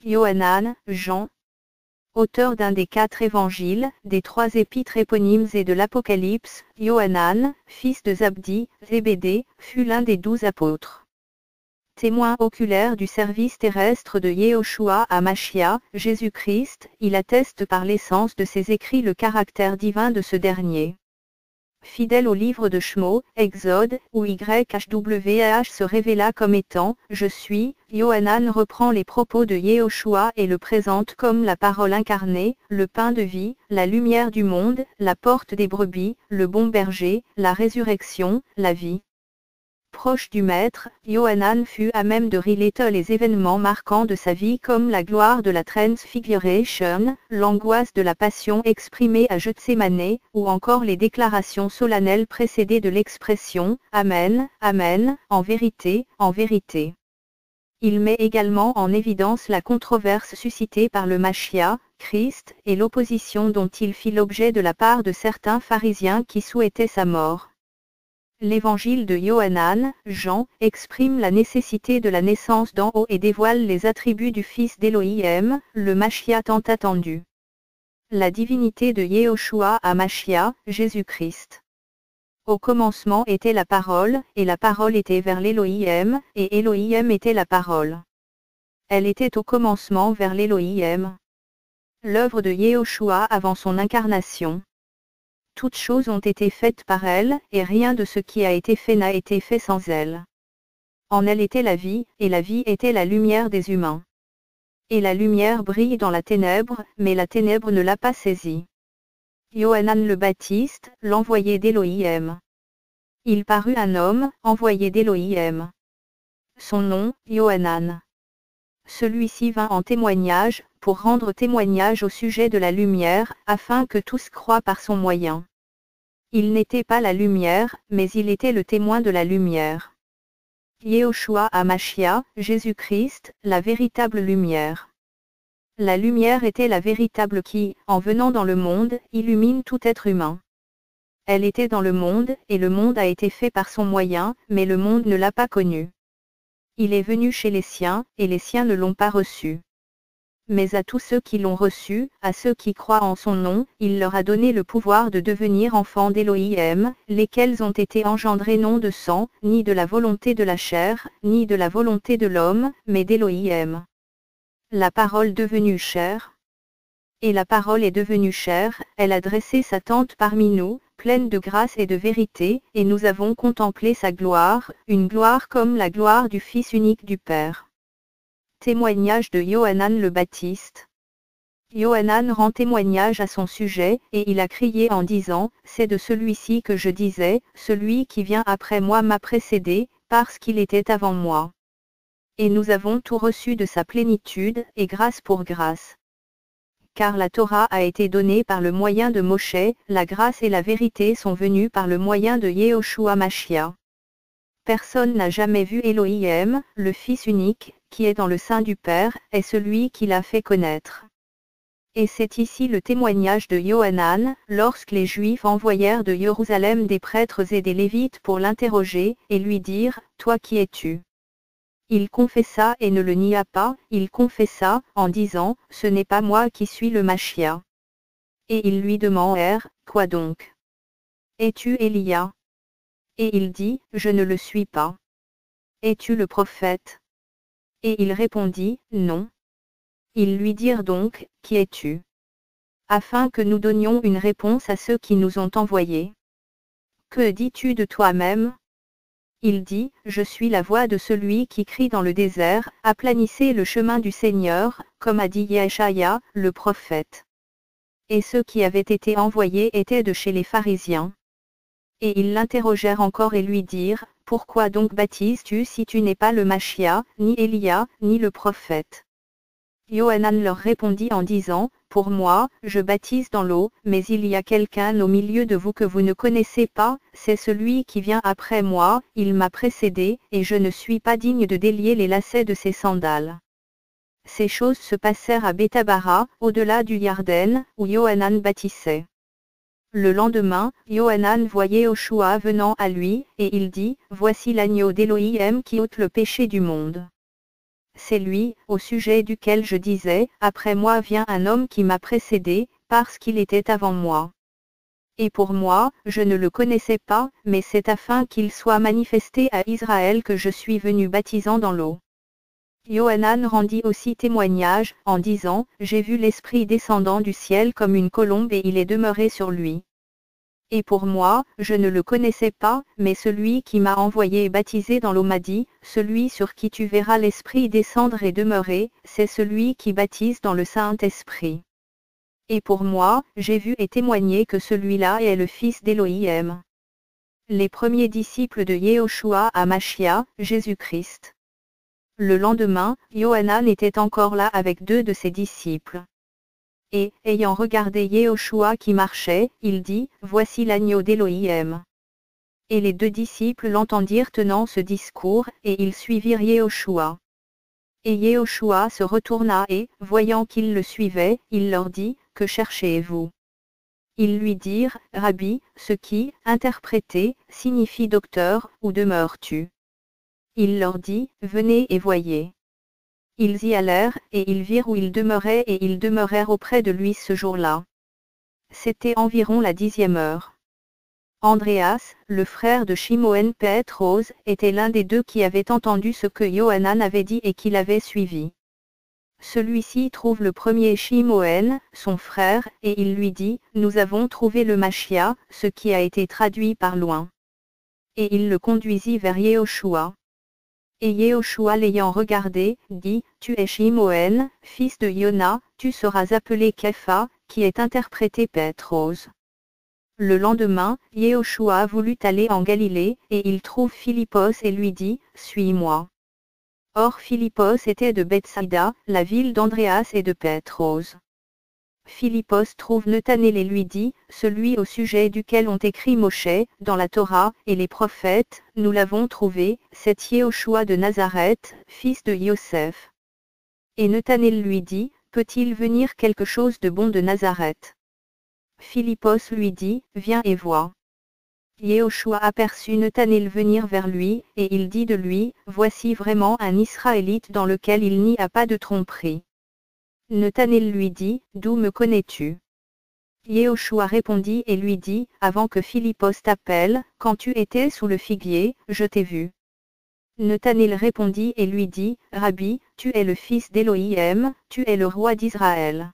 Yohanan, Jean. Auteur d'un des 4 évangiles, des 3 épîtres éponymes et de l'Apocalypse, Yohanan, fils de Zabdi, Zébédée, fut l'un des 12 apôtres. Témoin oculaire du service terrestre de Yehoshua HaMashiach, Jésus-Christ, il atteste par l'essence de ses écrits le caractère divin de ce dernier. Fidèle au livre de Shmo, Exode, où YHWH se révéla comme étant « Je suis », Yohanan reprend les propos de Yehoshua et le présente comme la parole incarnée, le pain de vie, la lumière du monde, la porte des brebis, le bon berger, la résurrection, la vie. Proche du Maître, Yohanan fut à même de relater les événements marquants de sa vie comme la gloire de la Transfiguration, l'angoisse de la passion exprimée à Gethsémané, ou encore les déclarations solennelles précédées de l'expression « Amen, Amen, en vérité, en vérité ». Il met également en évidence la controverse suscitée par le Mashiach, Christ, et l'opposition dont il fit l'objet de la part de certains pharisiens qui souhaitaient sa mort. L'évangile de Yohanan, Jean, exprime la nécessité de la naissance d'en haut et dévoile les attributs du Fils d'Élohim, le Mashiach tant attendu. La divinité de Yehoshua HaMashiach, Jésus-Christ. Au commencement était la parole, et la parole était vers l'Élohim, et Élohim était la parole. Elle était au commencement vers l'Élohim. L'œuvre de Yehoshua avant son incarnation. Toutes choses ont été faites par elle, et rien de ce qui a été fait n'a été fait sans elle. En elle était la vie, et la vie était la lumière des humains. Et la lumière brille dans la ténèbre, mais la ténèbre ne l'a pas saisie. Yohanan le Baptiste, l'envoyé d'Élohim. Il parut un homme, envoyé d'Élohim. Son nom, Yohanan. Celui-ci vint en témoignage, pour rendre témoignage au sujet de la lumière, afin que tous croient par son moyen. Il n'était pas la lumière, mais il était le témoin de la lumière. Yehoshua HaMashiach, Jésus-Christ, la véritable lumière. La lumière était la véritable qui, en venant dans le monde, illumine tout être humain. Elle était dans le monde, et le monde a été fait par son moyen, mais le monde ne l'a pas connue. Il est venu chez les siens, et les siens ne l'ont pas reçu. Mais à tous ceux qui l'ont reçu, à ceux qui croient en son nom, il leur a donné le pouvoir de devenir enfants d'Élohim, lesquels ont été engendrés non de sang, ni de la volonté de la chair, ni de la volonté de l'homme, mais d'Élohim. La parole devenue chair. Et la parole est devenue chair, elle a dressé sa tente parmi nous, pleine de grâce et de vérité, et nous avons contemplé sa gloire, une gloire comme la gloire du Fils unique du Père. Témoignage de Yohanan le Baptiste. Yohanan rend témoignage à son sujet, et il a crié en disant, « C'est de celui-ci que je disais, celui qui vient après moi m'a précédé, parce qu'il était avant moi. » Et nous avons tout reçu de sa plénitude, et grâce pour grâce. Car la Torah a été donnée par le moyen de Moshe, la grâce et la vérité sont venues par le moyen de Yehoshua HaMashiach. Personne n'a jamais vu Élohim, le Fils unique, qui est dans le sein du Père, est celui qui l'a fait connaître. Et c'est ici le témoignage de Yohanan, lorsque les Juifs envoyèrent de Jérusalem des prêtres et des Lévites pour l'interroger, et lui dire, « Toi qui es-tu » Il confessa et ne le nia pas, il confessa, en disant, « Ce n'est pas moi qui suis le Mashiach. » Et ils lui demandèrent, « Quoi donc? Es-tu Élia » Et il dit, « Je ne le suis pas. » Es-tu le prophète? Et il répondit, « Non. » Ils lui dirent donc, « Qui es-tu? » Afin que nous donnions une réponse à ceux qui nous ont envoyés. « Que dis-tu de toi-même? » Il dit, « Je suis la voix de celui qui crie dans le désert, aplanissez le chemin du Seigneur, comme a dit Yeshaya, le prophète. » Et ceux qui avaient été envoyés étaient de chez les pharisiens. Et ils l'interrogèrent encore et lui dirent, « Pourquoi donc baptises-tu si tu n'es pas le Mashiach, ni Élia, ni le prophète? » Yohanan leur répondit en disant, « Pour moi, je baptise dans l'eau, mais il y a quelqu'un au milieu de vous que vous ne connaissez pas, c'est celui qui vient après moi, il m'a précédé, et je ne suis pas digne de délier les lacets de ses sandales. » Ces choses se passèrent à Bethabara, au-delà du Yarden, où Yohanan baptissait. Le lendemain, Yohanan voyait Yehoshua venant à lui, et il dit, « Voici l'agneau d'Élohim qui ôte le péché du monde. C'est lui, au sujet duquel je disais, après moi vient un homme qui m'a précédé, parce qu'il était avant moi. Et pour moi, je ne le connaissais pas, mais c'est afin qu'il soit manifesté à Israël que je suis venu baptisant dans l'eau. Yohanan rendit aussi témoignage, en disant, j'ai vu l'Esprit descendant du ciel comme une colombe et il est demeuré sur lui. Et pour moi, je ne le connaissais pas, mais celui qui m'a envoyé baptiser dans l'eau m'a dit, celui sur qui tu verras l'Esprit descendre et demeurer, c'est celui qui baptise dans le Saint-Esprit. Et pour moi, j'ai vu et témoigné que celui-là est le fils d'Élohim. Les premiers disciples de Yehoshua à Machia, Jésus-Christ. Le lendemain, Yohanan était encore là avec 2 de ses disciples. Et, ayant regardé Yehoshua qui marchait, il dit, voici l'agneau d'Élohim. Et les 2 disciples l'entendirent tenant ce discours, et ils suivirent Yehoshua. Et Yehoshua se retourna et, voyant qu'ils le suivaient, il leur dit, que cherchez-vous? Ils lui dirent, Rabbi, ce qui, interprété, signifie docteur, où demeures-tu? Il leur dit, venez et voyez. Ils y allèrent, et ils virent où il demeurait et ils demeurèrent auprès de lui ce jour-là. C'était environ la 10e heure. Andréas, le frère de Shimon Pétros, était l'un des 2 qui avaient entendu ce que Yohanan avait dit et qui l'avait suivi. Celui-ci trouve le premier Shimon, son frère, et il lui dit, nous avons trouvé le Machia, ce qui a été traduit par loin. Et il le conduisit vers Yehoshua. Et Yehoshua l'ayant regardé, dit, tu es Shimon, fils de Yona, tu seras appelé Képha, qui est interprété Pétros. Le lendemain, Yehoshua voulut aller en Galilée, et il trouve Philippos et lui dit, suis-moi. Or Philippos était de Bethsaïda, la ville d'Andréas et de Pétros. Philippos trouve Nathanaël et lui dit, celui au sujet duquel ont écrit Moshe, dans la Torah, et les prophètes, nous l'avons trouvé, c'est Yehoshua de Nazareth, fils de Yoseph. Et Nathanaël lui dit, peut-il venir quelque chose de bon de Nazareth? Philippos lui dit, viens et vois. Yehoshua aperçut Nathanaël venir vers lui, et il dit de lui, voici vraiment un Israélite dans lequel il n'y a pas de tromperie. Nathanaël lui dit, d'où me connais-tu? Yehoshua répondit et lui dit, avant que Philippos t'appelle, quand tu étais sous le figuier, je t'ai vu. Nathanaël répondit et lui dit, Rabbi, tu es le fils d'Élohim, tu es le roi d'Israël.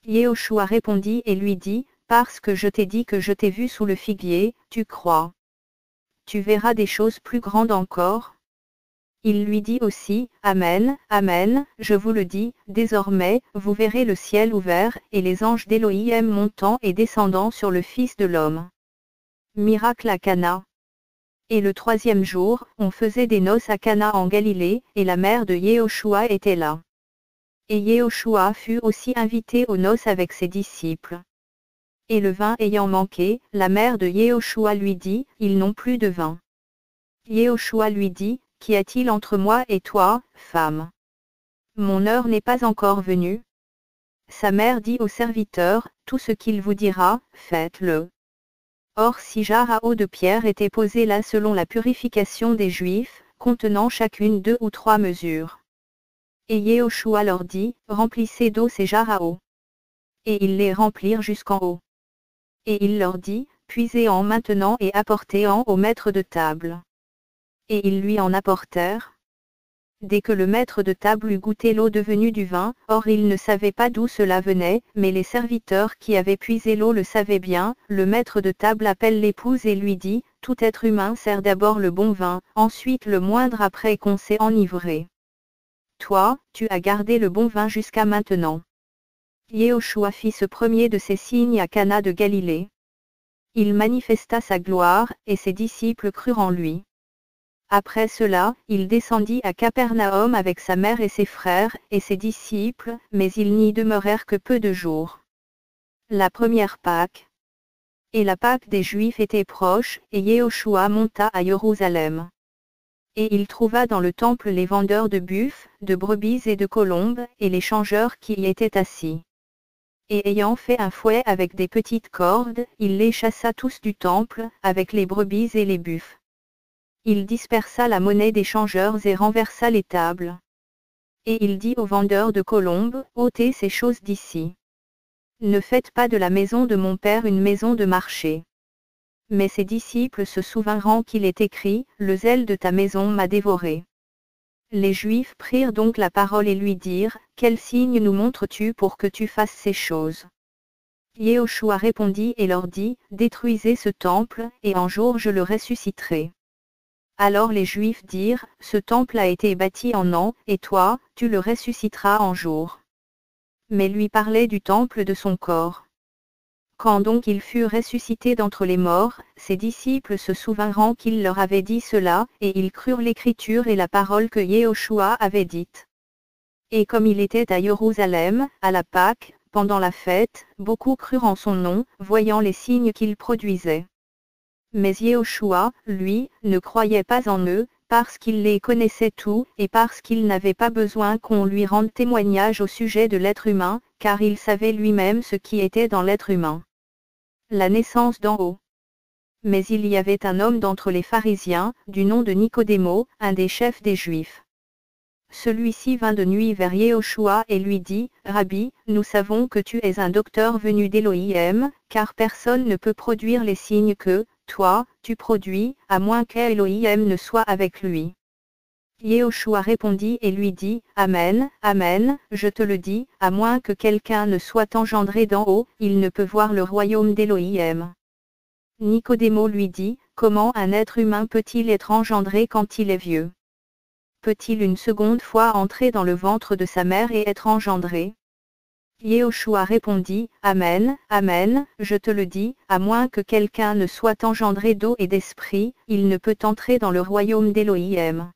Yehoshua répondit et lui dit, parce que je t'ai dit que je t'ai vu sous le figuier, tu crois. Tu verras des choses plus grandes encore. Il lui dit aussi, Amen, Amen, je vous le dis, désormais, vous verrez le ciel ouvert, et les anges d'Élohim montant et descendant sur le Fils de l'homme. Miracle à Cana. Et le 3e jour, on faisait des noces à Cana en Galilée, et la mère de Yehoshua était là. Et Yehoshua fut aussi invité aux noces avec ses disciples. Et le vin ayant manqué, la mère de Yehoshua lui dit, ils n'ont plus de vin. Yehoshua lui dit, qu'y a-t-il entre moi et toi, femme? Mon heure n'est pas encore venue. Sa mère dit au serviteur, tout ce qu'il vous dira, faites-le. Or 6 jarres à eau de pierre étaient posées là selon la purification des Juifs, contenant chacune 2 ou 3 mesures. Et Yehoshua leur dit, remplissez d'eau ces jarres à eau. Et ils les remplirent jusqu'en haut. Et il leur dit, puisez-en maintenant et apportez-en au maître de table. Et ils lui en apportèrent. Dès que le maître de table eut goûté l'eau devenue du vin, or il ne savait pas d'où cela venait, mais les serviteurs qui avaient puisé l'eau le savaient bien, le maître de table appelle l'épouse et lui dit, tout être humain sert d'abord le bon vin, ensuite le moindre après qu'on s'est enivré. Toi, tu as gardé le bon vin jusqu'à maintenant. Yehoshua fit ce premier de ces signes à Cana de Galilée. Il manifesta sa gloire, et ses disciples crurent en lui. Après cela, il descendit à Capernaum avec sa mère et ses frères, et ses disciples, mais ils n'y demeurèrent que peu de jours. La première Pâque. Et la Pâque des Juifs était proche, et Yehoshua monta à Jérusalem. Et il trouva dans le temple les vendeurs de buffles, de brebis et de colombes, et les changeurs qui y étaient assis. Et ayant fait un fouet avec des petites cordes, il les chassa tous du temple, avec les brebis et les buffles. Il dispersa la monnaie des changeurs et renversa les tables. Et il dit aux vendeurs de colombes, ôtez ces choses d'ici. Ne faites pas de la maison de mon père une maison de marché. Mais ses disciples se souvinrent qu'il est écrit, le zèle de ta maison m'a dévoré. Les Juifs prirent donc la parole et lui dirent, quel signe nous montres-tu pour que tu fasses ces choses? Yehoshua répondit et leur dit, détruisez ce temple, et en jour je le ressusciterai. Alors les Juifs dirent, ce temple a été bâti en an, et toi, tu le ressusciteras en jour. Mais lui parlait du temple de son corps. Quand donc il fut ressuscité d'entre les morts, ses disciples se souvinrent qu'il leur avait dit cela, et ils crurent l'écriture et la parole que Yehoshua avait dite. Et comme il était à Jérusalem, à la Pâque, pendant la fête, beaucoup crurent en son nom, voyant les signes qu'il produisait. Mais Yehoshua, lui, ne croyait pas en eux, parce qu'il les connaissait tous, et parce qu'il n'avait pas besoin qu'on lui rende témoignage au sujet de l'être humain, car il savait lui-même ce qui était dans l'être humain. La naissance d'en haut. Mais il y avait un homme d'entre les pharisiens, du nom de Nicodémo, un des chefs des Juifs. Celui-ci vint de nuit vers Yehoshua et lui dit, Rabbi, nous savons que tu es un docteur venu d'Élohim, car personne ne peut produire les signes que, toi, tu produis, à moins qu'Élohim ne soit avec lui. Yehoshua répondit et lui dit, Amen, Amen, je te le dis, à moins que quelqu'un ne soit engendré d'en haut, il ne peut voir le royaume d'Élohim. Nicodémo lui dit, comment un être humain peut-il être engendré quand il est vieux? Peut-il une seconde fois entrer dans le ventre de sa mère et être engendré? Yehoshua répondit, Amen, Amen, je te le dis, à moins que quelqu'un ne soit engendré d'eau et d'esprit, il ne peut entrer dans le royaume d'Élohim.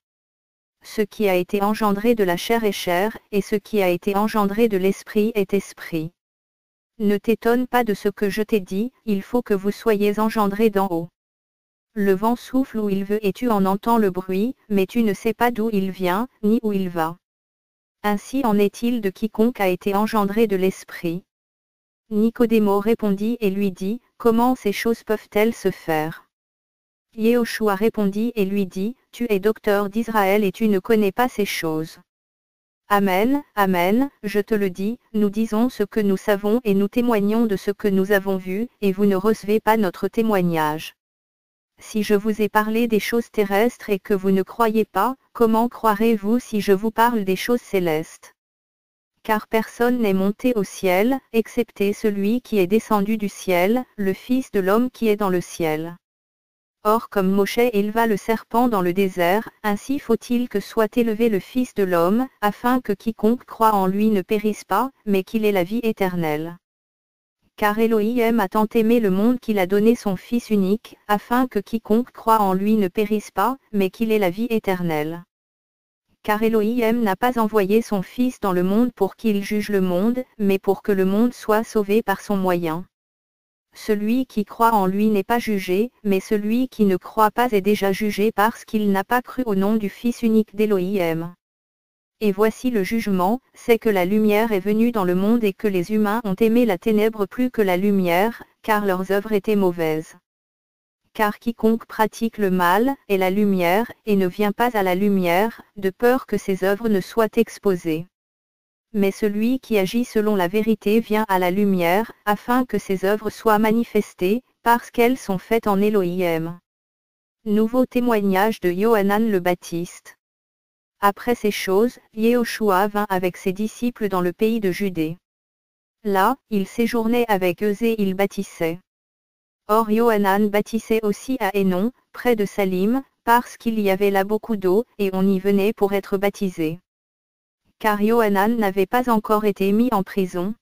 Ce qui a été engendré de la chair est chair, et ce qui a été engendré de l'esprit est esprit. Ne t'étonne pas de ce que je t'ai dit, il faut que vous soyez engendrés d'en haut. Le vent souffle où il veut et tu en entends le bruit, mais tu ne sais pas d'où il vient, ni où il va. Ainsi en est-il de quiconque a été engendré de l'esprit. Nicodémo répondit et lui dit, comment ces choses peuvent-elles se faire? Yehoshua répondit et lui dit, tu es docteur d'Israël et tu ne connais pas ces choses. Amen, Amen, je te le dis, nous disons ce que nous savons et nous témoignons de ce que nous avons vu, et vous ne recevez pas notre témoignage. Si je vous ai parlé des choses terrestres et que vous ne croyez pas, comment croirez-vous si je vous parle des choses célestes? Car personne n'est monté au ciel, excepté celui qui est descendu du ciel, le Fils de l'homme qui est dans le ciel. Or comme Moshe éleva le serpent dans le désert, ainsi faut-il que soit élevé le Fils de l'homme, afin que quiconque croit en lui ne périsse pas, mais qu'il ait la vie éternelle. Car Élohim a tant aimé le monde qu'il a donné son Fils unique, afin que quiconque croit en lui ne périsse pas, mais qu'il ait la vie éternelle. Car Élohim n'a pas envoyé son Fils dans le monde pour qu'il juge le monde, mais pour que le monde soit sauvé par son moyen. Celui qui croit en lui n'est pas jugé, mais celui qui ne croit pas est déjà jugé parce qu'il n'a pas cru au nom du Fils unique d'Élohim. Et voici le jugement, c'est que la lumière est venue dans le monde et que les humains ont aimé la ténèbre plus que la lumière, car leurs œuvres étaient mauvaises. Car quiconque pratique le mal est la lumière, et ne vient pas à la lumière, de peur que ses œuvres ne soient exposées. Mais celui qui agit selon la vérité vient à la lumière, afin que ses œuvres soient manifestées, parce qu'elles sont faites en Élohim. Nouveau témoignage de Yohanan le Baptiste. Après ces choses, Yehoshua vint avec ses disciples dans le pays de Judée. Là, il séjournait avec eux et il bâtissait. Or Yohanan bâtissait aussi à Hénon, près de Salim, parce qu'il y avait là beaucoup d'eau, et on y venait pour être baptisé. Car Yohanan n'avait pas encore été mis en prison.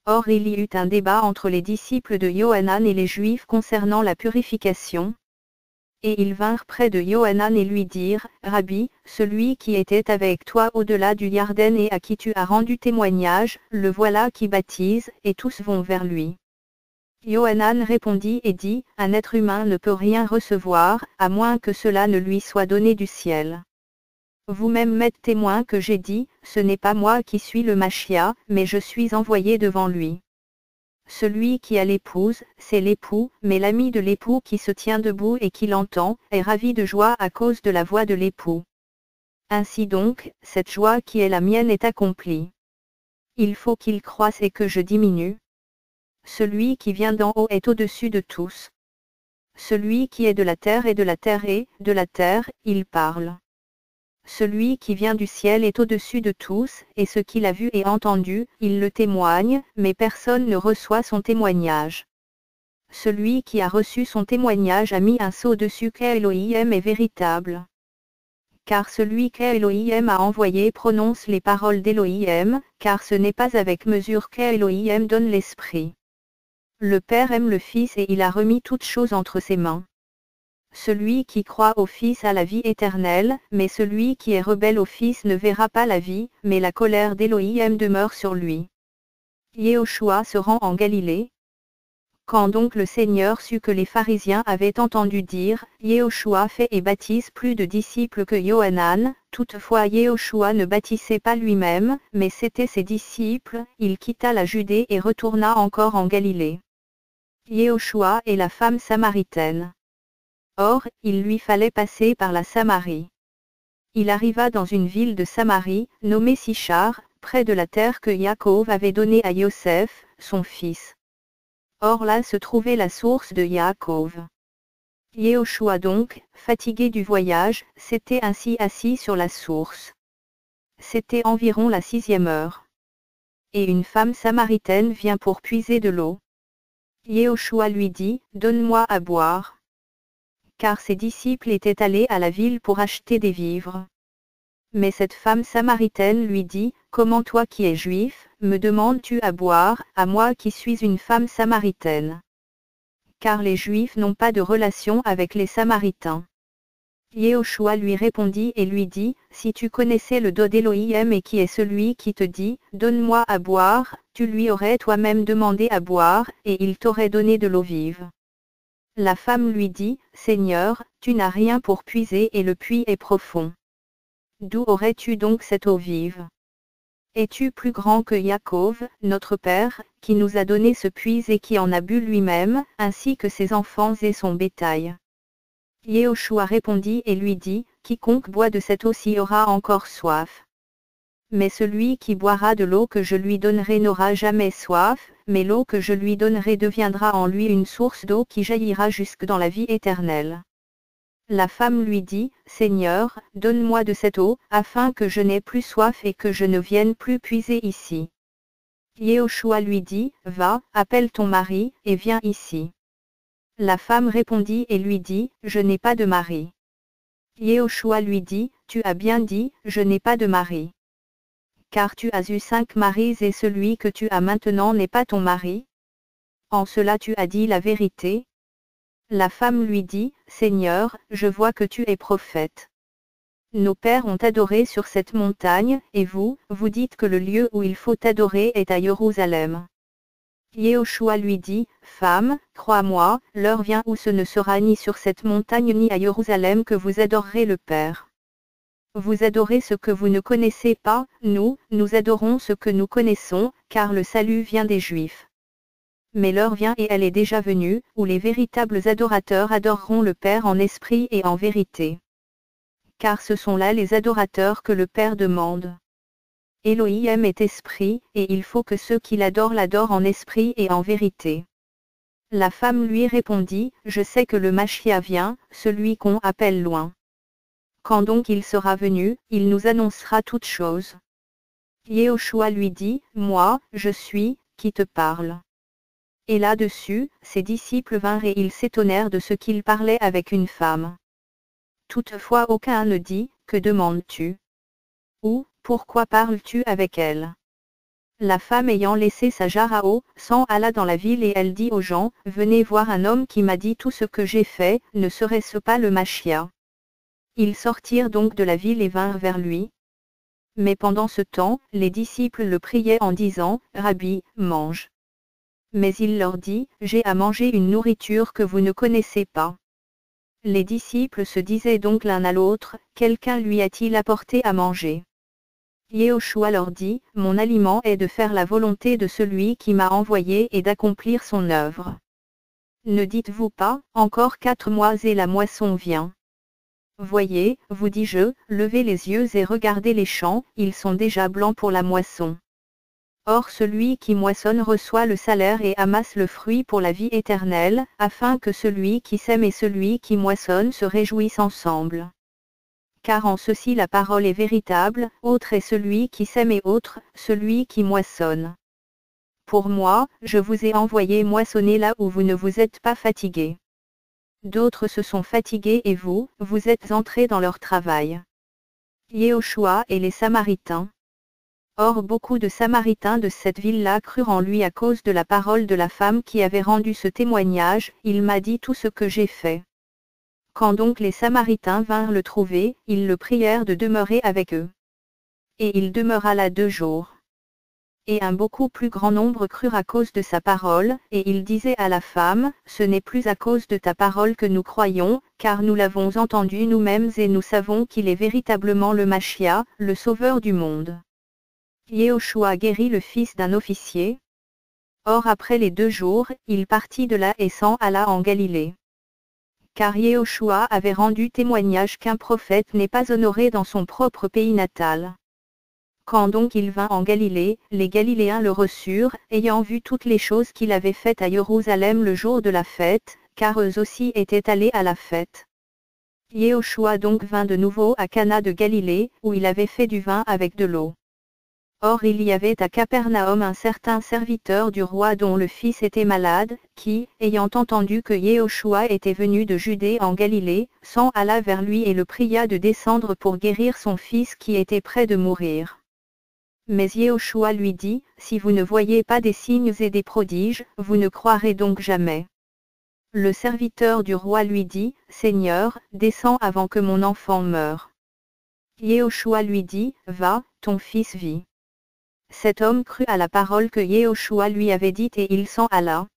Or il y eut un débat entre les disciples de Yohanan et les Juifs concernant la purification. Et ils vinrent près de Yohanan et lui dirent, Rabbi, celui qui était avec toi au-delà du Yarden et à qui tu as rendu témoignage, le voilà qui baptise, et tous vont vers lui. Yohanan répondit et dit, un être humain ne peut rien recevoir, à moins que cela ne lui soit donné du ciel. Vous-même m'êtes témoin que j'ai dit, ce n'est pas moi qui suis le Machia, mais je suis envoyé devant lui. Celui qui a l'épouse, c'est l'époux, mais l'ami de l'époux qui se tient debout et qui l'entend, est ravi de joie à cause de la voix de l'époux. Ainsi donc, cette joie qui est la mienne est accomplie. Il faut qu'il croisse et que je diminue. Celui qui vient d'en haut est au-dessus de tous. Celui qui est de la terre et de la terre, il parle. Celui qui vient du ciel est au-dessus de tous, et ce qu'il a vu et entendu, il le témoigne, mais personne ne reçoit son témoignage. Celui qui a reçu son témoignage a mis un sceau dessus qu'Elohim est véritable. Car celui qu'Elohim a envoyé prononce les paroles d'Elohim, car ce n'est pas avec mesure qu'Elohim donne l'esprit. Le Père aime le Fils et il a remis toutes choses entre ses mains. Celui qui croit au Fils a la vie éternelle, mais celui qui est rebelle au Fils ne verra pas la vie, mais la colère d'Elohim demeure sur lui. Yehoshua se rend en Galilée. Quand donc le Seigneur sut que les pharisiens avaient entendu dire, Yehoshua fait et baptise plus de disciples que Yohanan, toutefois Yehoshua ne baptisait pas lui-même, mais c'étaient ses disciples, il quitta la Judée et retourna encore en Galilée. Yehoshua et la femme samaritaine. Or, il lui fallait passer par la Samarie. Il arriva dans une ville de Samarie, nommée Sichar, près de la terre que Yaakov avait donnée à Yosef, son fils. Or là se trouvait la source de Yaakov. Yehoshua donc, fatigué du voyage, s'était ainsi assis sur la source. C'était environ la 6e heure. Et une femme samaritaine vient pour puiser de l'eau. Yehoshua lui dit, « Donne-moi à boire. » Car ses disciples étaient allés à la ville pour acheter des vivres. Mais cette femme samaritaine lui dit, « Comment toi qui es juif, me demandes-tu à boire, à moi qui suis une femme samaritaine ?» Car les Juifs n'ont pas de relation avec les Samaritains. Yehoshua lui répondit et lui dit, « Si tu connaissais le dos d'Elohim et qui est celui qui te dit, donne-moi à boire, tu lui aurais toi-même demandé à boire, et il t'aurait donné de l'eau vive. » La femme lui dit, « Seigneur, tu n'as rien pour puiser et le puits est profond. D'où aurais-tu donc cette eau vive? Es-tu plus grand que Yaakov, notre père, qui nous a donné ce puits et qui en a bu lui-même, ainsi que ses enfants et son bétail? » Yehoshua répondit et lui dit, « Quiconque boit de cette eau-ci aura encore soif. Mais celui qui boira de l'eau que je lui donnerai n'aura jamais soif, mais l'eau que je lui donnerai deviendra en lui une source d'eau qui jaillira jusque dans la vie éternelle. » La femme lui dit, « Seigneur, donne-moi de cette eau, afin que je n'aie plus soif et que je ne vienne plus puiser ici. » Yehoshua lui dit, « Va, appelle ton mari, et viens ici. » La femme répondit et lui dit, « Je n'ai pas de mari. » Yehoshua lui dit, « Tu as bien dit, je n'ai pas de mari. Car tu as eu 5 maris et celui que tu as maintenant n'est pas ton mari. En cela tu as dit la vérité. » La femme lui dit, « Seigneur, je vois que tu es prophète. Nos pères ont adoré sur cette montagne, et vous, vous dites que le lieu où il faut adorer est à Jérusalem. » Yehoshua lui dit, « Femme, crois-moi, l'heure vient où ce ne sera ni sur cette montagne ni à Jérusalem que vous adorerez le Père. Vous adorez ce que vous ne connaissez pas, nous adorons ce que nous connaissons, car le salut vient des Juifs. Mais l'heure vient et elle est déjà venue, où les véritables adorateurs adoreront le Père en esprit et en vérité. Car ce sont là les adorateurs que le Père demande. Elohim est esprit, et il faut que ceux qui l'adorent l'adorent en esprit et en vérité. » La femme lui répondit, « Je sais que le Machia vient, celui qu'on appelle loin. Quand donc il sera venu, il nous annoncera toutes choses. » Yehoshua lui dit, « Moi, je suis, qui te parle. » Et là-dessus, ses disciples vinrent et ils s'étonnèrent de ce qu'il parlait avec une femme. Toutefois aucun ne dit, « Que demandes-tu? » Ou, « Pourquoi parles-tu avec elle? » La femme ayant laissé sa jarre à eau, s'en alla dans la ville et elle dit aux gens, « Venez voir un homme qui m'a dit tout ce que j'ai fait, ne serait-ce pas le Machia? » Ils sortirent donc de la ville et vinrent vers lui. Mais pendant ce temps, les disciples le priaient en disant, « Rabbi, mange. » Mais il leur dit, « J'ai à manger une nourriture que vous ne connaissez pas. » Les disciples se disaient donc l'un à l'autre, « Quelqu'un lui a-t-il apporté à manger? » Yehoshua leur dit, « Mon aliment est de faire la volonté de celui qui m'a envoyé et d'accomplir son œuvre. Ne dites-vous pas, encore 4 mois et la moisson vient. Voyez, vous dis-je, levez les yeux et regardez les champs, ils sont déjà blancs pour la moisson. Or celui qui moissonne reçoit le salaire et amasse le fruit pour la vie éternelle, afin que celui qui sème et celui qui moissonne se réjouissent ensemble. Car en ceci la parole est véritable, autre est celui qui sème et autre, celui qui moissonne. Pour moi, je vous ai envoyé moissonner là où vous ne vous êtes pas fatigués. D'autres se sont fatigués et vous êtes entrés dans leur travail. Yehoshua et les Samaritains. Or beaucoup de Samaritains de cette ville-là crurent en lui à cause de la parole de la femme qui avait rendu ce témoignage, il m'a dit tout ce que j'ai fait. Quand donc les Samaritains vinrent le trouver, ils le prièrent de demeurer avec eux. Et il demeura là 2 jours. Et un beaucoup plus grand nombre crurent à cause de sa parole, et il disait à la femme, ce n'est plus à cause de ta parole que nous croyons, car nous l'avons entendu nous-mêmes et nous savons qu'il est véritablement le Machia, le Sauveur du monde. Yehoshua guérit le fils d'un officier. Or après les 2 jours, il partit de là et s'en alla en Galilée. Car Yehoshua avait rendu témoignage qu'un prophète n'est pas honoré dans son propre pays natal. Quand donc il vint en Galilée, les Galiléens le reçurent, ayant vu toutes les choses qu'il avait faites à Jérusalem le jour de la fête, car eux aussi étaient allés à la fête. Yehoshua donc vint de nouveau à Cana de Galilée, où il avait fait du vin avec de l'eau. Or il y avait à Capernaum un certain serviteur du roi dont le fils était malade, qui, ayant entendu que Yehoshua était venu de Judée en Galilée, s'en alla vers lui et le pria de descendre pour guérir son fils qui était près de mourir. Mais Yehoshua lui dit, si vous ne voyez pas des signes et des prodiges, vous ne croirez donc jamais. Le serviteur du roi lui dit, Seigneur, descends avant que mon enfant meure. Yehoshua lui dit, va, ton fils vit. Cet homme crut à la parole que Yehoshua lui avait dite et il s'en alla.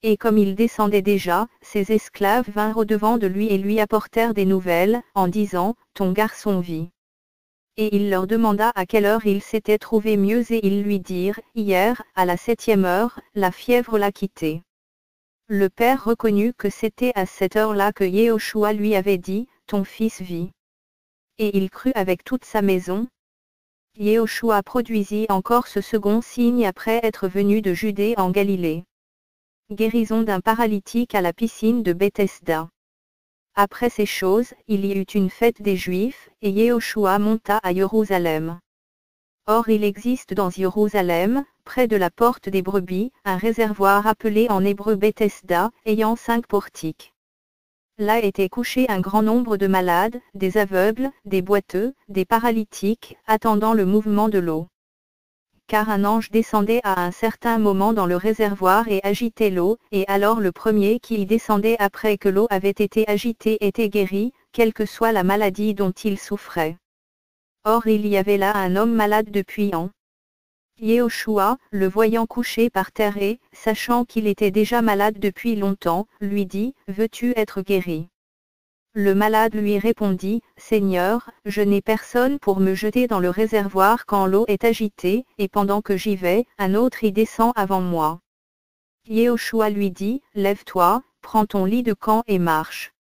Et comme il descendait déjà, ses esclaves vinrent au-devant de lui et lui apportèrent des nouvelles, en disant, ton garçon vit. Et il leur demanda à quelle heure il s'était trouvé mieux et ils lui dirent, hier, à la 7e heure, la fièvre l'a quitté. Le père reconnut que c'était à cette heure-là que Yehoshua lui avait dit, ton fils vit. Et il crut avec toute sa maison. Yehoshua produisit encore ce second signe après être venu de Judée en Galilée. Guérison d'un paralytique à la piscine de Bethesda. Après ces choses, il y eut une fête des Juifs, et Yehoshua monta à Jérusalem. Or il existe dans Jérusalem, près de la porte des brebis, un réservoir appelé en hébreu Bethesda, ayant 5 portiques. Là était couché un grand nombre de malades, des aveugles, des boiteux, des paralytiques, attendant le mouvement de l'eau. Car un ange descendait à un certain moment dans le réservoir et agitait l'eau, et alors le premier qui y descendait après que l'eau avait été agitée était guéri, quelle que soit la maladie dont il souffrait. Or il y avait là un homme malade depuis ans. Yehoshua, le voyant couché par terre et, sachant qu'il était déjà malade depuis longtemps, lui dit, veux-tu être guéri? Le malade lui répondit, Seigneur, je n'ai personne pour me jeter dans le réservoir quand l'eau est agitée, et pendant que j'y vais, un autre y descend avant moi. Yehoshua lui dit, lève-toi, prends ton lit de camp et marche.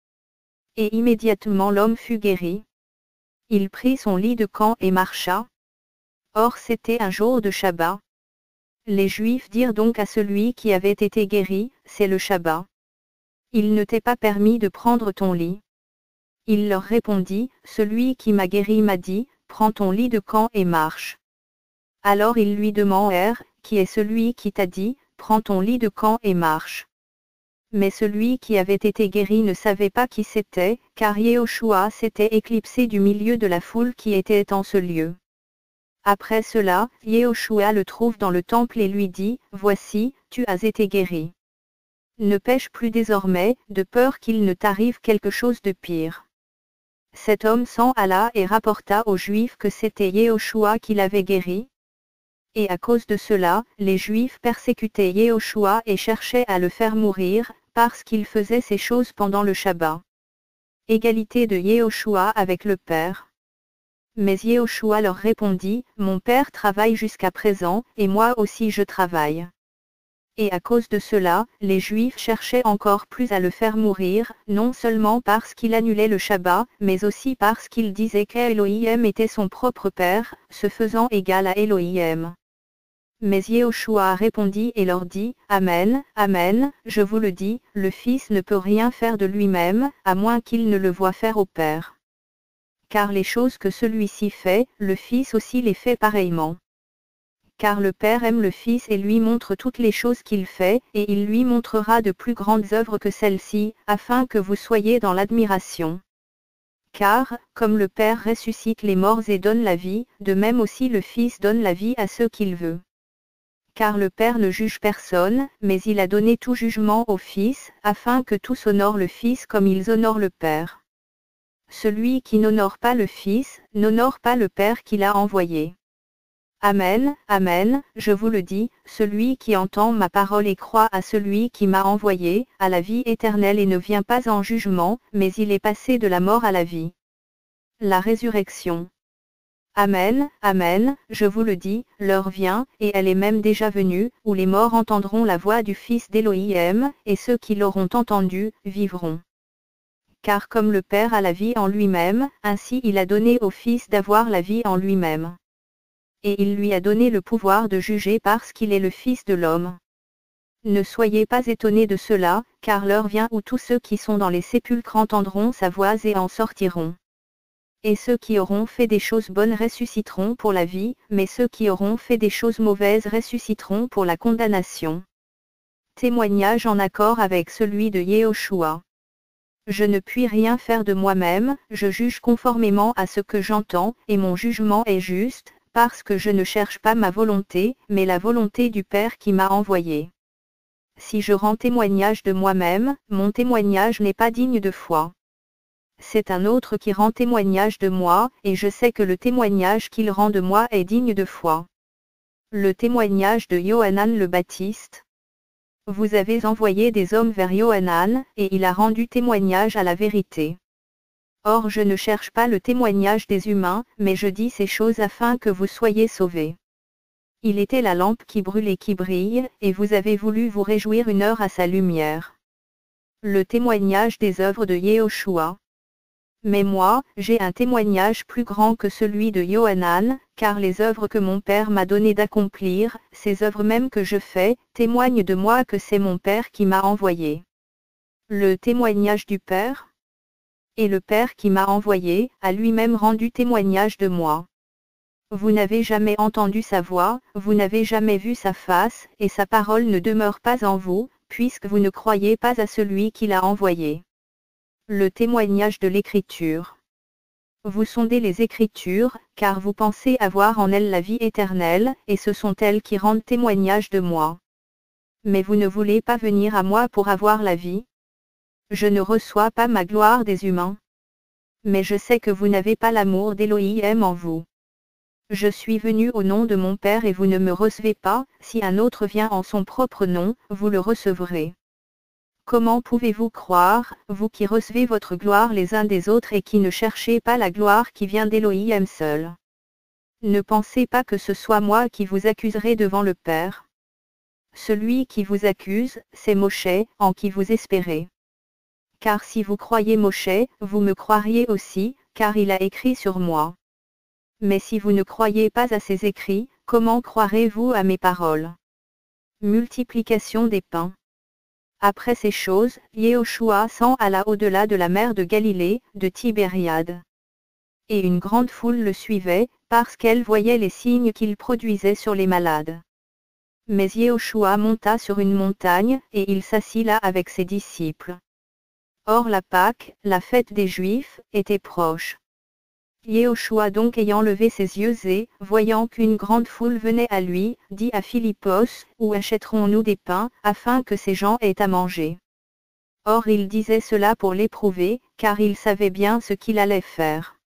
Et immédiatement l'homme fut guéri. Il prit son lit de camp et marcha. Or c'était un jour de Shabbat. Les Juifs dirent donc à celui qui avait été guéri, c'est le Shabbat. Il ne t'est pas permis de prendre ton lit. Il leur répondit, celui qui m'a guéri m'a dit, prends ton lit de camp et marche. Alors ils lui demandèrent, qui est celui qui t'a dit, prends ton lit de camp et marche. Mais celui qui avait été guéri ne savait pas qui c'était, car Yehoshua s'était éclipsé du milieu de la foule qui était en ce lieu. Après cela, Yehoshua le trouve dans le temple et lui dit, voici, tu as été guéri. Ne pêche plus désormais, de peur qu'il ne t'arrive quelque chose de pire. Cet homme s'en alla et rapporta aux Juifs que c'était Yehoshua qui l'avait guéri. Et à cause de cela, les Juifs persécutaient Yehoshua et cherchaient à le faire mourir, parce qu'il faisait ces choses pendant le Shabbat. Égalité de Yehoshua avec le Père. Mais Yehoshua leur répondit, mon Père travaille jusqu'à présent, et moi aussi je travaille. Et à cause de cela, les Juifs cherchaient encore plus à le faire mourir, non seulement parce qu'il annulait le Shabbat, mais aussi parce qu'il disait qu'Elohim était son propre père, se faisant égal à Elohim. Mais Yehoshua répondit et leur dit, Amen, Amen, je vous le dis, le Fils ne peut rien faire de lui-même, à moins qu'il ne le voie faire au Père. Car les choses que celui-ci fait, le Fils aussi les fait pareillement. Car le Père aime le Fils et lui montre toutes les choses qu'il fait, et il lui montrera de plus grandes œuvres que celles-ci, afin que vous soyez dans l'admiration. Car, comme le Père ressuscite les morts et donne la vie, de même aussi le Fils donne la vie à ceux qu'il veut. Car le Père ne juge personne, mais il a donné tout jugement au Fils, afin que tous honorent le Fils comme ils honorent le Père. Celui qui n'honore pas le Fils, n'honore pas le Père qui l'a envoyé. Amen, Amen, je vous le dis, celui qui entend ma parole et croit à celui qui m'a envoyé, a la vie éternelle et ne vient pas en jugement, mais il est passé de la mort à la vie. La résurrection. Amen, Amen, je vous le dis, l'heure vient, et elle est même déjà venue, où les morts entendront la voix du Fils d'Élohim, et ceux qui l'auront entendu, vivront. Car comme le Père a la vie en lui-même, ainsi il a donné au Fils d'avoir la vie en lui-même. Et il lui a donné le pouvoir de juger parce qu'il est le Fils de l'homme. Ne soyez pas étonnés de cela, car l'heure vient où tous ceux qui sont dans les sépulcres entendront sa voix et en sortiront. Et ceux qui auront fait des choses bonnes ressusciteront pour la vie, mais ceux qui auront fait des choses mauvaises ressusciteront pour la condamnation. Témoignage en accord avec celui de Yehoshua. Je ne puis rien faire de moi-même, je juge conformément à ce que j'entends, et mon jugement est juste, parce que je ne cherche pas ma volonté, mais la volonté du Père qui m'a envoyé. Si je rends témoignage de moi-même, mon témoignage n'est pas digne de foi. C'est un autre qui rend témoignage de moi, et je sais que le témoignage qu'il rend de moi est digne de foi. Le témoignage de Yohanan le Baptiste. Vous avez envoyé des hommes vers Yohanan, et il a rendu témoignage à la vérité. Or je ne cherche pas le témoignage des humains, mais je dis ces choses afin que vous soyez sauvés. Il était la lampe qui brûle et qui brille, et vous avez voulu vous réjouir une heure à sa lumière. Le témoignage des œuvres de Yehoshua. Mais moi, j'ai un témoignage plus grand que celui de Yohanan, car les œuvres que mon Père m'a donné d'accomplir, ces œuvres mêmes que je fais, témoignent de moi que c'est mon Père qui m'a envoyé. Le témoignage du Père. Et le Père qui m'a envoyé, a lui-même rendu témoignage de moi. Vous n'avez jamais entendu sa voix, vous n'avez jamais vu sa face, et sa parole ne demeure pas en vous, puisque vous ne croyez pas à celui qui l'a envoyé. Le témoignage de l'Écriture. Vous sondez les Écritures, car vous pensez avoir en elles la vie éternelle, et ce sont elles qui rendent témoignage de moi. Mais vous ne voulez pas venir à moi pour avoir la vie. Je ne reçois pas ma gloire des humains. Mais je sais que vous n'avez pas l'amour d'Élohim en vous. Je suis venu au nom de mon Père et vous ne me recevez pas, si un autre vient en son propre nom, vous le recevrez. Comment pouvez-vous croire, vous qui recevez votre gloire les uns des autres et qui ne cherchez pas la gloire qui vient d'Élohim seul? Ne pensez pas que ce soit moi qui vous accuserai devant le Père. Celui qui vous accuse, c'est Moshe, en qui vous espérez. Car si vous croyez Moshe, vous me croiriez aussi, car il a écrit sur moi. Mais si vous ne croyez pas à ses écrits, comment croirez-vous à mes paroles? Multiplication des pains. Après ces choses, Yehoshua s'en alla au-delà de la mer de Galilée, de Tibériade. Et une grande foule le suivait, parce qu'elle voyait les signes qu'il produisait sur les malades. Mais Yehoshua monta sur une montagne, et il s'assit là avec ses disciples. Or la Pâque, la fête des Juifs, était proche. Yehoshua donc ayant levé ses yeux et, voyant qu'une grande foule venait à lui, dit à Philippos, où achèterons-nous des pains, afin que ces gens aient à manger? Or il disait cela pour l'éprouver, car il savait bien ce qu'il allait faire.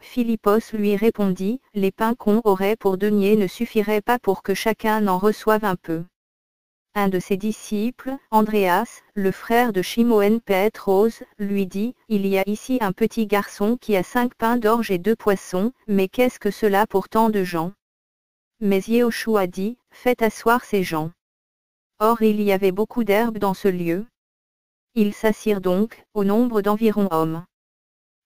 Philippos lui répondit, les pains qu'on aurait pour deniers ne suffiraient pas pour que chacun en reçoive un peu. Un de ses disciples, Andréas, le frère de Shimon Pétros, lui dit, il y a ici un petit garçon qui a 5 pains d'orge et 2 poissons, mais qu'est-ce que cela pour tant de gens? Mais Yehoshua dit, faites asseoir ces gens. Or il y avait beaucoup d'herbe dans ce lieu. Ils s'assirent donc, au nombre d'environ hommes.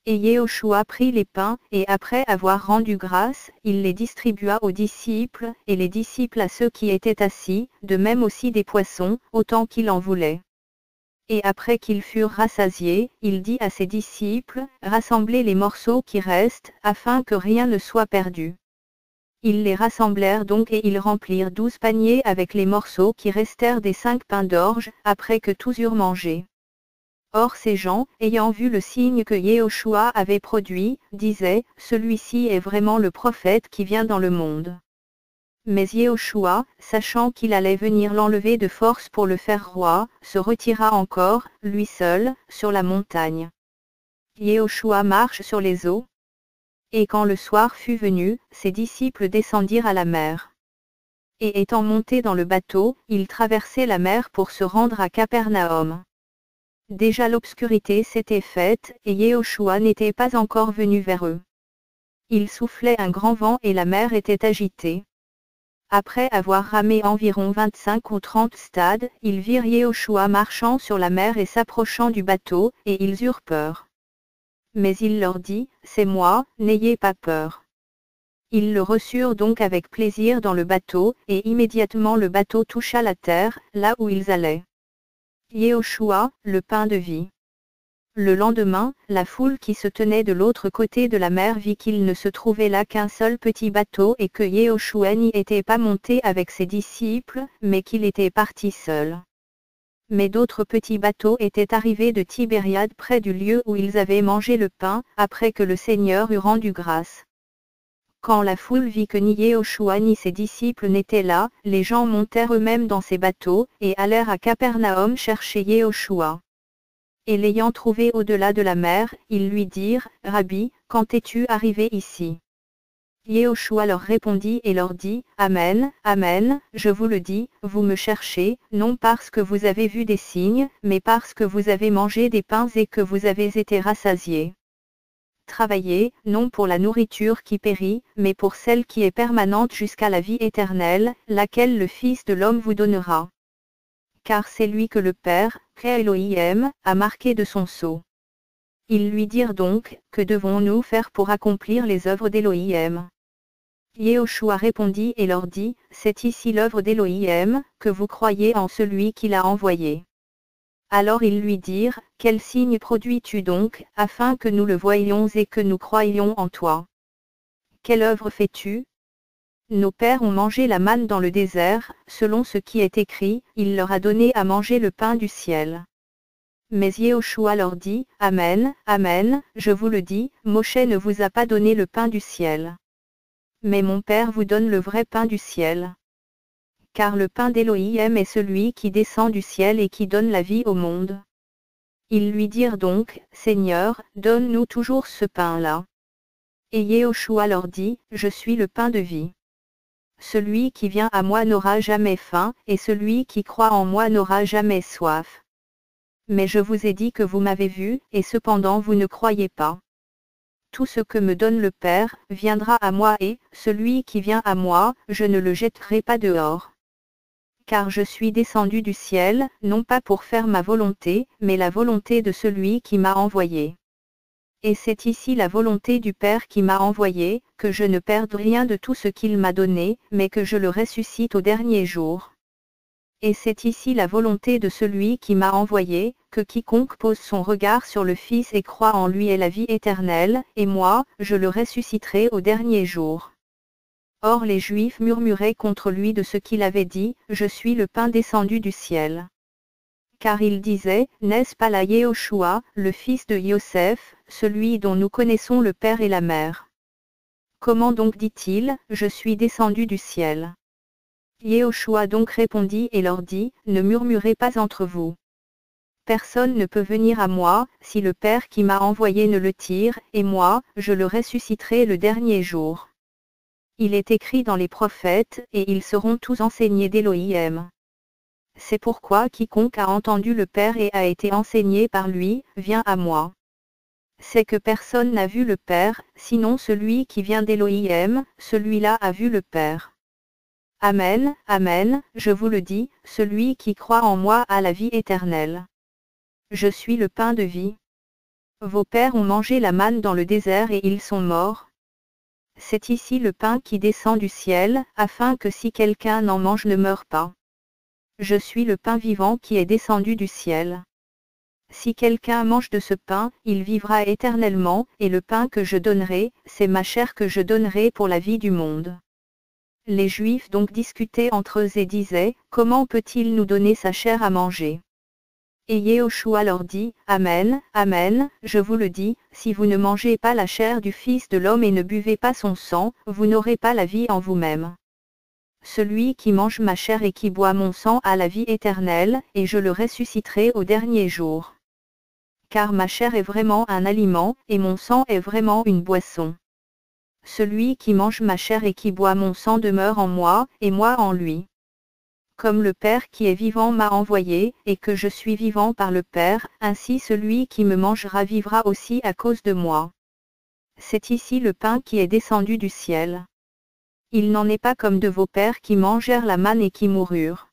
Et Yehoshua prit les pains, et après avoir rendu grâce, il les distribua aux disciples, et les disciples à ceux qui étaient assis, de même aussi des poissons, autant qu'il en voulait. Et après qu'ils furent rassasiés, il dit à ses disciples, rassemblez les morceaux qui restent, afin que rien ne soit perdu. Ils les rassemblèrent donc et ils remplirent 12 paniers avec les morceaux qui restèrent des 5 pains d'orge, après que tous eurent mangé. Or ces gens, ayant vu le signe que Yehoshua avait produit, disaient, celui-ci est vraiment le prophète qui vient dans le monde. Mais Yehoshua, sachant qu'il allait venir l'enlever de force pour le faire roi, se retira encore, lui seul, sur la montagne. Yehoshua marche sur les eaux. Et quand le soir fut venu, ses disciples descendirent à la mer. Et étant montés dans le bateau, ils traversaient la mer pour se rendre à Capernaum. Déjà l'obscurité s'était faite, et Yehoshua n'était pas encore venu vers eux. Il soufflait un grand vent et la mer était agitée. Après avoir ramé environ 25 ou 30 stades, ils virent Yehoshua marchant sur la mer et s'approchant du bateau, et ils eurent peur. Mais il leur dit, c'est moi, n'ayez pas peur. Ils le reçurent donc avec plaisir dans le bateau, et immédiatement le bateau toucha la terre, là où ils allaient. Yehoshua, le pain de vie. Le lendemain, la foule qui se tenait de l'autre côté de la mer vit qu'il ne se trouvait là qu'un seul petit bateau et que Yehoshua n'y était pas monté avec ses disciples, mais qu'il était parti seul. Mais d'autres petits bateaux étaient arrivés de Tibériade près du lieu où ils avaient mangé le pain, après que le Seigneur eut rendu grâce. Quand la foule vit que ni Yehoshua ni ses disciples n'étaient là, les gens montèrent eux-mêmes dans ces bateaux, et allèrent à Capernaum chercher Yehoshua. Et l'ayant trouvé au-delà de la mer, ils lui dirent, Rabbi, quand es-tu arrivé ici? Yehoshua leur répondit et leur dit, Amen, Amen, je vous le dis, vous me cherchez, non parce que vous avez vu des signes, mais parce que vous avez mangé des pains et que vous avez été rassasiés. Travaillez, non pour la nourriture qui périt, mais pour celle qui est permanente jusqu'à la vie éternelle, laquelle le Fils de l'homme vous donnera. Car c'est lui que le Père, Elohim, a marqué de son sceau. Ils lui dirent donc, que devons-nous faire pour accomplir les œuvres d'Elohim? Yehoshua répondit et leur dit, c'est ici l'œuvre d'Elohim, que vous croyez en celui qui l'a envoyé. Alors ils lui dirent, quel signe produis-tu donc, afin que nous le voyions et que nous croyions en toi? Quelle œuvre fais-tu? Nos pères ont mangé la manne dans le désert, selon ce qui est écrit, il leur a donné à manger le pain du ciel. Mais Yehoshua leur dit, Amen, Amen, je vous le dis, Moshe ne vous a pas donné le pain du ciel. Mais mon Père vous donne le vrai pain du ciel. Car le pain d'Elohim est celui qui descend du ciel et qui donne la vie au monde. Ils lui dirent donc, Seigneur, donne-nous toujours ce pain-là. Et Yehoshua leur dit, je suis le pain de vie. Celui qui vient à moi n'aura jamais faim, et celui qui croit en moi n'aura jamais soif. Mais je vous ai dit que vous m'avez vu, et cependant vous ne croyez pas. Tout ce que me donne le Père, viendra à moi et, celui qui vient à moi, je ne le jetterai pas dehors. Car je suis descendu du ciel, non pas pour faire ma volonté, mais la volonté de celui qui m'a envoyé. Et c'est ici la volonté du Père qui m'a envoyé, que je ne perde rien de tout ce qu'il m'a donné, mais que je le ressuscite au dernier jour. Et c'est ici la volonté de celui qui m'a envoyé, que quiconque pose son regard sur le Fils et croit en lui ait la vie éternelle, et moi, je le ressusciterai au dernier jour. Or les Juifs murmuraient contre lui de ce qu'il avait dit, je suis le pain descendu du ciel. Car il disait, n'est-ce pas là Yehoshua, le fils de Yosef, celui dont nous connaissons le père et la mère? Comment donc dit-il, je suis descendu du ciel? Yehoshua donc répondit et leur dit, ne murmurez pas entre vous. Personne ne peut venir à moi, si le Père qui m'a envoyé ne le tire, et moi, je le ressusciterai le dernier jour. Il est écrit dans les prophètes, et ils seront tous enseignés d'Elohim. C'est pourquoi quiconque a entendu le Père et a été enseigné par lui, vient à moi. C'est que personne n'a vu le Père, sinon celui qui vient d'Elohim, celui-là a vu le Père. Amen, Amen, je vous le dis, celui qui croit en moi a la vie éternelle. Je suis le pain de vie. Vos pères ont mangé la manne dans le désert et ils sont morts. C'est ici le pain qui descend du ciel, afin que si quelqu'un n'en mange ne meure pas. Je suis le pain vivant qui est descendu du ciel. Si quelqu'un mange de ce pain, il vivra éternellement, et le pain que je donnerai, c'est ma chair que je donnerai pour la vie du monde. Les Juifs donc discutaient entre eux et disaient, comment peut-il nous donner sa chair à manger? Et Yehoshua leur dit, Amen, Amen, je vous le dis, si vous ne mangez pas la chair du Fils de l'homme et ne buvez pas son sang, vous n'aurez pas la vie en vous-même. Celui qui mange ma chair et qui boit mon sang a la vie éternelle, et je le ressusciterai au dernier jour. Car ma chair est vraiment un aliment, et mon sang est vraiment une boisson. Celui qui mange ma chair et qui boit mon sang demeure en moi, et moi en lui. Comme le Père qui est vivant m'a envoyé, et que je suis vivant par le Père, ainsi celui qui me mangera vivra aussi à cause de moi. C'est ici le pain qui est descendu du ciel. Il n'en est pas comme de vos pères qui mangèrent la manne et qui moururent.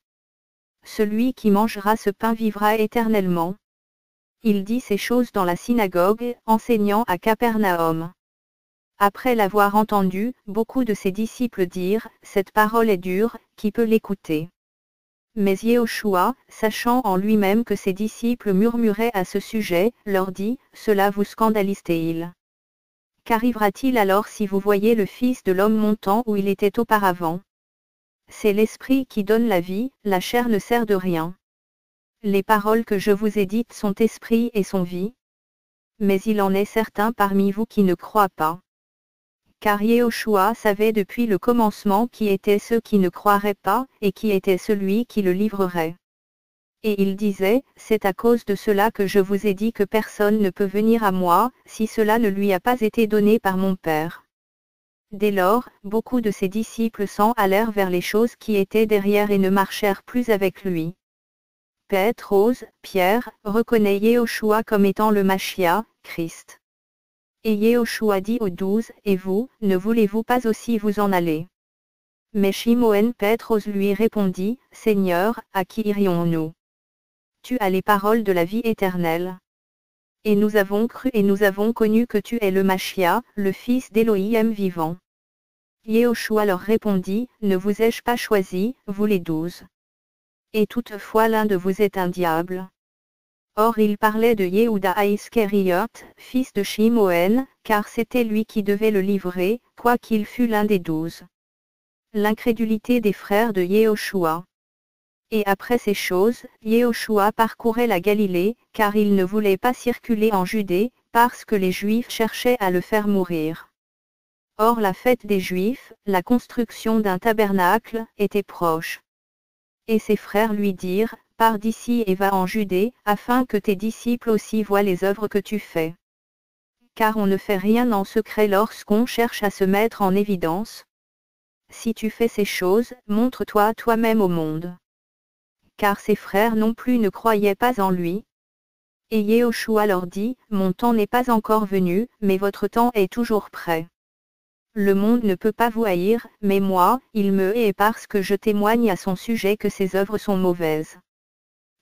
Celui qui mangera ce pain vivra éternellement. Il dit ces choses dans la synagogue, enseignant à Capernaum. Après l'avoir entendu, beaucoup de ses disciples dirent, cette parole est dure, qui peut l'écouter? Mais Yehoshua, sachant en lui-même que ses disciples murmuraient à ce sujet, leur dit, cela vous scandalise-t-il? Qu'arrivera-t-il alors si vous voyez le Fils de l'homme montant où il était auparavant? C'est l'Esprit qui donne la vie, la chair ne sert de rien. Les paroles que je vous ai dites sont esprit et sont vie. Mais il en est certains parmi vous qui ne croient pas. Car Yehoshua savait depuis le commencement qui étaient ceux qui ne croiraient pas, et qui était celui qui le livrerait. Et il disait, c'est à cause de cela que je vous ai dit que personne ne peut venir à moi, si cela ne lui a pas été donné par mon Père. Dès lors, beaucoup de ses disciples s'en allèrent vers les choses qui étaient derrière et ne marchèrent plus avec lui. Pétrose, Pierre, reconnaît Yehoshua comme étant le Machia, Christ. Et Yehoshua dit aux 12, et vous, ne voulez-vous pas aussi vous en aller? Mais Shimon Pétrose lui répondit, Seigneur, à qui irions-nous? Tu as les paroles de la vie éternelle. Et nous avons cru et nous avons connu que tu es le Machia, le fils d'Élohim vivant. Yehoshua leur répondit, ne vous ai-je pas choisi, vous les 12? Et toutefois l'un de vous est un diable. Or il parlait de Yehuda Iscariot, fils de Shimon, car c'était lui qui devait le livrer, quoiqu'il fût l'un des 12. L'incrédulité des frères de Yehoshua. Et après ces choses, Yehoshua parcourait la Galilée, car il ne voulait pas circuler en Judée, parce que les Juifs cherchaient à le faire mourir. Or la fête des Juifs, la construction d'un tabernacle, était proche. Et ses frères lui dirent, pars d'ici et va en Judée, afin que tes disciples aussi voient les œuvres que tu fais. Car on ne fait rien en secret lorsqu'on cherche à se mettre en évidence. Si tu fais ces choses, montre-toi toi-même au monde. Car ses frères non plus ne croyaient pas en lui. Et Yehoshua leur dit, mon temps n'est pas encore venu, mais votre temps est toujours prêt. Le monde ne peut pas vous haïr, mais moi, il me hait parce que je témoigne à son sujet que ses œuvres sont mauvaises.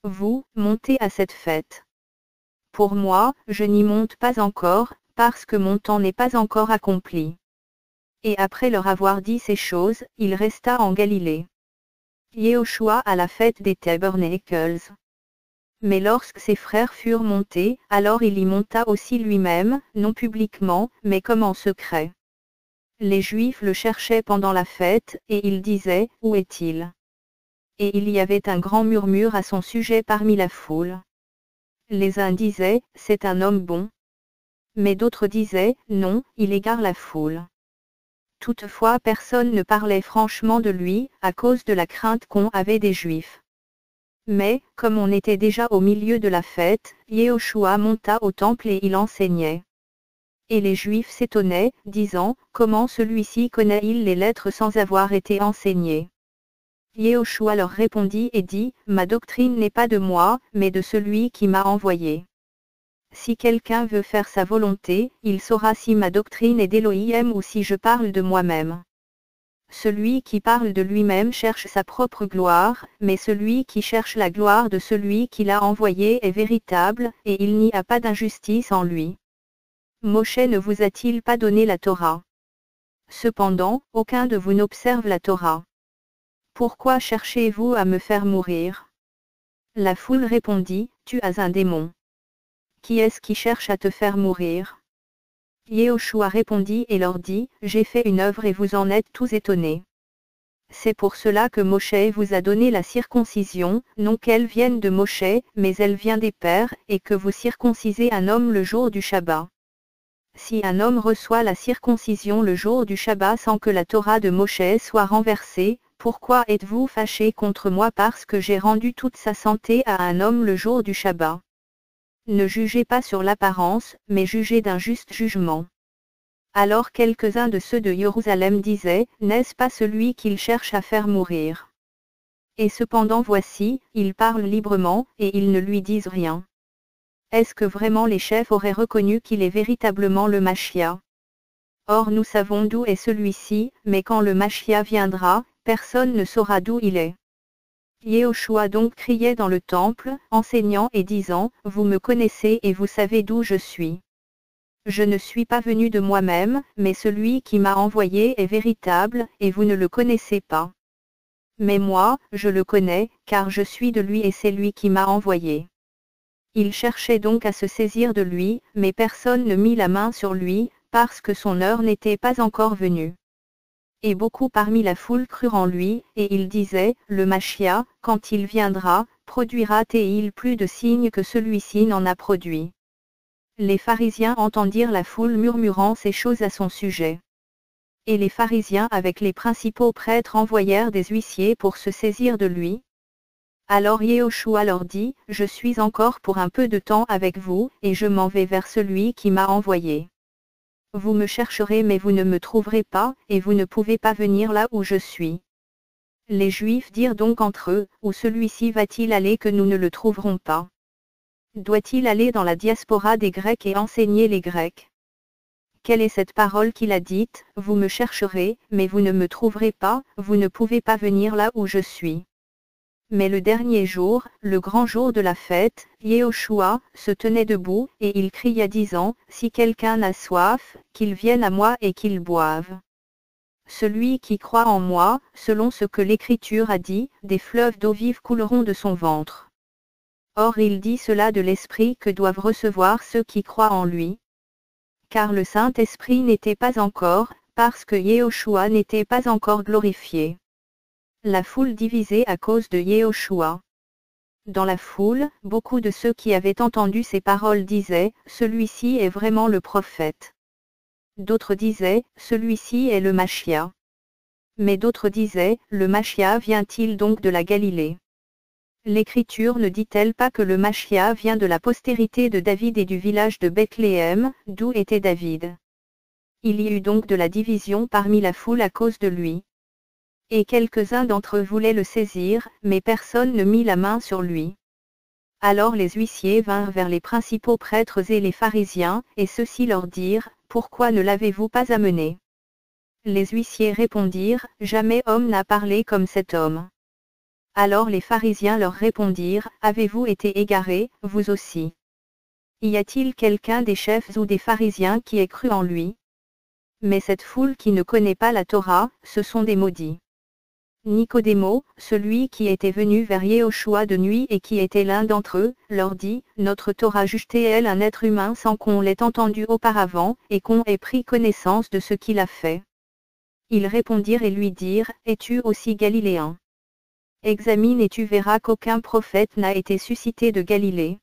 Vous, montez à cette fête. Pour moi, je n'y monte pas encore, parce que mon temps n'est pas encore accompli. Et après leur avoir dit ces choses, il resta en Galilée. Yehoshua à la fête des Tabernacles. Mais lorsque ses frères furent montés, alors il y monta aussi lui-même, non publiquement, mais comme en secret. Les Juifs le cherchaient pendant la fête, et ils disaient, où est-il? Et il y avait un grand murmure à son sujet parmi la foule. Les uns disaient, c'est un homme bon. Mais d'autres disaient, non, il égare la foule. Toutefois personne ne parlait franchement de lui, à cause de la crainte qu'on avait des Juifs. Mais, comme on était déjà au milieu de la fête, Yehoshua monta au temple et il enseignait. Et les Juifs s'étonnaient, disant, comment celui-ci connaît-il les lettres sans avoir été enseigné? Yehoshua leur répondit et dit, ma doctrine n'est pas de moi, mais de celui qui m'a envoyé. Si quelqu'un veut faire sa volonté, il saura si ma doctrine est d'Élohim ou si je parle de moi-même. Celui qui parle de lui-même cherche sa propre gloire, mais celui qui cherche la gloire de celui qui l'a envoyé est véritable, et il n'y a pas d'injustice en lui. Moshe ne vous a-t-il pas donné la Torah? Cependant, aucun de vous n'observe la Torah. Pourquoi cherchez-vous à me faire mourir? La foule répondit, tu as un démon. Qui est-ce qui cherche à te faire mourir? Yehoshua répondit et leur dit, j'ai fait une œuvre et vous en êtes tous étonnés. C'est pour cela que Moshe vous a donné la circoncision, non qu'elle vienne de Moshe, mais elle vient des pères, et que vous circoncisez un homme le jour du Shabbat. Si un homme reçoit la circoncision le jour du Shabbat sans que la Torah de Moshe soit renversée, pourquoi êtes-vous fâchés contre moi parce que j'ai rendu toute sa santé à un homme le jour du Shabbat? Ne jugez pas sur l'apparence, mais jugez d'un juste jugement. Alors quelques-uns de ceux de Jérusalem disaient, n'est-ce pas celui qu'il cherche à faire mourir? Et cependant voici, il parle librement, et ils ne lui disent rien. Est-ce que vraiment les chefs auraient reconnu qu'il est véritablement le Machia? Or nous savons d'où est celui-ci, mais quand le Machia viendra, personne ne saura d'où il est. Yehoshua donc criait dans le temple, enseignant et disant, vous me connaissez et vous savez d'où je suis. Je ne suis pas venu de moi-même, mais celui qui m'a envoyé est véritable, et vous ne le connaissez pas. Mais moi, je le connais, car je suis de lui et c'est lui qui m'a envoyé. Il cherchait donc à se saisir de lui, mais personne ne mit la main sur lui, parce que son heure n'était pas encore venue. Et beaucoup parmi la foule crurent en lui, et ils disaient, le Machia, quand il viendra, produira-t-il plus de signes que celui-ci n'en a produit? Les pharisiens entendirent la foule murmurant ces choses à son sujet. Et les pharisiens avec les principaux prêtres envoyèrent des huissiers pour se saisir de lui. Alors Yehoshua leur dit, je suis encore pour un peu de temps avec vous, et je m'en vais vers celui qui m'a envoyé. Vous me chercherez mais vous ne me trouverez pas, et vous ne pouvez pas venir là où je suis. Les Juifs dirent donc entre eux, où celui-ci va-t-il aller que nous ne le trouverons pas? Doit-il aller dans la diaspora des Grecs et enseigner les Grecs? Quelle est cette parole qu'il a dite, vous me chercherez, mais vous ne me trouverez pas, vous ne pouvez pas venir là où je suis. Mais le dernier jour, le grand jour de la fête, Yehoshua se tenait debout, et il cria disant, si quelqu'un a soif, qu'il vienne à moi et qu'il boive. Celui qui croit en moi, selon ce que l'Écriture a dit, des fleuves d'eau vive couleront de son ventre. Or il dit cela de l'Esprit que doivent recevoir ceux qui croient en lui. Car le Saint-Esprit n'était pas encore, parce que Yehoshua n'était pas encore glorifié. La foule divisée à cause de Yehoshua. Dans la foule, beaucoup de ceux qui avaient entendu ces paroles disaient, celui-ci est vraiment le prophète. D'autres disaient, celui-ci est le Machia. Mais d'autres disaient, le Machia vient-il donc de la Galilée? L'Écriture ne dit-elle pas que le Machia vient de la postérité de David et du village de Bethléem, d'où était David? Il y eut donc de la division parmi la foule à cause de lui. Et quelques-uns d'entre eux voulaient le saisir, mais personne ne mit la main sur lui. Alors les huissiers vinrent vers les principaux prêtres et les pharisiens, et ceux-ci leur dirent, pourquoi ne l'avez-vous pas amené? Les huissiers répondirent, jamais homme n'a parlé comme cet homme. Alors les pharisiens leur répondirent, avez-vous été égarés, vous aussi? Y a-t-il quelqu'un des chefs ou des pharisiens qui ait cru en lui? Mais cette foule qui ne connaît pas la Torah, ce sont des maudits. Nicodémo, celui qui était venu vers Yehoshua de nuit et qui était l'un d'entre eux, leur dit, notre Torah juge-t-elle un être humain sans qu'on l'ait entendu auparavant, et qu'on ait pris connaissance de ce qu'il a fait? Ils répondirent et lui dirent, es-tu aussi galiléen? Examine et tu verras qu'aucun prophète n'a été suscité de Galilée.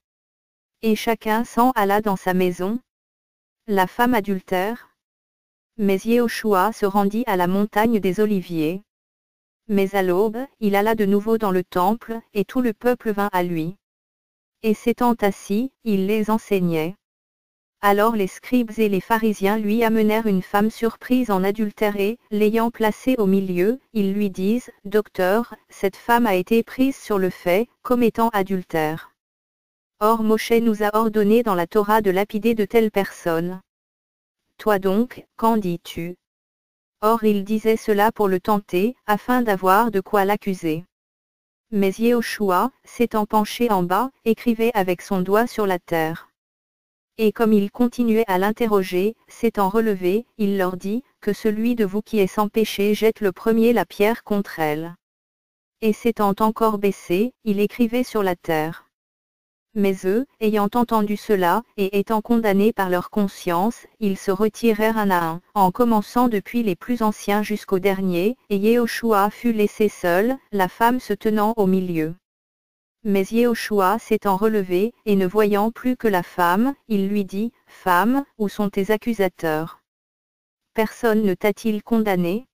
Et chacun s'en alla dans sa maison. La femme adultère. Mais Yehoshua se rendit à la montagne des Oliviers. Mais à l'aube, il alla de nouveau dans le temple, et tout le peuple vint à lui. Et s'étant assis, il les enseignait. Alors les scribes et les pharisiens lui amenèrent une femme surprise en adultère et, l'ayant placée au milieu, ils lui disent, Docteur, cette femme a été prise sur le fait, comme étant adultère. Or Moshe nous a ordonné dans la Torah de lapider de telles personnes. Toi donc, qu'en dis-tu? Or il disait cela pour le tenter, afin d'avoir de quoi l'accuser. Mais Yehoshua, s'étant penché en bas, écrivait avec son doigt sur la terre. Et comme il continuait à l'interroger, s'étant relevé, il leur dit, que celui de vous qui est sans péché jette le premier la pierre contre elle. Et s'étant encore baissé, il écrivait sur la terre. Mais eux, ayant entendu cela, et étant condamnés par leur conscience, ils se retirèrent un à un, en commençant depuis les plus anciens jusqu'aux derniers, et Yehoshua fut laissé seul, la femme se tenant au milieu. Mais Yehoshua s'étant relevé, et ne voyant plus que la femme, il lui dit, « Femme, où sont tes accusateurs? Personne ne t'a-t-il condamné ?»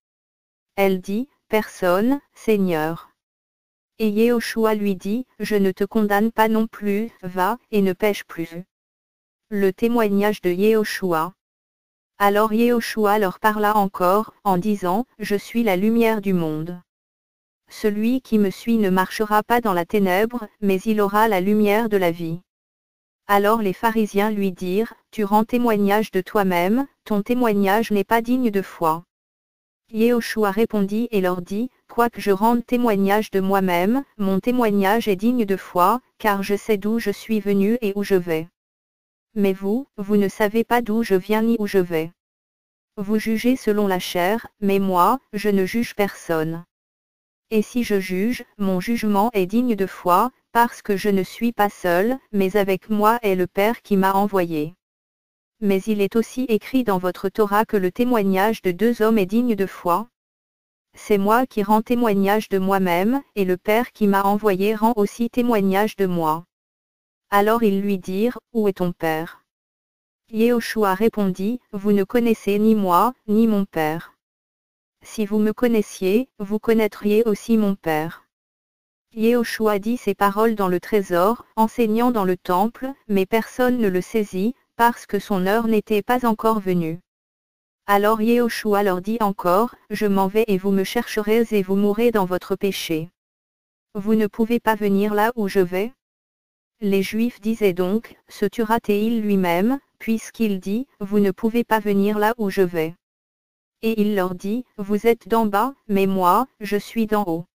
Elle dit, « Personne, Seigneur. » Et Yehoshua lui dit, « Je ne te condamne pas non plus, va, et ne pêche plus. » Le témoignage de Yehoshua. Alors Yehoshua leur parla encore, en disant, « Je suis la lumière du monde. Celui qui me suit ne marchera pas dans la ténèbre, mais il aura la lumière de la vie. » Alors les pharisiens lui dirent, « Tu rends témoignage de toi-même, ton témoignage n'est pas digne de foi. » Yehoshua répondit et leur dit, « Quoique je rende témoignage de moi-même, mon témoignage est digne de foi, car je sais d'où je suis venu et où je vais. Mais vous, vous ne savez pas d'où je viens ni où je vais. Vous jugez selon la chair, mais moi, je ne juge personne. Et si je juge, mon jugement est digne de foi, parce que je ne suis pas seul, mais avec moi est le Père qui m'a envoyé. Mais il est aussi écrit dans votre Torah que le témoignage de deux hommes est digne de foi. C'est moi qui rends témoignage de moi-même, et le Père qui m'a envoyé rend aussi témoignage de moi. » Alors ils lui dirent, « Où est ton Père ?» Yehoshua répondit, « Vous ne connaissez ni moi, ni mon Père. Si vous me connaissiez, vous connaîtriez aussi mon Père. » Yehoshua dit ces paroles dans le trésor, enseignant dans le temple, mais personne ne le saisit, parce que son heure n'était pas encore venue. Alors Yehoshua leur dit encore, « Je m'en vais et vous me chercherez et vous mourrez dans votre péché. Vous ne pouvez pas venir là où je vais ?» Les Juifs disaient donc, « Se tuera-t-il lui-même, puisqu'il dit, vous ne pouvez pas venir là où je vais. » Et il leur dit, « Vous êtes d'en bas, mais moi, je suis d'en haut.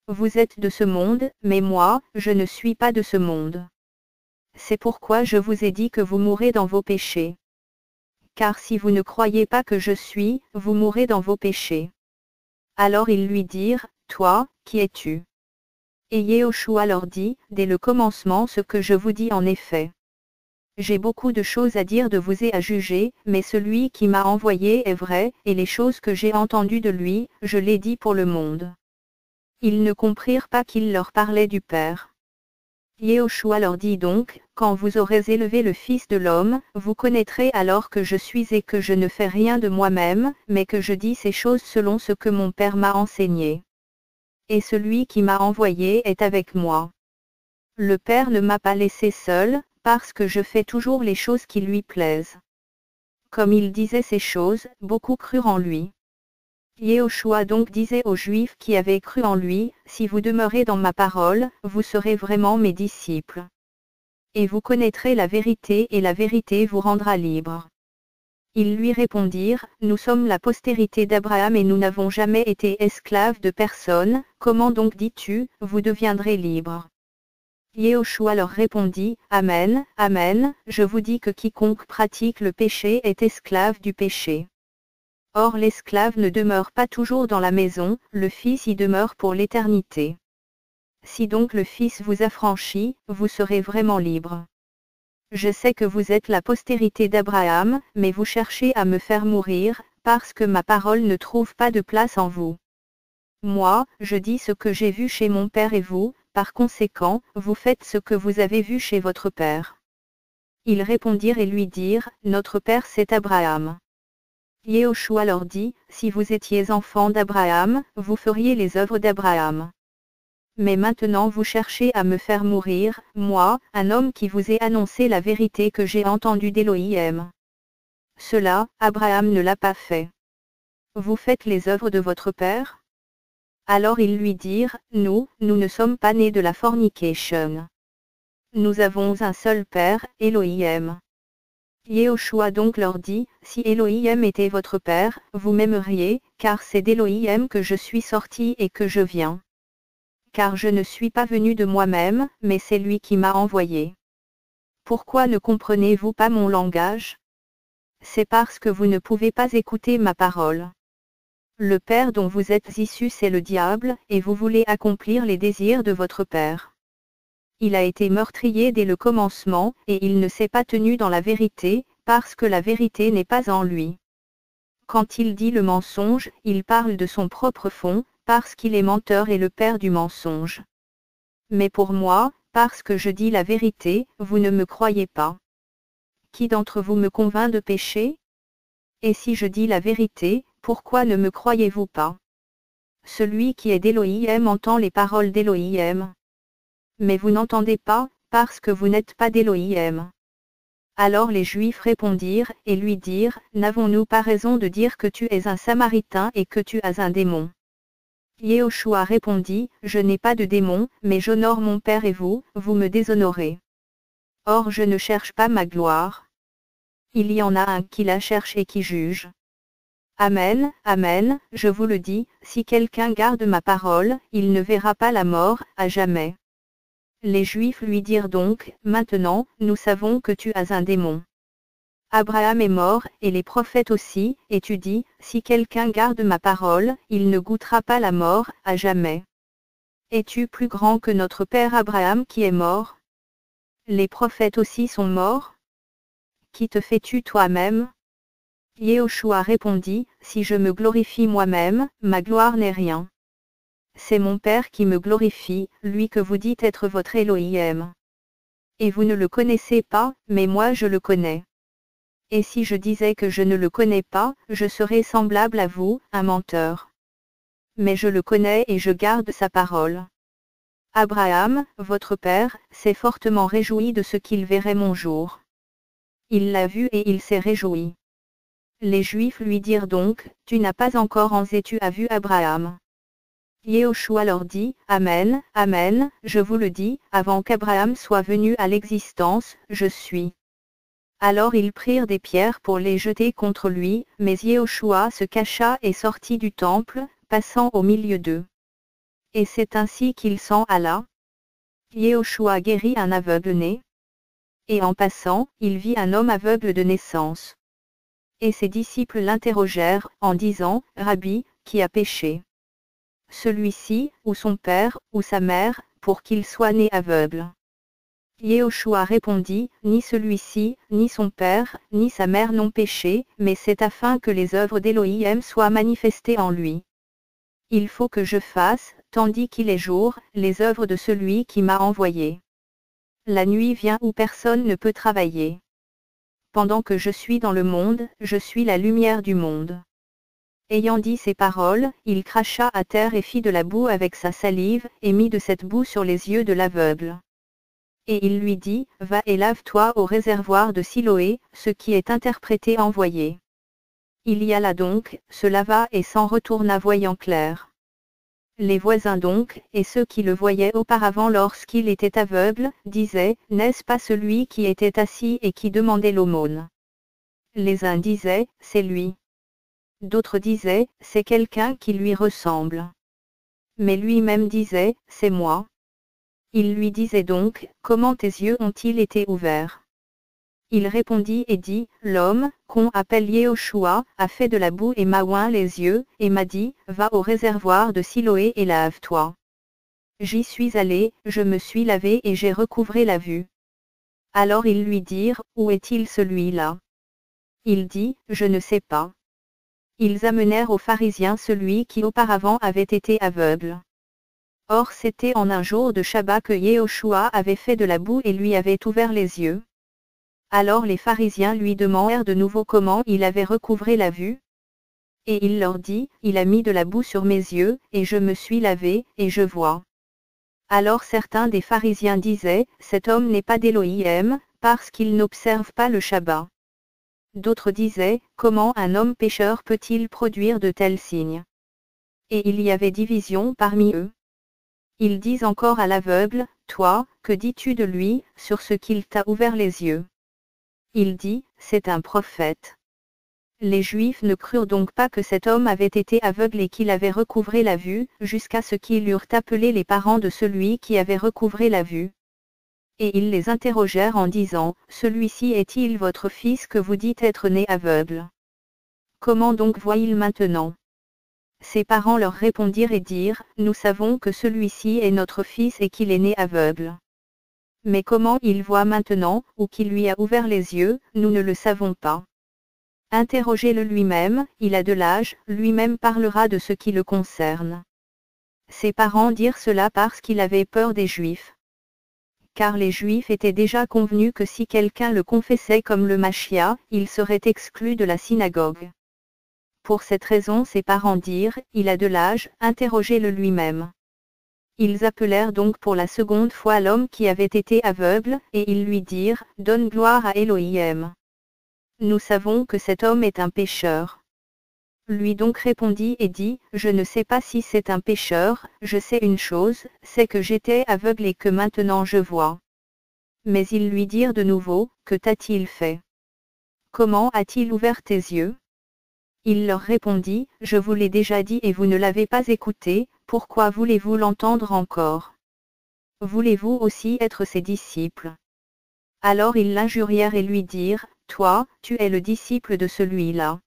Vous êtes de ce monde, mais moi, je ne suis pas de ce monde. C'est pourquoi je vous ai dit que vous mourrez dans vos péchés. Car si vous ne croyez pas que je suis, vous mourrez dans vos péchés. » Alors ils lui dirent, « Toi, qui es-tu » Et Yehoshua leur dit, « Dès le commencement ce que je vous dis en effet. J'ai beaucoup de choses à dire de vous et à juger, mais celui qui m'a envoyé est vrai, et les choses que j'ai entendues de lui, je les dis pour le monde. » Ils ne comprirent pas qu'il leur parlait du Père. Yehoshua leur dit donc, « Quand vous aurez élevé le Fils de l'homme, vous connaîtrez alors que je suis et que je ne fais rien de moi-même, mais que je dis ces choses selon ce que mon Père m'a enseigné. Et celui qui m'a envoyé est avec moi. Le Père ne m'a pas laissé seul, parce que je fais toujours les choses qui lui plaisent. » Comme il disait ces choses, beaucoup crurent en lui. Yehoshua donc disait aux Juifs qui avaient cru en lui, « Si vous demeurez dans ma parole, vous serez vraiment mes disciples. Et vous connaîtrez la vérité et la vérité vous rendra libre. » Ils lui répondirent, « Nous sommes la postérité d'Abraham et nous n'avons jamais été esclaves de personne, comment donc dis-tu, vous deviendrez libres ?» Yehoshua leur répondit, « Amen, Amen, je vous dis que quiconque pratique le péché est esclave du péché. Or l'esclave ne demeure pas toujours dans la maison, le Fils y demeure pour l'éternité. Si donc le Fils vous affranchit, vous serez vraiment libre. Je sais que vous êtes la postérité d'Abraham, mais vous cherchez à me faire mourir, parce que ma parole ne trouve pas de place en vous. Moi, je dis ce que j'ai vu chez mon Père et vous, par conséquent, vous faites ce que vous avez vu chez votre Père. » Ils répondirent et lui dirent, « Notre Père c'est Abraham. » Yehoshua leur dit, « Si vous étiez enfants d'Abraham, vous feriez les œuvres d'Abraham. Mais maintenant vous cherchez à me faire mourir, moi, un homme qui vous ai annoncé la vérité que j'ai entendue d'Élohim. Cela, Abraham ne l'a pas fait. Vous faites les œuvres de votre Père ?» Alors ils lui dirent, « Nous ne sommes pas nés de la fornication. Nous avons un seul Père, Élohim. » Yehoshua donc leur dit, si Elohim était votre père, vous m'aimeriez, car c'est d'Elohim que je suis sorti et que je viens. Car je ne suis pas venu de moi-même, mais c'est lui qui m'a envoyé. Pourquoi ne comprenez-vous pas mon langage? C'est parce que vous ne pouvez pas écouter ma parole. Le père dont vous êtes issus c'est le diable, et vous voulez accomplir les désirs de votre père. Il a été meurtrier dès le commencement, et il ne s'est pas tenu dans la vérité, parce que la vérité n'est pas en lui. Quand il dit le mensonge, il parle de son propre fond, parce qu'il est menteur et le père du mensonge. Mais pour moi, parce que je dis la vérité, vous ne me croyez pas. Qui d'entre vous me convainc de péché? Et si je dis la vérité, pourquoi ne me croyez-vous pas? Celui qui est d'Elohim entend les paroles d'Elohim. Mais vous n'entendez pas, parce que vous n'êtes pas d'Elohim. Alors les Juifs répondirent, et lui dirent, n'avons-nous pas raison de dire que tu es un Samaritain et que tu as un démon? Yehoshua répondit, je n'ai pas de démon, mais j'honore mon Père et vous me déshonorez. Or je ne cherche pas ma gloire. Il y en a un qui la cherche et qui juge. Amen, amen, je vous le dis, si quelqu'un garde ma parole, il ne verra pas la mort, à jamais. Les Juifs lui dirent donc, maintenant, nous savons que tu as un démon. Abraham est mort, et les prophètes aussi, et tu dis, si quelqu'un garde ma parole, il ne goûtera pas la mort, à jamais. Es-tu plus grand que notre père Abraham qui est mort? Les prophètes aussi sont morts? Qui te fais-tu toi-même? Yehoshua répondit, si je me glorifie moi-même, ma gloire n'est rien. C'est mon Père qui me glorifie, lui que vous dites être votre Elohim. Et vous ne le connaissez pas, mais moi je le connais. Et si je disais que je ne le connais pas, je serais semblable à vous, un menteur. Mais je le connais et je garde sa parole. Abraham, votre père, s'est fortement réjoui de ce qu'il verrait mon jour. Il l'a vu et il s'est réjoui. Les Juifs lui dirent donc, tu n'as pas encore et tu as vu Abraham. Yehoshua leur dit, Amen, Amen, je vous le dis, avant qu'Abraham soit venu à l'existence, je suis. Alors ils prirent des pierres pour les jeter contre lui, mais Yehoshua se cacha et sortit du temple, passant au milieu d'eux. Et c'est ainsi qu'il s'en alla. Yehoshua guérit un aveugle-né. Et en passant, il vit un homme aveugle de naissance. Et ses disciples l'interrogèrent, en disant, Rabbi, qui a péché? Celui-ci, ou son père, ou sa mère, pour qu'il soit né aveugle? Yehoshua répondit, ni celui-ci, ni son père, ni sa mère n'ont péché, mais c'est afin que les œuvres d'Elohim soient manifestées en lui. Il faut que je fasse, tandis qu'il est jour, les œuvres de celui qui m'a envoyé. La nuit vient où personne ne peut travailler. Pendant que je suis dans le monde, je suis la lumière du monde. Ayant dit ces paroles, il cracha à terre et fit de la boue avec sa salive, et mit de cette boue sur les yeux de l'aveugle. Et il lui dit, va et lave-toi au réservoir de Siloé, ce qui est interprété envoyé. Il y alla donc, se lava et s'en retourna voyant clair. Les voisins donc, et ceux qui le voyaient auparavant lorsqu'il était aveugle, disaient, n'est-ce pas celui qui était assis et qui demandait l'aumône? Les uns disaient, c'est lui. D'autres disaient, c'est quelqu'un qui lui ressemble. Mais lui-même disait, c'est moi. Il lui disait donc, comment tes yeux ont-ils été ouverts? Il répondit et dit, l'homme, qu'on appelle Yehoshua, a fait de la boue et m'a oint les yeux, et m'a dit, va au réservoir de Siloé et lave-toi. J'y suis allé, je me suis lavé et j'ai recouvré la vue. Alors ils lui dirent, où est-il celui-là? Il dit, je ne sais pas. Ils amenèrent aux pharisiens celui qui auparavant avait été aveugle. Or c'était en un jour de Shabbat que Yehoshua avait fait de la boue et lui avait ouvert les yeux. Alors les pharisiens lui demandèrent de nouveau comment il avait recouvré la vue. Et il leur dit, il a mis de la boue sur mes yeux, et je me suis lavé, et je vois. Alors certains des pharisiens disaient, cet homme n'est pas d'Elohim, parce qu'il n'observe pas le Shabbat. D'autres disaient, comment un homme pécheur peut-il produire de tels signes? Et il y avait division parmi eux. Ils disent encore à l'aveugle, toi, que dis-tu de lui, sur ce qu'il t'a ouvert les yeux? Il dit, c'est un prophète. Les Juifs ne crurent donc pas que cet homme avait été aveugle et qu'il avait recouvré la vue, jusqu'à ce qu'ils eurent appelé les parents de celui qui avait recouvré la vue. Et ils les interrogèrent en disant, celui-ci est-il votre fils que vous dites être né aveugle? Comment donc voit-il maintenant? Ses parents leur répondirent et dirent, nous savons que celui-ci est notre fils et qu'il est né aveugle. Mais comment il voit maintenant, ou qui lui a ouvert les yeux, nous ne le savons pas. Interrogez-le lui-même, il a de l'âge, lui-même parlera de ce qui le concerne. Ses parents dirent cela parce qu'il avait peur des Juifs. Car les Juifs étaient déjà convenus que si quelqu'un le confessait comme le Machia, il serait exclu de la synagogue. Pour cette raison ses parents dirent, il a de l'âge, interrogez-le lui-même. Ils appelèrent donc pour la seconde fois l'homme qui avait été aveugle, et ils lui dirent, donne gloire à Elohim. Nous savons que cet homme est un pécheur. Lui donc répondit et dit, je ne sais pas si c'est un pécheur, je sais une chose, c'est que j'étais aveugle et que maintenant je vois. Mais ils lui dirent de nouveau, que t'a-t-il fait? Comment a-t-il ouvert tes yeux? Il leur répondit, je vous l'ai déjà dit et vous ne l'avez pas écouté, pourquoi voulez-vous l'entendre encore? Voulez-vous aussi être ses disciples? Alors ils l'injurièrent et lui dirent, toi, tu es le disciple de celui-là.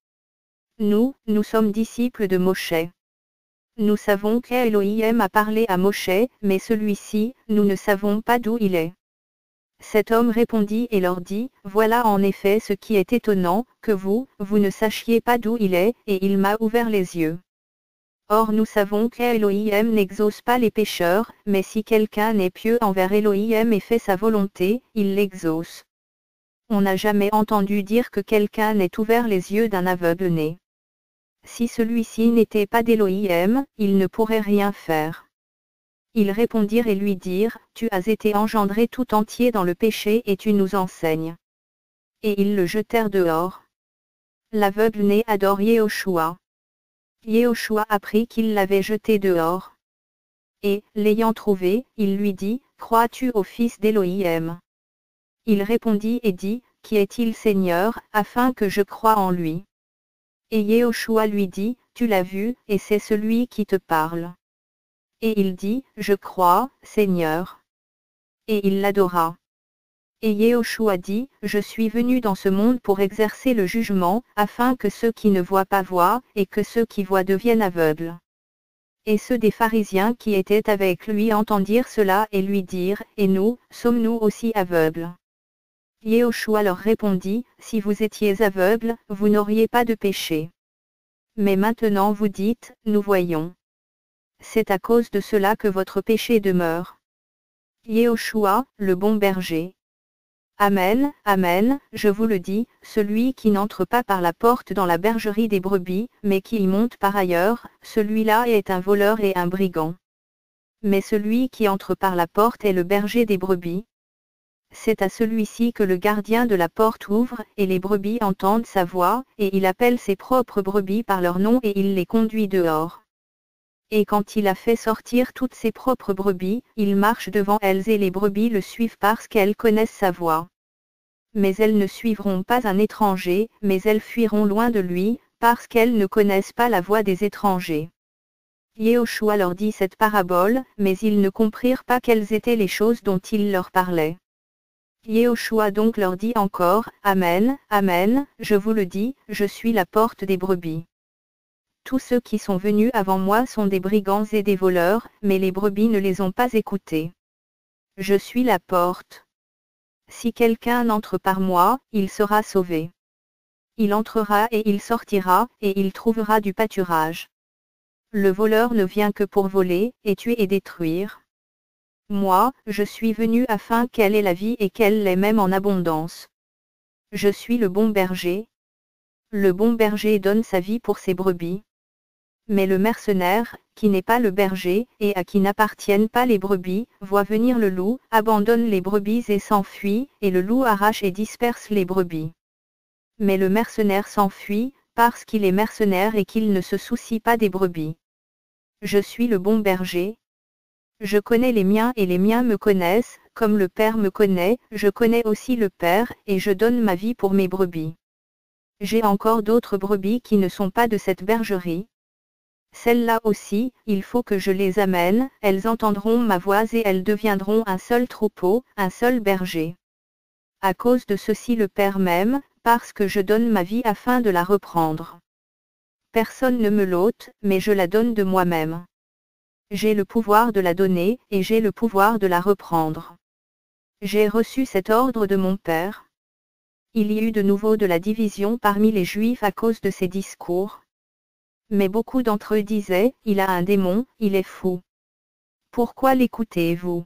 Nous sommes disciples de Moshe. Nous savons qu'Elohim a parlé à Moshe, mais celui-ci, nous ne savons pas d'où il est. Cet homme répondit et leur dit, voilà en effet ce qui est étonnant, que vous ne sachiez pas d'où il est, et il m'a ouvert les yeux. Or nous savons qu'Elohim n'exauce pas les pécheurs, mais si quelqu'un est pieux envers Elohim et fait sa volonté, il l'exauce. On n'a jamais entendu dire que quelqu'un ait ouvert les yeux d'un aveugle-né. Si celui-ci n'était pas d'Elohim, il ne pourrait rien faire. Ils répondirent et lui dirent, tu as été engendré tout entier dans le péché et tu nous enseignes. Et ils le jetèrent dehors. L'aveugle-né adore Yehoshua. Yehoshua apprit qu'il l'avait jeté dehors. Et, l'ayant trouvé, il lui dit, crois-tu au Fils d'Elohim? Il répondit et dit, qui est-il Seigneur, afin que je croie en lui? Et Yehoshua lui dit, tu l'as vu, et c'est celui qui te parle. Et il dit, je crois, Seigneur. Et il l'adora. Et Yehoshua dit, je suis venu dans ce monde pour exercer le jugement, afin que ceux qui ne voient pas voient, et que ceux qui voient deviennent aveugles. Et ceux des pharisiens qui étaient avec lui entendirent cela et lui dirent, et nous, sommes-nous aussi aveugles? Yehoshua leur répondit, si vous étiez aveugles, vous n'auriez pas de péché. Mais maintenant vous dites, nous voyons. C'est à cause de cela que votre péché demeure. Yehoshua, le bon berger. Amen, amen, je vous le dis, celui qui n'entre pas par la porte dans la bergerie des brebis, mais qui y monte par ailleurs, celui-là est un voleur et un brigand. Mais celui qui entre par la porte est le berger des brebis. C'est à celui-ci que le gardien de la porte ouvre, et les brebis entendent sa voix, et il appelle ses propres brebis par leur nom et il les conduit dehors. Et quand il a fait sortir toutes ses propres brebis, il marche devant elles et les brebis le suivent parce qu'elles connaissent sa voix. Mais elles ne suivront pas un étranger, mais elles fuiront loin de lui, parce qu'elles ne connaissent pas la voix des étrangers. Yehoshua leur dit cette parabole, mais ils ne comprirent pas quelles étaient les choses dont il leur parlait. Yehoshua donc leur dit encore, Amen, Amen, je vous le dis, je suis la porte des brebis. Tous ceux qui sont venus avant moi sont des brigands et des voleurs, mais les brebis ne les ont pas écoutés. Je suis la porte. Si quelqu'un entre par moi, il sera sauvé. Il entrera et il sortira, et il trouvera du pâturage. Le voleur ne vient que pour voler, et tuer et détruire. Moi, je suis venu afin qu'elle ait la vie et qu'elle l'ait même en abondance. Je suis le bon berger. Le bon berger donne sa vie pour ses brebis. Mais le mercenaire, qui n'est pas le berger, et à qui n'appartiennent pas les brebis, voit venir le loup, abandonne les brebis et s'enfuit, et le loup arrache et disperse les brebis. Mais le mercenaire s'enfuit, parce qu'il est mercenaire et qu'il ne se soucie pas des brebis. Je suis le bon berger. Je connais les miens et les miens me connaissent, comme le Père me connaît, je connais aussi le Père, et je donne ma vie pour mes brebis. J'ai encore d'autres brebis qui ne sont pas de cette bergerie. Celles-là aussi, il faut que je les amène, elles entendront ma voix et elles deviendront un seul troupeau, un seul berger. À cause de ceci le Père m'aime, parce que je donne ma vie afin de la reprendre. Personne ne me l'ôte, mais je la donne de moi-même. J'ai le pouvoir de la donner, et j'ai le pouvoir de la reprendre. J'ai reçu cet ordre de mon Père. Il y eut de nouveau de la division parmi les Juifs à cause de ces discours. Mais beaucoup d'entre eux disaient, il a un démon, il est fou. Pourquoi l'écoutez-vous?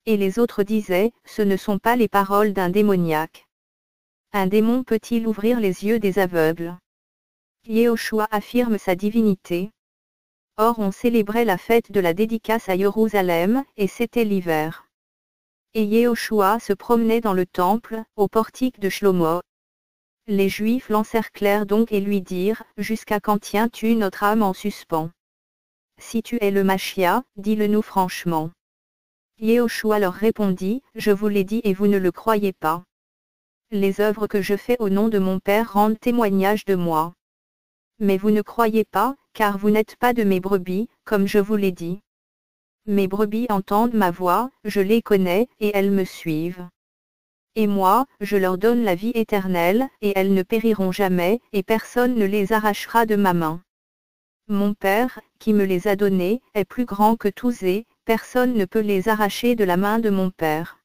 Et les autres disaient, ce ne sont pas les paroles d'un démoniaque. Un démon peut-il ouvrir les yeux des aveugles? Yehoshua affirme sa divinité. Or on célébrait la fête de la dédicace à Jérusalem, et c'était l'hiver. Et Yehoshua se promenait dans le temple, au portique de Shlomo. Les Juifs l'encerclèrent donc et lui dirent, jusqu'à quand tiens-tu notre âme en suspens? Si tu es le Machia, dis-le-nous franchement. Yehoshua leur répondit, je vous l'ai dit et vous ne le croyez pas. Les œuvres que je fais au nom de mon Père rendent témoignage de moi. Mais vous ne croyez pas, car vous n'êtes pas de mes brebis, comme je vous l'ai dit. Mes brebis entendent ma voix, je les connais, et elles me suivent. Et moi, je leur donne la vie éternelle, et elles ne périront jamais, et personne ne les arrachera de ma main. Mon Père, qui me les a donnés, est plus grand que tous et personne ne peut les arracher de la main de mon Père.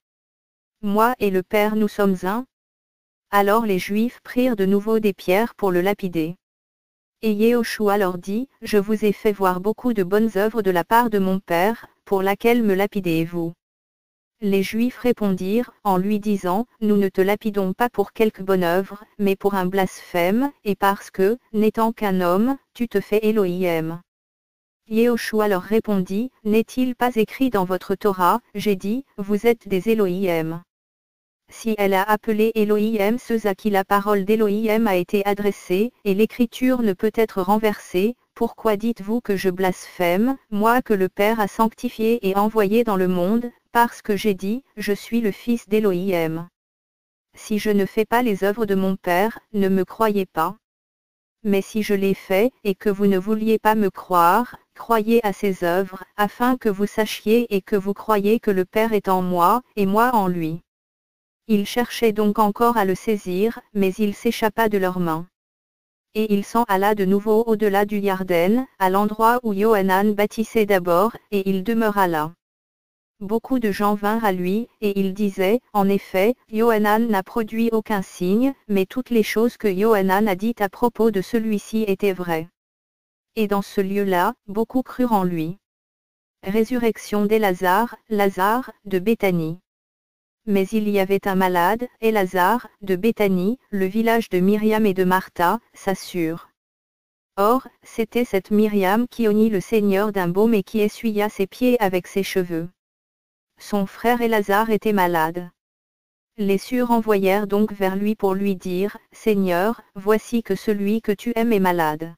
Moi et le Père nous sommes un. Alors les Juifs prirent de nouveau des pierres pour le lapider. Et Yehoshua leur dit, je vous ai fait voir beaucoup de bonnes œuvres de la part de mon Père, pour laquelle me lapidez-vous? Les Juifs répondirent, en lui disant, nous ne te lapidons pas pour quelque bonne œuvre, mais pour un blasphème, et parce que, n'étant qu'un homme, tu te fais Elohim. Yehoshua leur répondit, n'est-il pas écrit dans votre Torah, j'ai dit, vous êtes des Elohim. Si elle a appelé Elohim ceux à qui la parole d'Elohim a été adressée, et l'écriture ne peut être renversée, pourquoi dites-vous que je blasphème, moi que le Père a sanctifié et envoyé dans le monde, parce que j'ai dit, je suis le fils d'Elohim. Si je ne fais pas les œuvres de mon Père, ne me croyez pas. Mais si je les fais, et que vous ne vouliez pas me croire, croyez à ces œuvres, afin que vous sachiez et que vous croyiez que le Père est en moi, et moi en lui. Ils cherchaient donc encore à le saisir, mais il s'échappa de leurs mains. Et il s'en alla de nouveau au-delà du Yarden, à l'endroit où Yohanan bâtissait d'abord, et il demeura là. Beaucoup de gens vinrent à lui, et ils disaient, en effet, Yohanan n'a produit aucun signe, mais toutes les choses que Yohanan a dites à propos de celui-ci étaient vraies. Et dans ce lieu-là, beaucoup crurent en lui. Résurrection d'Elazar, Lazare, de Béthanie. Mais il y avait un malade, Elazar, de Béthanie, le village de Myriam et de Martha, sa sœur. Or, c'était cette Myriam qui oignit le Seigneur d'un baume et qui essuya ses pieds avec ses cheveux. Son frère Elazar était malade. Les sœurs envoyèrent donc vers lui pour lui dire, Seigneur, voici que celui que tu aimes est malade.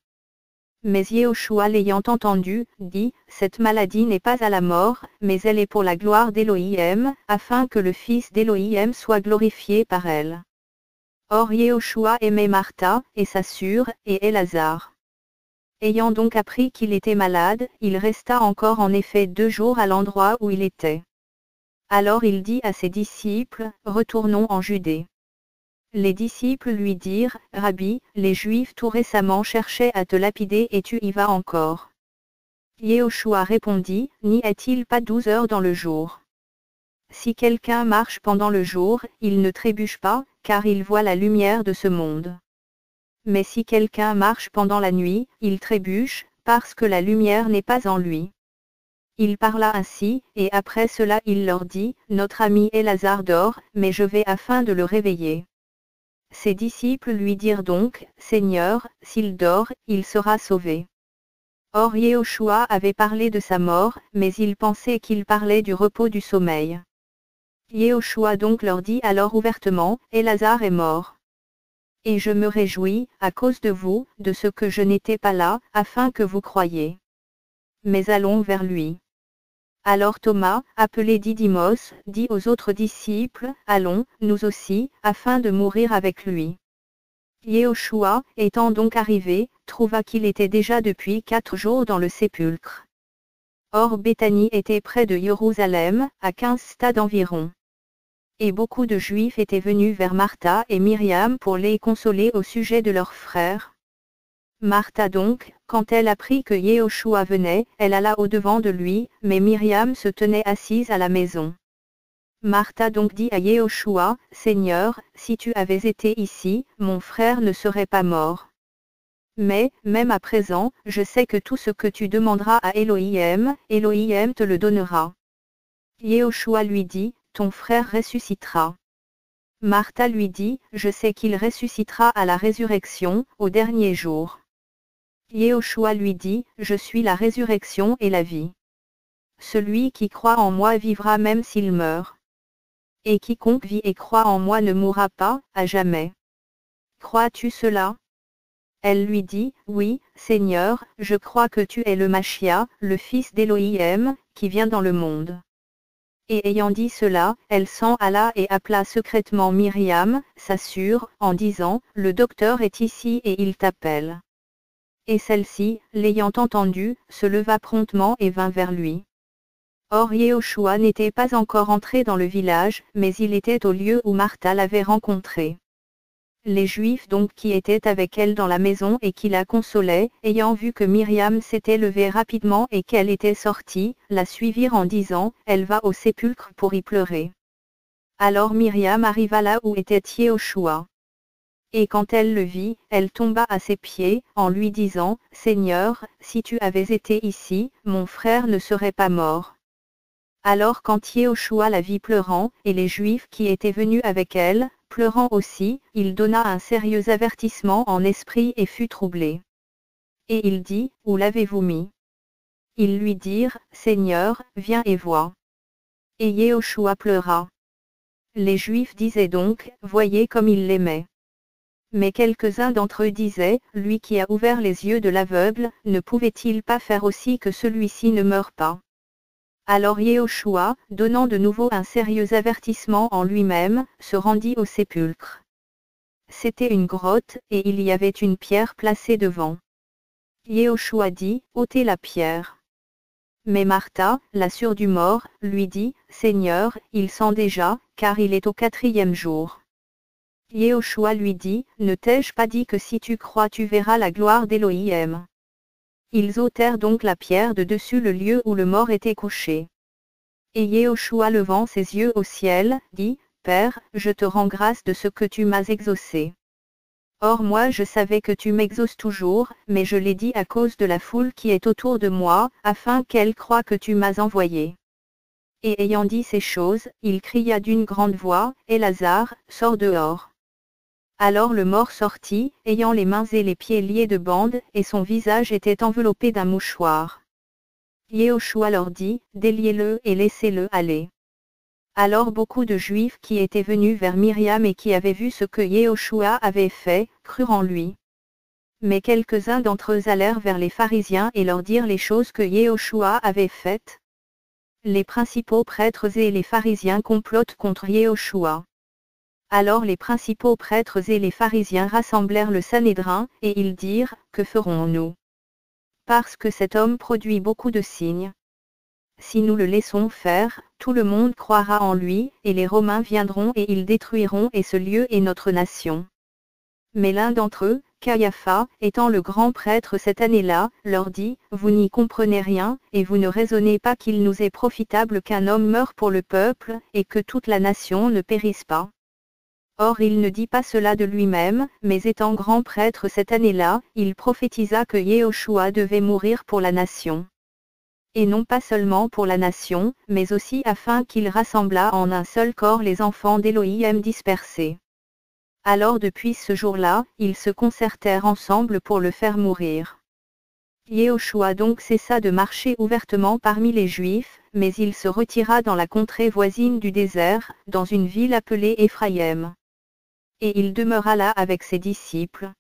Mais Yehoshua l'ayant entendu, dit, cette maladie n'est pas à la mort, mais elle est pour la gloire d'Elohim, afin que le Fils d'Elohim soit glorifié par elle. Or Yehoshua aimait Martha, et sa sœur, et Elazar. Ayant donc appris qu'il était malade, il resta encore en effet 2 jours à l'endroit où il était. Alors il dit à ses disciples, retournons en Judée. Les disciples lui dirent, Rabbi, les Juifs tout récemment cherchaient à te lapider et tu y vas encore. Yehoshua répondit, n'y a-t-il pas 12 heures dans le jour? Si quelqu'un marche pendant le jour, il ne trébuche pas, car il voit la lumière de ce monde. Mais si quelqu'un marche pendant la nuit, il trébuche, parce que la lumière n'est pas en lui. Il parla ainsi, et après cela il leur dit, notre ami Elazar dort, mais je vais afin de le réveiller. Ses disciples lui dirent donc, Seigneur, s'il dort, il sera sauvé. Or Yehoshua avait parlé de sa mort, mais ils pensaient qu'il parlait du repos du sommeil. Yehoshua donc leur dit alors ouvertement, Elazar est mort. Et je me réjouis, à cause de vous, de ce que je n'étais pas là, afin que vous croyiez. Mais allons vers lui. Alors Thomas, appelé Didymos, dit aux autres disciples, allons, nous aussi, afin de mourir avec lui. Yehoshua, étant donc arrivé, trouva qu'il était déjà depuis 4 jours dans le sépulcre. Or Béthanie était près de Jérusalem, à 15 stades environ. Et beaucoup de Juifs étaient venus vers Martha et Myriam pour les consoler au sujet de leur frère. Martha donc, quand elle apprit que Yehoshua venait, elle alla au-devant de lui, mais Myriam se tenait assise à la maison. Martha donc dit à Yehoshua, Seigneur, si tu avais été ici, mon frère ne serait pas mort. Mais, même à présent, je sais que tout ce que tu demanderas à Elohim, Elohim te le donnera. Yehoshua lui dit, ton frère ressuscitera. Martha lui dit, je sais qu'il ressuscitera à la résurrection, au dernier jour. Yehoshua lui dit, je suis la résurrection et la vie. Celui qui croit en moi vivra même s'il meurt. Et quiconque vit et croit en moi ne mourra pas, à jamais. Crois-tu cela? Elle lui dit, oui, Seigneur, je crois que tu es le Machia, le fils d'Elohim, qui vient dans le monde. Et ayant dit cela, elle s'en alla et appela secrètement Myriam, sa sœur, en disant, le docteur est ici et il t'appelle. Et celle-ci, l'ayant entendu, se leva promptement et vint vers lui. Or Yehoshua n'était pas encore entré dans le village, mais il était au lieu où Martha l'avait rencontré. Les Juifs donc qui étaient avec elle dans la maison et qui la consolaient, ayant vu que Myriam s'était levée rapidement et qu'elle était sortie, la suivirent en disant, elle va au sépulcre pour y pleurer. Alors Myriam arriva là où était Yehoshua. Et quand elle le vit, elle tomba à ses pieds, en lui disant, Seigneur, si tu avais été ici, mon frère ne serait pas mort. Alors quand Yehoshua la vit pleurant, et les Juifs qui étaient venus avec elle, pleurant aussi, il donna un sérieux avertissement en esprit et fut troublé. Et il dit, où l'avez-vous mis? Ils lui dirent, Seigneur, viens et vois. Et Yehoshua pleura. Les Juifs disaient donc, voyez comme il l'aimait. Mais quelques-uns d'entre eux disaient, lui qui a ouvert les yeux de l'aveugle, ne pouvait-il pas faire aussi que celui-ci ne meure pas? Alors Yehoshua, donnant de nouveau un sérieux avertissement en lui-même, se rendit au sépulcre. C'était une grotte, et il y avait une pierre placée devant. Yehoshua dit, ôtez la pierre. Mais Martha, la sœur du mort, lui dit, Seigneur, il sent déjà, car il est au 4e jour. Yehoshua lui dit, ne t'ai-je pas dit que si tu crois tu verras la gloire d'Elohim? Ils ôtèrent donc la pierre de dessus le lieu où le mort était couché. Et Yehoshua levant ses yeux au ciel, dit, Père, je te rends grâce de ce que tu m'as exaucé. Or moi je savais que tu m'exauces toujours, mais je l'ai dit à cause de la foule qui est autour de moi, afin qu'elle croie que tu m'as envoyé. Et ayant dit ces choses, il cria d'une grande voix, Lazare, sors dehors. Alors le mort sortit, ayant les mains et les pieds liés de bandes, et son visage était enveloppé d'un mouchoir. Yehoshua leur dit, déliez-le et laissez-le aller. Alors beaucoup de Juifs qui étaient venus vers Myriam et qui avaient vu ce que Yehoshua avait fait, crurent en lui. Mais quelques-uns d'entre eux allèrent vers les pharisiens et leur dirent les choses que Yehoshua avait faites. Les principaux prêtres et les pharisiens complotent contre Yehoshua. Alors les principaux prêtres et les pharisiens rassemblèrent le Sanhédrin, et ils dirent, que ferons-nous? Parce que cet homme produit beaucoup de signes. Si nous le laissons faire, tout le monde croira en lui, et les Romains viendront et ils détruiront et ce lieu et notre nation. Mais l'un d'entre eux, Caiapha, étant le grand prêtre cette année-là, leur dit, vous n'y comprenez rien, et vous ne raisonnez pas qu'il nous est profitable qu'un homme meure pour le peuple, et que toute la nation ne périsse pas. Or il ne dit pas cela de lui-même, mais étant grand prêtre cette année-là, il prophétisa que Yehoshua devait mourir pour la nation. Et non pas seulement pour la nation, mais aussi afin qu'il rassemblât en un seul corps les enfants d'Elohim dispersés. Alors depuis ce jour-là, ils se concertèrent ensemble pour le faire mourir. Yehoshua donc cessa de marcher ouvertement parmi les Juifs, mais il se retira dans la contrée voisine du désert, dans une ville appelée Éphraïm. Et il demeura là avec ses disciples.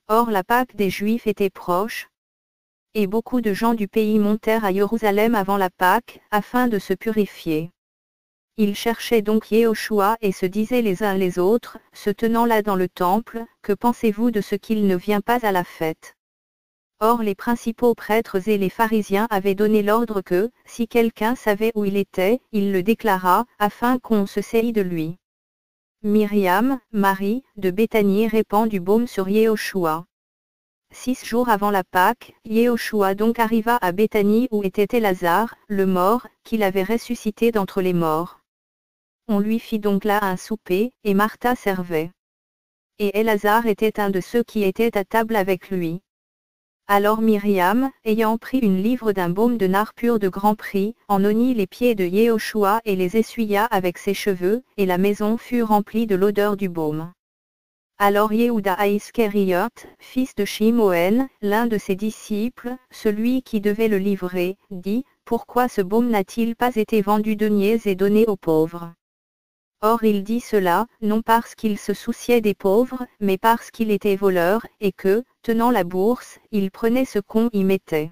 Or la Pâque des Juifs était proche. Et beaucoup de gens du pays montèrent à Jérusalem avant la Pâque, afin de se purifier. Ils cherchaient donc Yehoshua et se disaient les uns les autres, se tenant là dans le temple, que pensez-vous de ce qu'il ne vient pas à la fête? Or les principaux prêtres et les pharisiens avaient donné l'ordre que, si quelqu'un savait où il était, il le déclarât, afin qu'on se saisît de lui. Myriam, Marie, de Béthanie répand du baume sur Yehoshua. 6 jours avant la Pâque, Yehoshua donc arriva à Béthanie où était Lazare, le mort, qu'il avait ressuscité d'entre les morts. On lui fit donc là un souper, et Martha servait. Et Lazare était un de ceux qui étaient à table avec lui. Alors Myriam, ayant pris une livre d'un baume de nard pur de grand prix, en oignit les pieds de Yehoshua et les essuya avec ses cheveux, et la maison fut remplie de l'odeur du baume. Alors Yehuda Iscariote, fils de Shimoën, l'un de ses disciples, celui qui devait le livrer, dit, « Pourquoi ce baume n'a-t-il pas été vendu deniers et donné aux pauvres ?» Or il dit cela, non parce qu'il se souciait des pauvres, mais parce qu'il était voleur, et que, tenant la bourse, il prenait ce qu'on y mettait.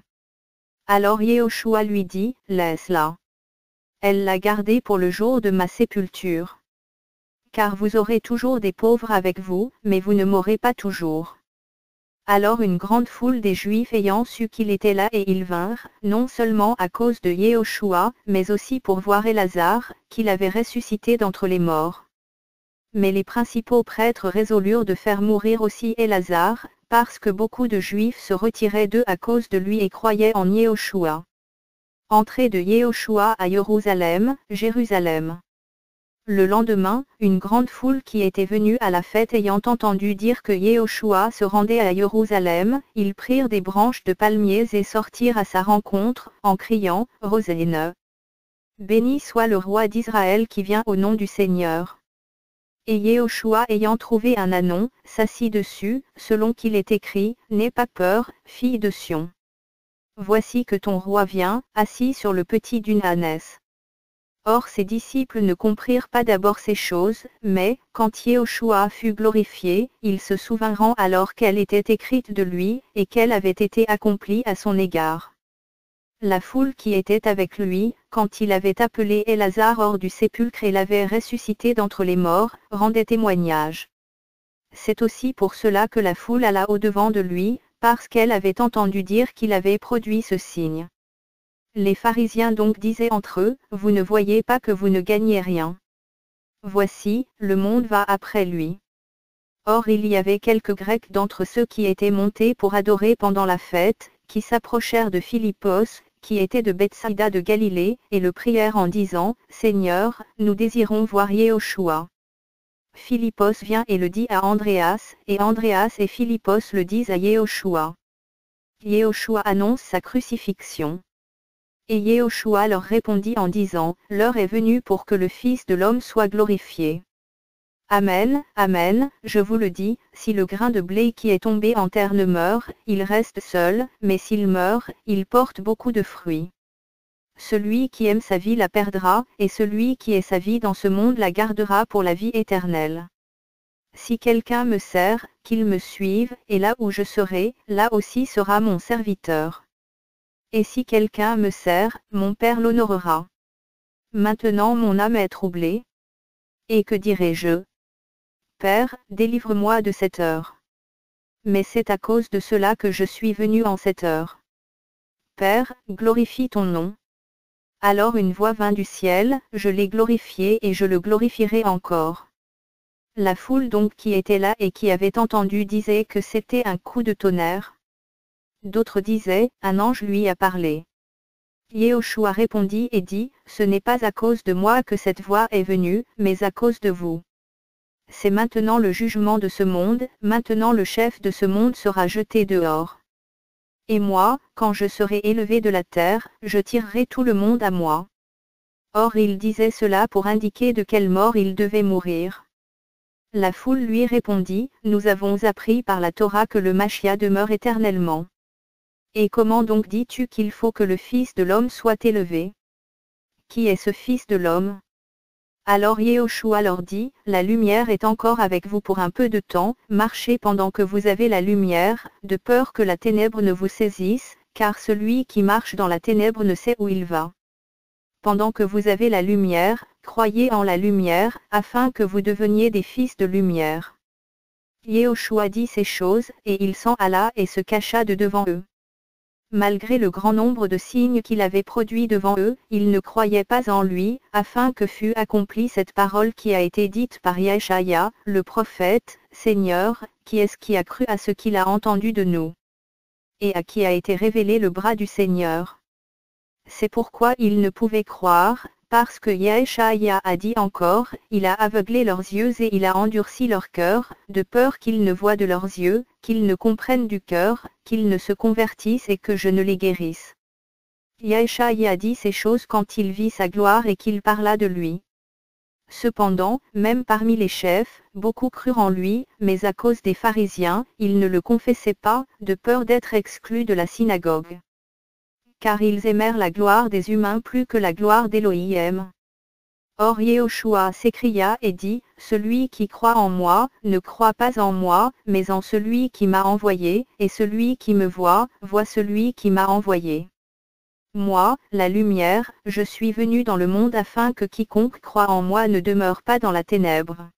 Alors Yehoshua lui dit, « Laisse-la. Elle l'a gardée pour le jour de ma sépulture. Car vous aurez toujours des pauvres avec vous, mais vous ne m'aurez pas toujours. » Alors une grande foule des Juifs ayant su qu'il était là et ils vinrent, non seulement à cause de Yehoshua, mais aussi pour voir Lazare, qu'il avait ressuscité d'entre les morts. Mais les principaux prêtres résolurent de faire mourir aussi Lazare, parce que beaucoup de Juifs se retiraient d'eux à cause de lui et croyaient en Yehoshua. Entrée de Yehoshua à Jérusalem. Le lendemain, une grande foule qui était venue à la fête ayant entendu dire que Yehoshua se rendait à Jérusalem, ils prirent des branches de palmiers et sortirent à sa rencontre, en criant, « Hosanna ! Béni soit le roi d'Israël qui vient au nom du Seigneur. » Et Yehoshua ayant trouvé un ânon, s'assit dessus, selon qu'il est écrit, « N'aie pas peur, fille de Sion. Voici que ton roi vient, assis sur le petit d'une ânesse. » Or ses disciples ne comprirent pas d'abord ces choses, mais, quand Yehoshua fut glorifié, ils se souvinrent alors qu'elle était écrite de lui, et qu'elle avait été accomplie à son égard. La foule qui était avec lui, quand il avait appelé Lazare hors du sépulcre et l'avait ressuscité d'entre les morts, rendait témoignage. C'est aussi pour cela que la foule alla au-devant de lui, parce qu'elle avait entendu dire qu'il avait produit ce signe. Les pharisiens donc disaient entre eux, « Vous ne voyez pas que vous ne gagnez rien. Voici, le monde va après lui. » Or il y avait quelques Grecs d'entre ceux qui étaient montés pour adorer pendant la fête, qui s'approchèrent de Philippos, qui était de Bethsaïda de Galilée, et le prièrent en disant, « Seigneur, nous désirons voir Yehoshua. » Philippos vient et le dit à Andréas, et Andréas et Philippos le disent à Yehoshua. Yehoshua annonce sa crucifixion. Et Yehoshua leur répondit en disant, « L'heure est venue pour que le Fils de l'homme soit glorifié. Amen, amen, je vous le dis, si le grain de blé qui est tombé en terre ne meurt, il reste seul, mais s'il meurt, il porte beaucoup de fruits. Celui qui aime sa vie la perdra, et celui qui est sa vie dans ce monde la gardera pour la vie éternelle. Si quelqu'un me sert, qu'il me suive, et là où je serai, là aussi sera mon serviteur. Et si quelqu'un me sert, mon Père l'honorera. Maintenant mon âme est troublée. Et que dirai-je? Père, délivre-moi de cette heure. Mais c'est à cause de cela que je suis venu en cette heure. Père, glorifie ton nom. Alors une voix vint du ciel, je l'ai glorifié et je le glorifierai encore. La foule donc qui était là et qui avait entendu disait que c'était un coup de tonnerre. D'autres disaient, un ange lui a parlé. Yehoshua répondit et dit, ce n'est pas à cause de moi que cette voix est venue, mais à cause de vous. C'est maintenant le jugement de ce monde, maintenant le chef de ce monde sera jeté dehors. Et moi, quand je serai élevé de la terre, je tirerai tout le monde à moi. Or il disait cela pour indiquer de quelle mort il devait mourir. La foule lui répondit, nous avons appris par la Torah que le Machia demeure éternellement. Et comment donc dis-tu qu'il faut que le Fils de l'homme soit élevé? Qui est ce Fils de l'homme? Alors Yehoshua leur dit, la lumière est encore avec vous pour un peu de temps, marchez pendant que vous avez la lumière, de peur que la ténèbre ne vous saisisse, car celui qui marche dans la ténèbre ne sait où il va. Pendant que vous avez la lumière, croyez en la lumière, afin que vous deveniez des fils de lumière. Yehoshua dit ces choses, et il s'en alla et se cacha de devant eux. Malgré le grand nombre de signes qu'il avait produits devant eux, ils ne croyaient pas en lui, afin que fût accomplie cette parole qui a été dite par Yeshaya, le prophète, « Seigneur, qui est-ce qui a cru à ce qu'il a entendu de nous? Et à qui a été révélé le bras du Seigneur ?» C'est pourquoi ils ne pouvaient croire, parce que Yeshaya a dit encore, « Il a aveuglé leurs yeux et il a endurci leur cœur, de peur qu'ils ne voient de leurs yeux, qu'ils ne comprennent du cœur, qu'ils ne se convertissent et que je ne les guérisse. » Yeshaya dit ces choses quand il vit sa gloire et qu'il parla de lui. Cependant, même parmi les chefs, beaucoup crurent en lui, mais à cause des pharisiens, ils ne le confessaient pas, de peur d'être exclus de la synagogue. Car ils aimèrent la gloire des humains plus que la gloire d'Élohim. Or Yehoshua s'écria et dit, « Celui qui croit en moi, ne croit pas en moi, mais en celui qui m'a envoyé, et celui qui me voit, voit celui qui m'a envoyé. Moi, la lumière, je suis venu dans le monde afin que quiconque croit en moi ne demeure pas dans la ténèbre.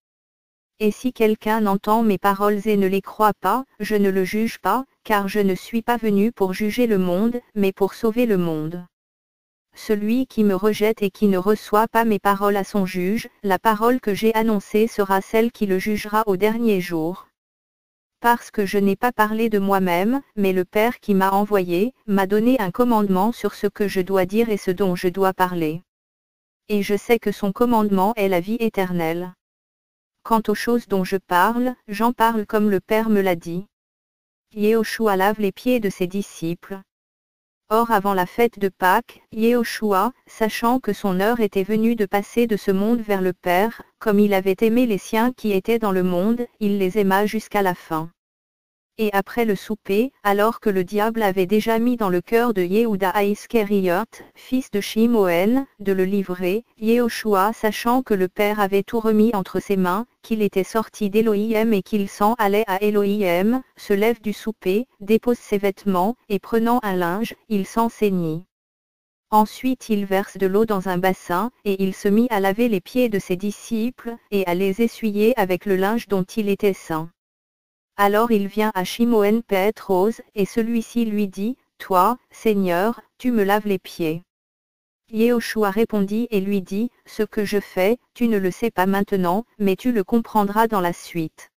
Et si quelqu'un entend mes paroles et ne les croit pas, je ne le juge pas, car je ne suis pas venu pour juger le monde, mais pour sauver le monde. Celui qui me rejette et qui ne reçoit pas mes paroles à son juge, la parole que j'ai annoncée sera celle qui le jugera au dernier jour. Parce que je n'ai pas parlé de moi-même, mais le Père qui m'a envoyé, m'a donné un commandement sur ce que je dois dire et ce dont je dois parler. Et je sais que son commandement est la vie éternelle. Quant aux choses dont je parle, j'en parle comme le Père me l'a dit. » Yehoshua lave les pieds de ses disciples. Or avant la fête de Pâques, Yehoshua, sachant que son heure était venue de passer de ce monde vers le Père, comme il avait aimé les siens qui étaient dans le monde, il les aima jusqu'à la fin. Et après le souper, alors que le diable avait déjà mis dans le cœur de Yehuda Iscariot, fils de Shimoën, de le livrer, Yehoshua sachant que le Père avait tout remis entre ses mains, qu'il était sorti d'Élohim et qu'il s'en allait à Élohim, se lève du souper, dépose ses vêtements, et prenant un linge, il s'en ceignit. Ensuite il verse de l'eau dans un bassin, et il se mit à laver les pieds de ses disciples, et à les essuyer avec le linge dont il était saint. Alors il vient à Shimon Pétros, et celui-ci lui dit, « Toi, Seigneur, tu me laves les pieds. » Yehoshua répondit et lui dit, « Ce que je fais, tu ne le sais pas maintenant, mais tu le comprendras dans la suite. »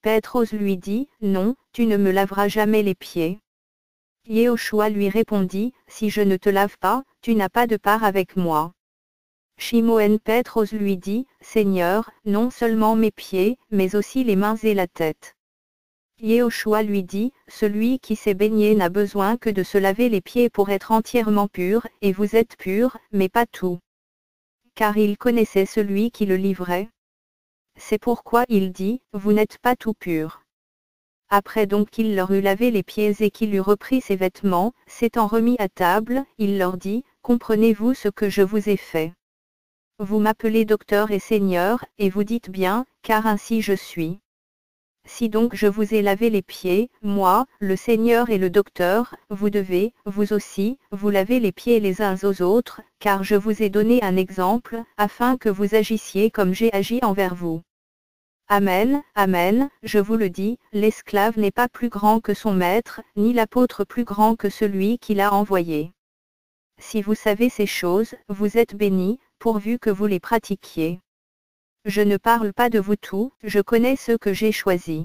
Pétros lui dit, « Non, tu ne me laveras jamais les pieds. » Yehoshua lui répondit, « Si je ne te lave pas, tu n'as pas de part avec moi. » Shimon Pétros lui dit, « Seigneur, non seulement mes pieds, mais aussi les mains et la tête. » Yehoshua lui dit, « Celui qui s'est baigné n'a besoin que de se laver les pieds pour être entièrement pur, et vous êtes purs, mais pas tout. » Car il connaissait celui qui le livrait. C'est pourquoi il dit, « Vous n'êtes pas tout purs. » Après donc qu'il leur eut lavé les pieds et qu'il eut repris ses vêtements, s'étant remis à table, il leur dit, « Comprenez-vous ce que je vous ai fait? Vous m'appelez docteur et Seigneur, et vous dites bien, car ainsi je suis. Si donc je vous ai lavé les pieds, moi, le Seigneur et le docteur, vous devez, vous aussi, vous laver les pieds les uns aux autres, car je vous ai donné un exemple, afin que vous agissiez comme j'ai agi envers vous. Amen, amen, je vous le dis, l'esclave n'est pas plus grand que son maître, ni l'apôtre plus grand que celui qui l'a envoyé. Si vous savez ces choses, vous êtes bénis, pourvu que vous les pratiquiez. Je ne parle pas de vous tous, je connais ceux que j'ai choisis.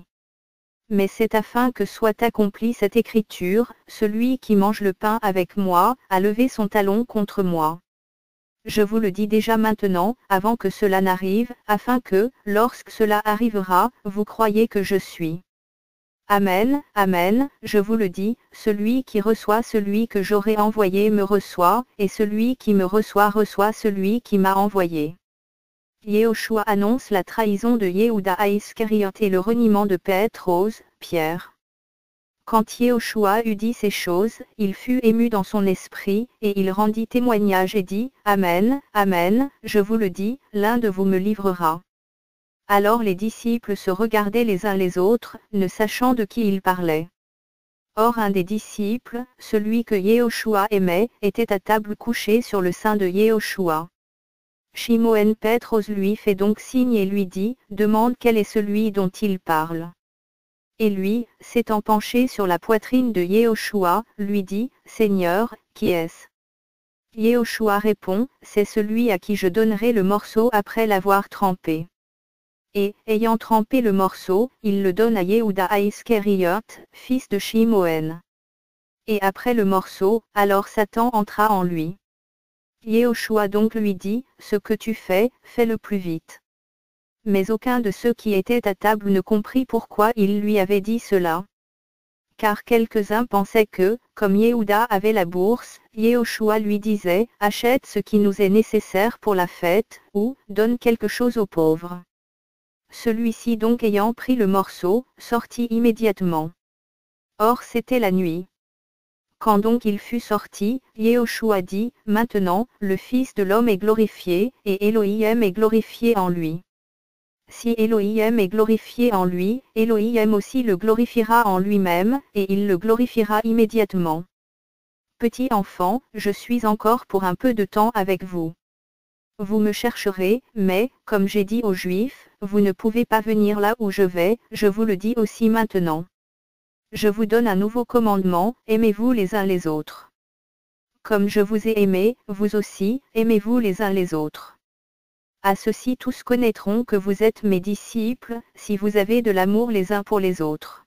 Mais c'est afin que soit accomplie cette écriture, celui qui mange le pain avec moi, a levé son talon contre moi. Je vous le dis déjà maintenant, avant que cela n'arrive, afin que, lorsque cela arrivera, vous croyiez que je suis. Amen, amen, je vous le dis, celui qui reçoit celui que j'aurai envoyé me reçoit, et celui qui me reçoit reçoit celui qui m'a envoyé. Yehoshua annonce la trahison de Yehuda Iscariot et le reniement de Pétros, Pierre. Quand Yehoshua eut dit ces choses, il fut ému dans son esprit, et il rendit témoignage et dit, « Amen, amen, je vous le dis, l'un de vous me livrera. » Alors les disciples se regardaient les uns les autres, ne sachant de qui ils parlaient. Or un des disciples, celui que Yehoshua aimait, était à table couché sur le sein de Yehoshua. Shimon Pétros lui fait donc signe et lui dit, demande quel est celui dont il parle. Et lui, s'étant penché sur la poitrine de Yehoshua, lui dit, Seigneur, qui est-ce? Yehoshua répond, c'est celui à qui je donnerai le morceau après l'avoir trempé. Et, ayant trempé le morceau, il le donne à Yehuda Iscariot, fils de Shimon. Et après le morceau, alors Satan entra en lui. Yehoshua donc lui dit, ce que tu fais, fais-le plus vite. Mais aucun de ceux qui étaient à table ne comprit pourquoi il lui avait dit cela. Car quelques-uns pensaient que, comme Yehuda avait la bourse, Yehoshua lui disait, achète ce qui nous est nécessaire pour la fête, ou, donne quelque chose aux pauvres. Celui-ci donc ayant pris le morceau, sortit immédiatement. Or c'était la nuit. Quand donc il fut sorti, Yehoshua dit, maintenant, le Fils de l'homme est glorifié, et Elohim est glorifié en lui. Si Elohim est glorifié en lui, Elohim aussi le glorifiera en lui-même, et il le glorifiera immédiatement. Petit enfant, je suis encore pour un peu de temps avec vous. Vous me chercherez, mais, comme j'ai dit aux Juifs, vous ne pouvez pas venir là où je vais, je vous le dis aussi maintenant. Je vous donne un nouveau commandement, aimez-vous les uns les autres. Comme je vous ai aimé, vous aussi, aimez-vous les uns les autres. À ceci tous connaîtront que vous êtes mes disciples, si vous avez de l'amour les uns pour les autres.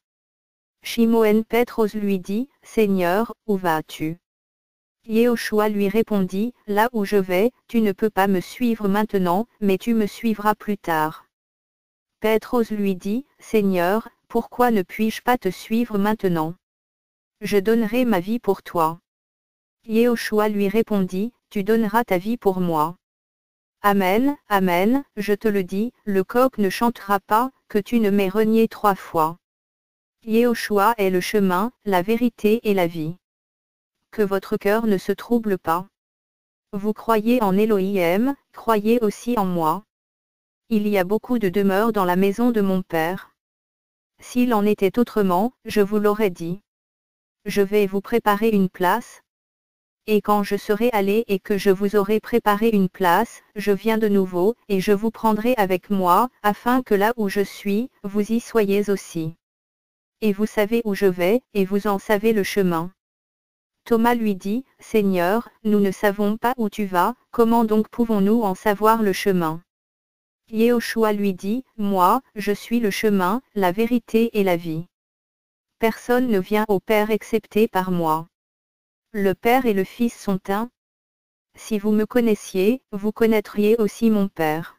Shimon Pétros lui dit, Seigneur, où vas-tu? Yehoshua lui répondit, là où je vais, tu ne peux pas me suivre maintenant, mais tu me suivras plus tard. Pétros lui dit, Seigneur, pourquoi ne puis-je pas te suivre maintenant? Je donnerai ma vie pour toi. Yehoshua lui répondit, tu donneras ta vie pour moi. Amen, amen, je te le dis, le coq ne chantera pas, que tu ne m'aies renié 3 fois. Yehoshua est le chemin, la vérité et la vie. Que votre cœur ne se trouble pas. Vous croyez en Elohim, croyez aussi en moi. Il y a beaucoup de demeures dans la maison de mon Père. S'il en était autrement, je vous l'aurais dit. Je vais vous préparer une place. Et quand je serai allé et que je vous aurai préparé une place, je viens de nouveau, et je vous prendrai avec moi, afin que là où je suis, vous y soyez aussi. Et vous savez où je vais, et vous en savez le chemin. Thomas lui dit, Seigneur, nous ne savons pas où tu vas, comment donc pouvons-nous en savoir le chemin? Yehoshua lui dit, moi, je suis le chemin, la vérité et la vie. Personne ne vient au Père excepté par moi. Le Père et le Fils sont un. Si vous me connaissiez, vous connaîtriez aussi mon Père.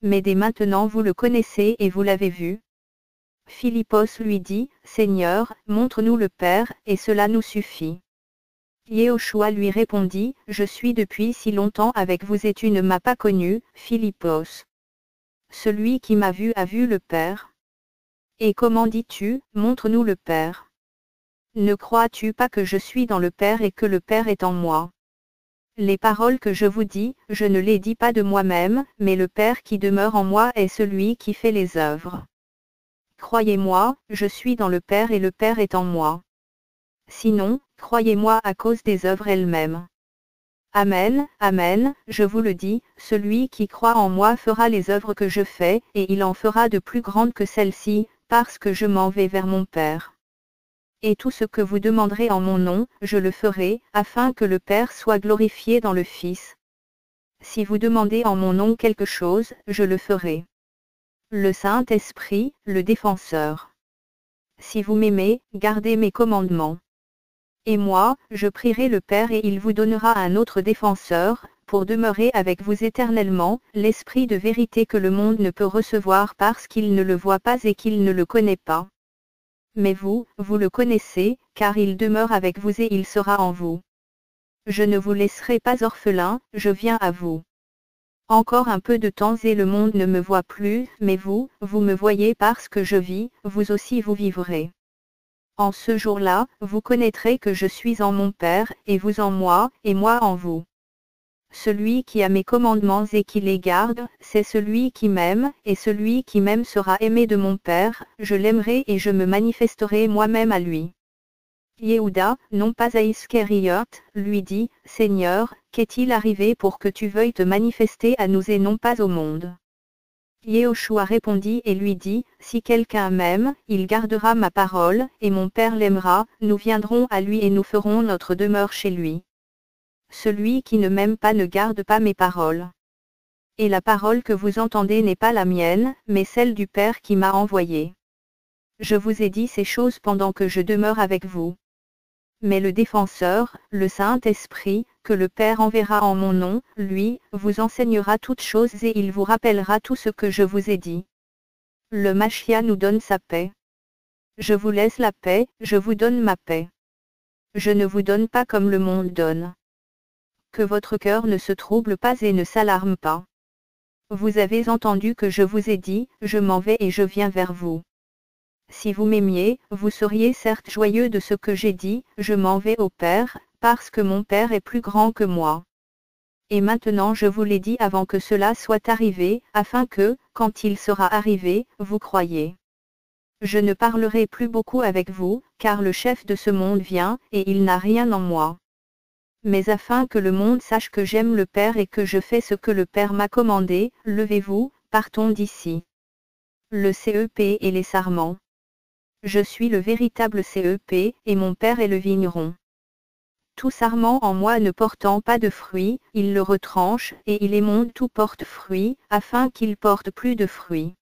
Mais dès maintenant vous le connaissez et vous l'avez vu. Philippos lui dit, Seigneur, montre-nous le Père, et cela nous suffit. Yehoshua lui répondit, je suis depuis si longtemps avec vous et tu ne m'as pas connu, Philippos. Celui qui m'a vu a vu le Père. Et comment dis-tu, montre-nous le Père? Ne crois-tu pas que je suis dans le Père et que le Père est en moi? Les paroles que je vous dis, je ne les dis pas de moi-même, mais le Père qui demeure en moi est celui qui fait les œuvres. Croyez-moi, je suis dans le Père et le Père est en moi. Sinon, croyez-moi à cause des œuvres elles-mêmes. Amen, amen, je vous le dis, celui qui croit en moi fera les œuvres que je fais, et il en fera de plus grandes que celles-ci, parce que je m'en vais vers mon Père. Et tout ce que vous demanderez en mon nom, je le ferai, afin que le Père soit glorifié dans le Fils. Si vous demandez en mon nom quelque chose, je le ferai. Le Saint-Esprit, le Défenseur. Si vous m'aimez, gardez mes commandements. Et moi, je prierai le Père et il vous donnera un autre Défenseur, pour demeurer avec vous éternellement, l'Esprit de vérité que le monde ne peut recevoir parce qu'il ne le voit pas et qu'il ne le connaît pas. Mais vous, vous le connaissez, car il demeure avec vous et il sera en vous. Je ne vous laisserai pas orphelin, je viens à vous. Encore un peu de temps et le monde ne me voit plus, mais vous, vous me voyez parce que je vis, vous aussi vous vivrez. En ce jour-là, vous connaîtrez que je suis en mon Père, et vous en moi, et moi en vous. Celui qui a mes commandements et qui les garde, c'est celui qui m'aime, et celui qui m'aime sera aimé de mon Père, je l'aimerai et je me manifesterai moi-même à lui. Yehuda, non pas à Iscariote, lui dit, Seigneur, qu'est-il arrivé pour que tu veuilles te manifester à nous et non pas au monde? Yehoshua répondit et lui dit, si quelqu'un m'aime, il gardera ma parole, et mon Père l'aimera, nous viendrons à lui et nous ferons notre demeure chez lui. Celui qui ne m'aime pas ne garde pas mes paroles. Et la parole que vous entendez n'est pas la mienne, mais celle du Père qui m'a envoyé. Je vous ai dit ces choses pendant que je demeure avec vous. Mais le Défenseur, le Saint-Esprit, que le Père enverra en mon nom, lui, vous enseignera toutes choses et il vous rappellera tout ce que je vous ai dit. Le Machia nous donne sa paix. Je vous laisse la paix, je vous donne ma paix. Je ne vous donne pas comme le monde donne. Que votre cœur ne se trouble pas et ne s'alarme pas. Vous avez entendu que je vous ai dit, je m'en vais et je viens vers vous. Si vous m'aimiez, vous seriez certes joyeux de ce que j'ai dit, je m'en vais au Père, parce que mon Père est plus grand que moi. Et maintenant je vous l'ai dit avant que cela soit arrivé, afin que, quand il sera arrivé, vous croyiez. Je ne parlerai plus beaucoup avec vous, car le chef de ce monde vient, et il n'a rien en moi. Mais afin que le monde sache que j'aime le Père et que je fais ce que le Père m'a commandé, levez-vous, partons d'ici. Le CEP et les sarments. Je suis le véritable CEP, et mon Père est le vigneron. Tout sarment en moi ne portant pas de fruits, il le retranche, et il émonde tout porte fruit, afin qu'il porte plus de fruits.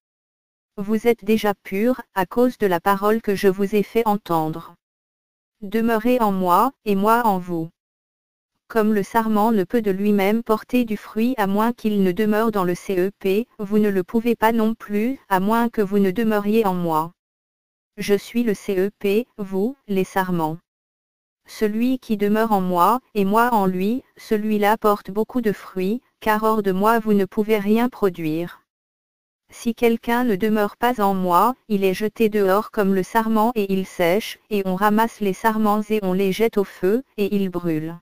Vous êtes déjà purs, à cause de la parole que je vous ai fait entendre. Demeurez en moi, et moi en vous. Comme le sarment ne peut de lui-même porter du fruit à moins qu'il ne demeure dans le CEP, vous ne le pouvez pas non plus, à moins que vous ne demeuriez en moi. Je suis le CEP, vous, les sarments. Celui qui demeure en moi, et moi en lui, celui-là porte beaucoup de fruits, car hors de moi vous ne pouvez rien produire. Si quelqu'un ne demeure pas en moi, il est jeté dehors comme le sarment et il sèche, et on ramasse les sarments et on les jette au feu, et ils brûlent.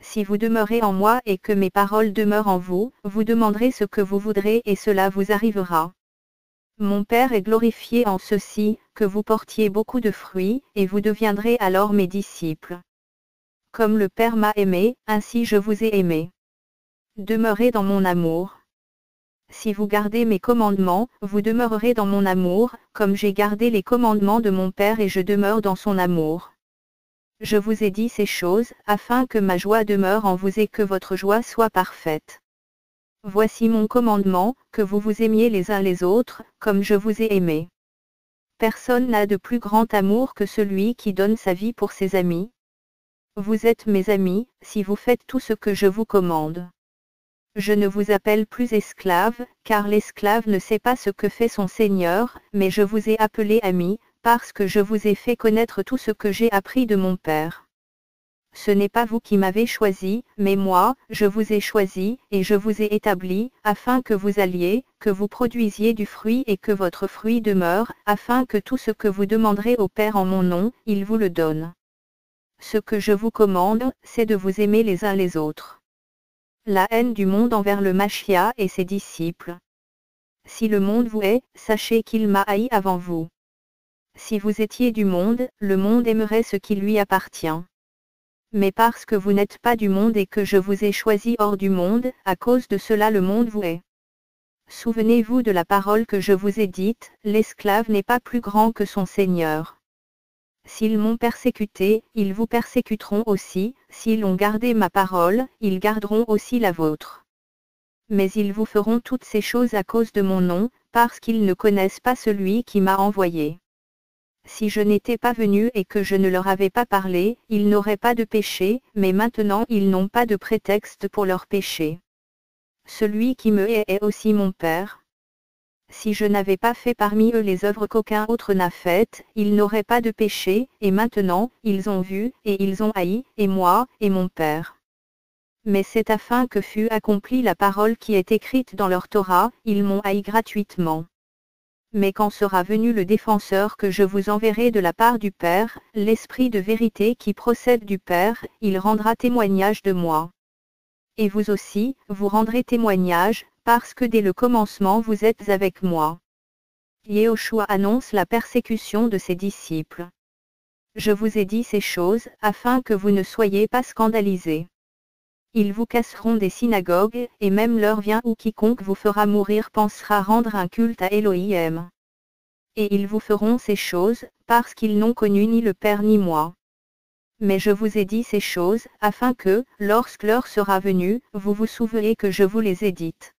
Si vous demeurez en moi et que mes paroles demeurent en vous, vous demanderez ce que vous voudrez et cela vous arrivera. Mon Père est glorifié en ceci, que vous portiez beaucoup de fruits, et vous deviendrez alors mes disciples. Comme le Père m'a aimé, ainsi je vous ai aimé. Demeurez dans mon amour. Si vous gardez mes commandements, vous demeurerez dans mon amour, comme j'ai gardé les commandements de mon Père et je demeure dans son amour. Je vous ai dit ces choses, afin que ma joie demeure en vous et que votre joie soit parfaite. Voici mon commandement, que vous vous aimiez les uns les autres, comme je vous ai aimé. Personne n'a de plus grand amour que celui qui donne sa vie pour ses amis. Vous êtes mes amis, si vous faites tout ce que je vous commande. Je ne vous appelle plus esclave, car l'esclave ne sait pas ce que fait son Seigneur, mais je vous ai appelé amis, parce que je vous ai fait connaître tout ce que j'ai appris de mon Père. Ce n'est pas vous qui m'avez choisi, mais moi, je vous ai choisi, et je vous ai établi, afin que vous alliez, que vous produisiez du fruit et que votre fruit demeure, afin que tout ce que vous demanderez au Père en mon nom, il vous le donne. Ce que je vous commande, c'est de vous aimer les uns les autres. La haine du monde envers le Machia et ses disciples. Si le monde vous hait, sachez qu'il m'a haï avant vous. Si vous étiez du monde, le monde aimerait ce qui lui appartient. Mais parce que vous n'êtes pas du monde et que je vous ai choisi hors du monde, à cause de cela le monde vous hait. Souvenez-vous de la parole que je vous ai dite, l'esclave n'est pas plus grand que son Seigneur. S'ils m'ont persécuté, ils vous persécuteront aussi, s'ils ont gardé ma parole, ils garderont aussi la vôtre. Mais ils vous feront toutes ces choses à cause de mon nom, parce qu'ils ne connaissent pas celui qui m'a envoyé. Si je n'étais pas venu et que je ne leur avais pas parlé, ils n'auraient pas de péché, mais maintenant ils n'ont pas de prétexte pour leur péché. Celui qui me hait est aussi mon Père. Si je n'avais pas fait parmi eux les œuvres qu'aucun autre n'a faites, ils n'auraient pas de péché, et maintenant, ils ont vu, et ils ont haï, et moi, et mon Père. Mais c'est afin que fût accomplie la parole qui est écrite dans leur Torah, ils m'ont haï gratuitement. Mais quand sera venu le Défenseur que je vous enverrai de la part du Père, l'Esprit de vérité qui procède du Père, il rendra témoignage de moi. Et vous aussi, vous rendrez témoignage, parce que dès le commencement vous êtes avec moi. Yehoshua annonce la persécution de ses disciples. Je vous ai dit ces choses, afin que vous ne soyez pas scandalisés. Ils vous casseront des synagogues, et même l'heure vient où quiconque vous fera mourir pensera rendre un culte à Elohim. Et ils vous feront ces choses, parce qu'ils n'ont connu ni le Père ni moi. Mais je vous ai dit ces choses, afin que, lorsque l'heure sera venue, vous vous souveniez que je vous les ai dites.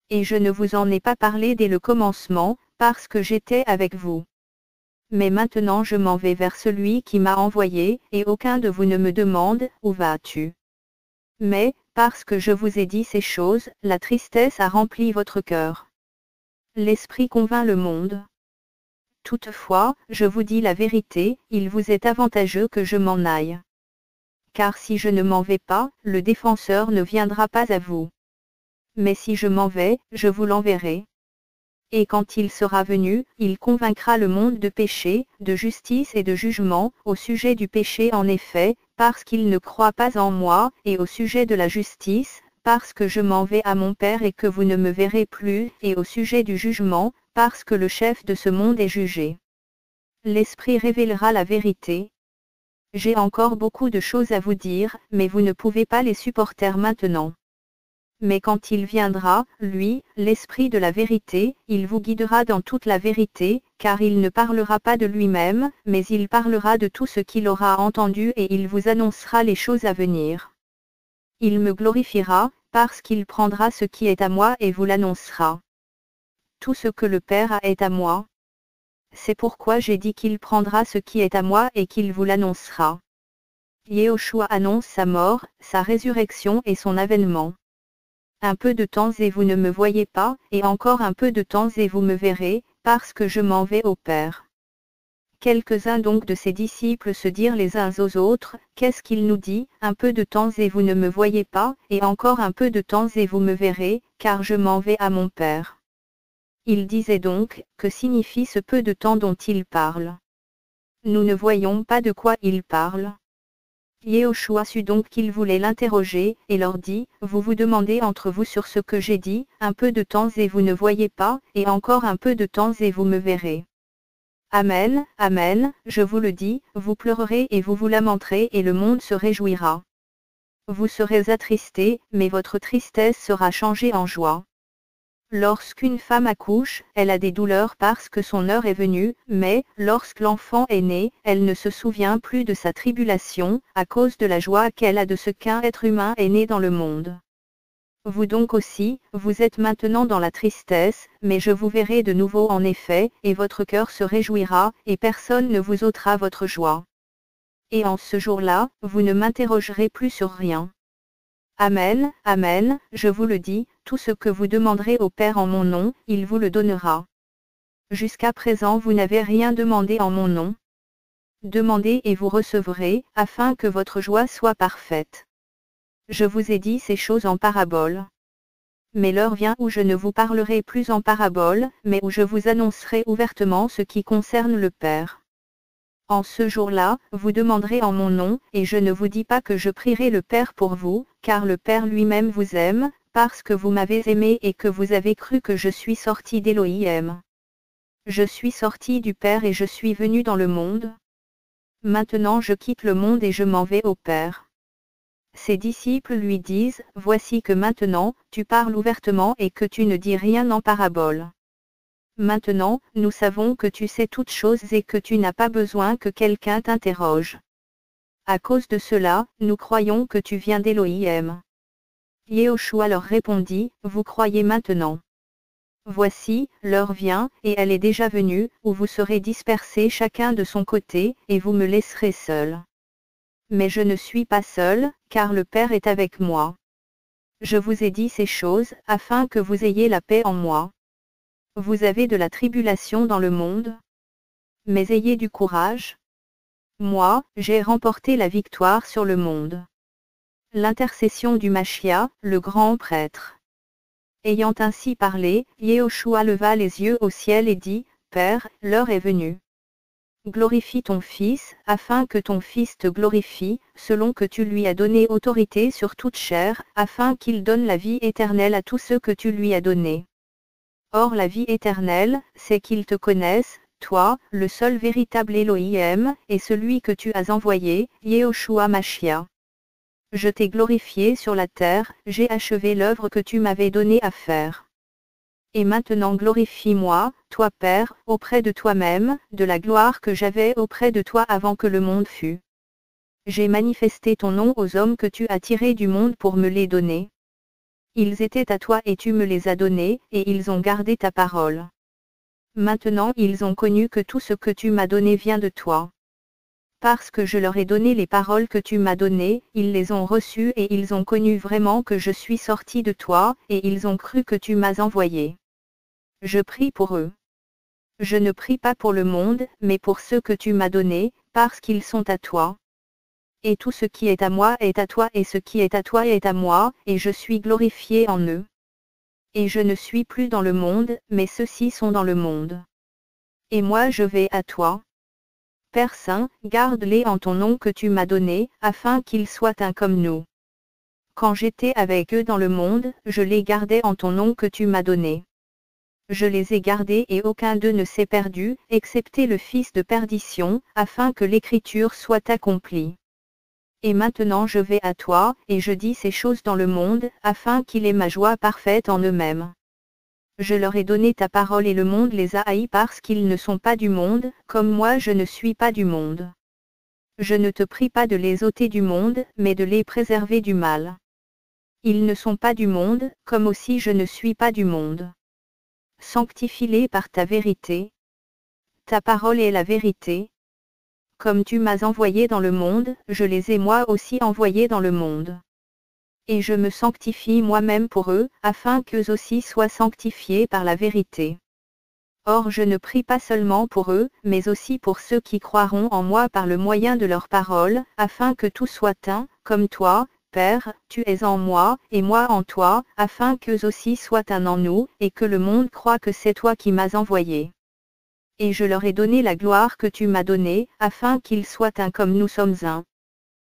Et je ne vous en ai pas parlé dès le commencement, parce que j'étais avec vous. Mais maintenant je m'en vais vers celui qui m'a envoyé, et aucun de vous ne me demande, où vas-tu? Mais, parce que je vous ai dit ces choses, la tristesse a rempli votre cœur. L'esprit convainc le monde. Toutefois, je vous dis la vérité, il vous est avantageux que je m'en aille. Car si je ne m'en vais pas, le défenseur ne viendra pas à vous. Mais si je m'en vais, je vous l'enverrai. Et quand il sera venu, il convaincra le monde de péché, de justice et de jugement, au sujet du péché en effet, parce qu'il ne croit pas en moi, et au sujet de la justice, parce que je m'en vais à mon Père et que vous ne me verrez plus, et au sujet du jugement, parce que le chef de ce monde est jugé. L'Esprit révélera la vérité. J'ai encore beaucoup de choses à vous dire, mais vous ne pouvez pas les supporter maintenant. Mais quand il viendra, lui, l'Esprit de la vérité, il vous guidera dans toute la vérité, car il ne parlera pas de lui-même, mais il parlera de tout ce qu'il aura entendu et il vous annoncera les choses à venir. Il me glorifiera, parce qu'il prendra ce qui est à moi et vous l'annoncera. Tout ce que le Père a est à moi. C'est pourquoi j'ai dit qu'il prendra ce qui est à moi et qu'il vous l'annoncera. Yehoshua annonce sa mort, sa résurrection et son avènement. Un peu de temps et vous ne me voyez pas, et encore un peu de temps et vous me verrez, parce que je m'en vais au Père. Quelques-uns donc de ses disciples se dirent les uns aux autres, qu'est-ce qu'il nous dit, un peu de temps et vous ne me voyez pas, et encore un peu de temps et vous me verrez, car je m'en vais à mon Père. Il disait donc, que signifie ce peu de temps dont il parle? Nous ne voyons pas de quoi il parle. Yehoshua sut donc qu'il voulait l'interroger, et leur dit, vous vous demandez entre vous sur ce que j'ai dit, un peu de temps et vous ne voyez pas, et encore un peu de temps et vous me verrez. Amen, amen, je vous le dis, vous pleurerez et vous vous lamenterez et le monde se réjouira. Vous serez attristés, mais votre tristesse sera changée en joie. Lorsqu'une femme accouche, elle a des douleurs parce que son heure est venue, mais, lorsque l'enfant est né, elle ne se souvient plus de sa tribulation, à cause de la joie qu'elle a de ce qu'un être humain est né dans le monde. Vous donc aussi, vous êtes maintenant dans la tristesse, mais je vous verrai de nouveau en effet, et votre cœur se réjouira, et personne ne vous ôtera votre joie. Et en ce jour-là, vous ne m'interrogerez plus sur rien. Amen, amen, je vous le dis, tout ce que vous demanderez au Père en mon nom, il vous le donnera. Jusqu'à présent vous n'avez rien demandé en mon nom. Demandez et vous recevrez, afin que votre joie soit parfaite. Je vous ai dit ces choses en parabole. Mais l'heure vient où je ne vous parlerai plus en parabole, mais où je vous annoncerai ouvertement ce qui concerne le Père. En ce jour-là, vous demanderez en mon nom, et je ne vous dis pas que je prierai le Père pour vous, car le Père lui-même vous aime, parce que vous m'avez aimé et que vous avez cru que je suis sorti d'Elohim. Je suis sorti du Père et je suis venu dans le monde. Maintenant je quitte le monde et je m'en vais au Père. Ses disciples lui disent, voici que maintenant, tu parles ouvertement et que tu ne dis rien en parabole. Maintenant, nous savons que tu sais toutes choses et que tu n'as pas besoin que quelqu'un t'interroge. À cause de cela, nous croyons que tu viens d'Elohim. Yehoshua leur répondit, vous croyez maintenant. Voici, l'heure vient, et elle est déjà venue, où vous serez dispersés chacun de son côté, et vous me laisserez seul. Mais je ne suis pas seul, car le Père est avec moi. Je vous ai dit ces choses, afin que vous ayez la paix en moi. Vous avez de la tribulation dans le monde. Mais ayez du courage. Moi, j'ai remporté la victoire sur le monde. L'intercession du Machia, le grand prêtre. Ayant ainsi parlé, Yehoshua leva les yeux au ciel et dit, Père, l'heure est venue. Glorifie ton Fils, afin que ton Fils te glorifie, selon que tu lui as donné autorité sur toute chair, afin qu'il donne la vie éternelle à tous ceux que tu lui as donnés. Or la vie éternelle, c'est qu'ils te connaissent, toi, le seul véritable Elohim, et celui que tu as envoyé, Yehoshua Mashiach. Je t'ai glorifié sur la terre, j'ai achevé l'œuvre que tu m'avais donnée à faire. Et maintenant glorifie-moi, toi Père, auprès de toi-même, de la gloire que j'avais auprès de toi avant que le monde fût. J'ai manifesté ton nom aux hommes que tu as tirés du monde pour me les donner. Ils étaient à toi et tu me les as donnés, et ils ont gardé ta parole. Maintenant ils ont connu que tout ce que tu m'as donné vient de toi. Parce que je leur ai donné les paroles que tu m'as données, ils les ont reçues et ils ont connu vraiment que je suis sorti de toi, et ils ont cru que tu m'as envoyé. Je prie pour eux. Je ne prie pas pour le monde, mais pour ceux que tu m'as donnés, parce qu'ils sont à toi. Et tout ce qui est à moi est à toi et ce qui est à toi est à moi, et je suis glorifié en eux. Et je ne suis plus dans le monde, mais ceux-ci sont dans le monde. Et moi je vais à toi. Père Saint, garde-les en ton nom que tu m'as donné, afin qu'ils soient un comme nous. Quand j'étais avec eux dans le monde, je les gardais en ton nom que tu m'as donné. Je les ai gardés et aucun d'eux ne s'est perdu, excepté le fils de perdition, afin que l'écriture soit accomplie. Et maintenant je vais à toi, et je dis ces choses dans le monde, afin qu'il ait ma joie parfaite en eux-mêmes. Je leur ai donné ta parole et le monde les a haïs parce qu'ils ne sont pas du monde, comme moi je ne suis pas du monde. Je ne te prie pas de les ôter du monde, mais de les préserver du mal. Ils ne sont pas du monde, comme aussi je ne suis pas du monde. Sanctifie-les par ta vérité. Ta parole est la vérité. Comme tu m'as envoyé dans le monde, je les ai moi aussi envoyés dans le monde. Et je me sanctifie moi-même pour eux, afin qu'eux aussi soient sanctifiés par la vérité. Or je ne prie pas seulement pour eux, mais aussi pour ceux qui croiront en moi par le moyen de leur parole, afin que tout soit un, comme toi, Père, tu es en moi, et moi en toi, afin qu'eux aussi soient un en nous, et que le monde croie que c'est toi qui m'as envoyé. Et je leur ai donné la gloire que tu m'as donnée, afin qu'ils soient un comme nous sommes un.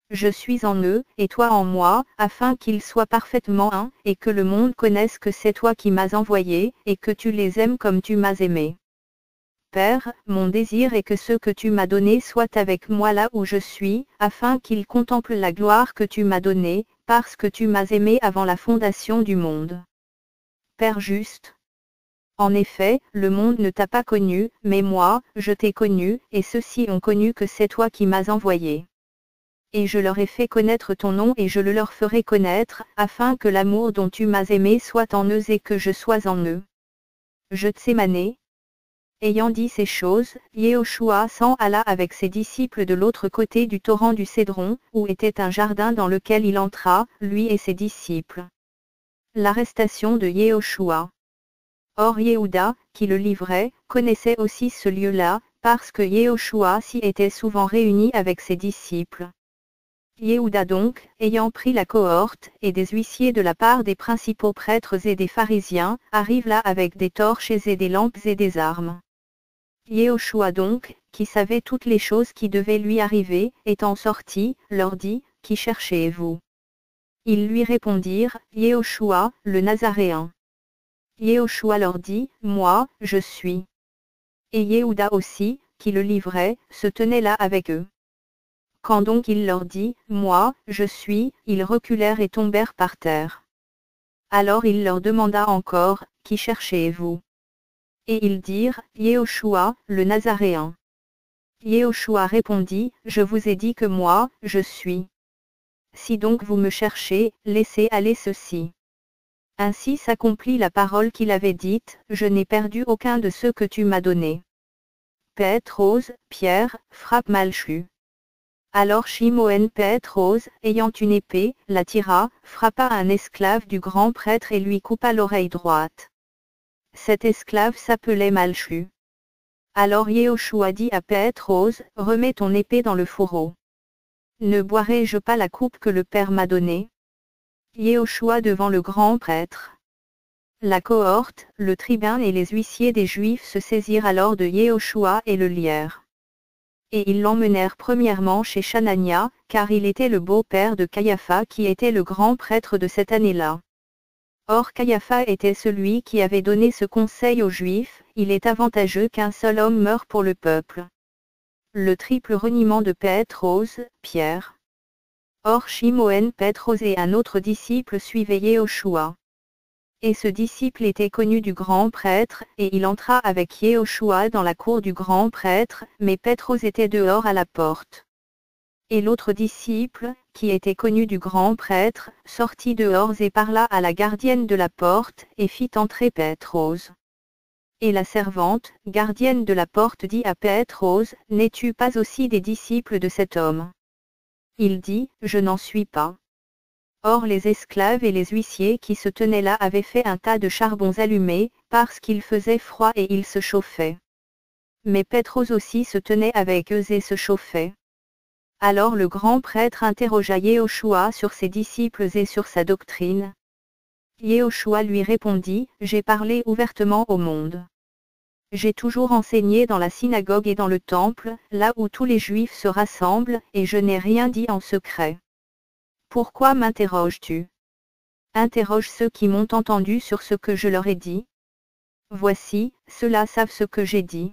Je suis en eux, et toi en moi, afin qu'ils soient parfaitement un, et que le monde connaisse que c'est toi qui m'as envoyé, et que tu les aimes comme tu m'as aimé. Père, mon désir est que ceux que tu m'as donnés soient avec moi là où je suis, afin qu'ils contemplent la gloire que tu m'as donnée, parce que tu m'as aimé avant la fondation du monde. Père juste. En effet, le monde ne t'a pas connu, mais moi, je t'ai connu, et ceux-ci ont connu que c'est toi qui m'as envoyé. Et je leur ai fait connaître ton nom et je le leur ferai connaître, afin que l'amour dont tu m'as aimé soit en eux et que je sois en eux. Je Tsémané. Ayant dit ces choses, Yehoshua s'en alla avec ses disciples de l'autre côté du torrent du Cédron, où était un jardin dans lequel il entra, lui et ses disciples. L'arrestation de Yehoshua. Or Yehuda, qui le livrait, connaissait aussi ce lieu-là, parce que Yehoshua s'y était souvent réuni avec ses disciples. Yehuda donc, ayant pris la cohorte, et des huissiers de la part des principaux prêtres et des pharisiens, arrive là avec des torches et des lampes et des armes. Yehoshua donc, qui savait toutes les choses qui devaient lui arriver, étant sorti, leur dit, « Qui cherchez-vous » Ils lui répondirent, « Yehoshua, le Nazaréen. » Yehoshua leur dit, « Moi, je suis. » Et Yehuda aussi, qui le livrait, se tenait là avec eux. Quand donc il leur dit, « Moi, je suis », ils reculèrent et tombèrent par terre. Alors il leur demanda encore, « Qui cherchez-vous » Et ils dirent, « Yehoshua, le Nazaréen. » Yehoshua répondit, « Je vous ai dit que moi, je suis. Si donc vous me cherchez, laissez aller ceci. » Ainsi s'accomplit la parole qu'il avait dite, « Je n'ai perdu aucun de ceux que tu m'as donnés. » Pétrose, Pierre, frappe Malchu. Alors Shimon Pétrose, ayant une épée, la tira, frappa un esclave du grand prêtre et lui coupa l'oreille droite. Cet esclave s'appelait Malchu. Alors Yehoshua dit à Pétrose, « Remets ton épée dans le fourreau. Ne boirai-je pas la coupe que le Père m'a donnée » Yehoshua devant le grand prêtre. La cohorte, le tribun et les huissiers des Juifs se saisirent alors de Yehoshua et le lièrent. Et ils l'emmenèrent premièrement chez Chanania, car il était le beau-père de Caiapha qui était le grand prêtre de cette année-là. Or Caiapha était celui qui avait donné ce conseil aux Juifs, il est avantageux qu'un seul homme meure pour le peuple. Le triple reniement de Pétros, Pierre. Or Shimon Pétros et un autre disciple suivaient Yehoshua. Et ce disciple était connu du grand prêtre, et il entra avec Yehoshua dans la cour du grand prêtre, mais Pétros était dehors à la porte. Et l'autre disciple, qui était connu du grand prêtre, sortit dehors et parla à la gardienne de la porte, et fit entrer Pétros. Et la servante, gardienne de la porte dit à Pétros, n'es-tu pas aussi des disciples de cet homme? Il dit, je n'en suis pas. Or les esclaves et les huissiers qui se tenaient là avaient fait un tas de charbons allumés, parce qu'il faisait froid et ils se chauffaient. Mais Pétros aussi se tenait avec eux et se chauffait. Alors le grand prêtre interrogea Yehoshua sur ses disciples et sur sa doctrine. Yehoshua lui répondit, j'ai parlé ouvertement au monde. J'ai toujours enseigné dans la synagogue et dans le temple, là où tous les Juifs se rassemblent, et je n'ai rien dit en secret. Pourquoi m'interroges-tu? Interroge ceux qui m'ont entendu sur ce que je leur ai dit. Voici, ceux-là savent ce que j'ai dit.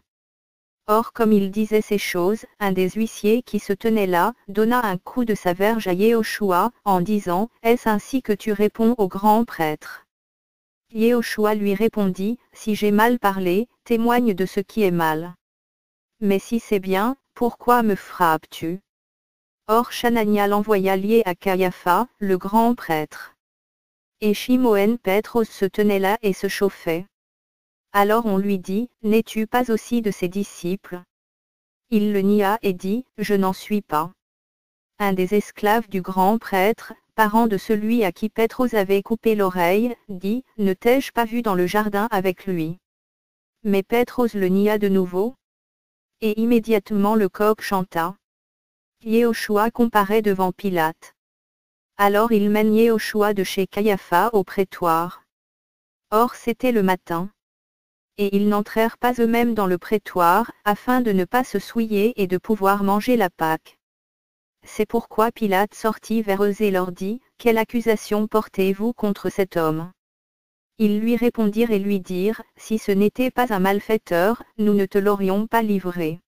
Or comme il disait ces choses, un des huissiers qui se tenait là, donna un coup de sa verge à Yehoshua, en disant, est-ce ainsi que tu réponds au grand prêtre? Yehoshua lui répondit, si j'ai mal parlé, témoigne de ce qui est mal. Mais si c'est bien, pourquoi me frappes-tu? Or Chanania l'envoya lié à Caiapha, le grand prêtre. Et Shimon Pétros se tenait là et se chauffait. Alors on lui dit, n'es-tu pas aussi de ses disciples? Il le nia et dit, je n'en suis pas. Un des esclaves du grand prêtre, parent de celui à qui Pétros avait coupé l'oreille, dit, ne t'ai-je pas vu dans le jardin avec lui? Mais Pétros le nia de nouveau. Et immédiatement le coq chanta. Yehoshua comparaît devant Pilate. Alors il mène Yehoshua de chez Caiapha au prétoire. Or c'était le matin. Et ils n'entrèrent pas eux-mêmes dans le prétoire, afin de ne pas se souiller et de pouvoir manger la Pâque. C'est pourquoi Pilate sortit vers eux et leur dit, quelle accusation portez-vous contre cet homme? Ils lui répondirent et lui dirent, si ce n'était pas un malfaiteur, nous ne te l'aurions pas livré.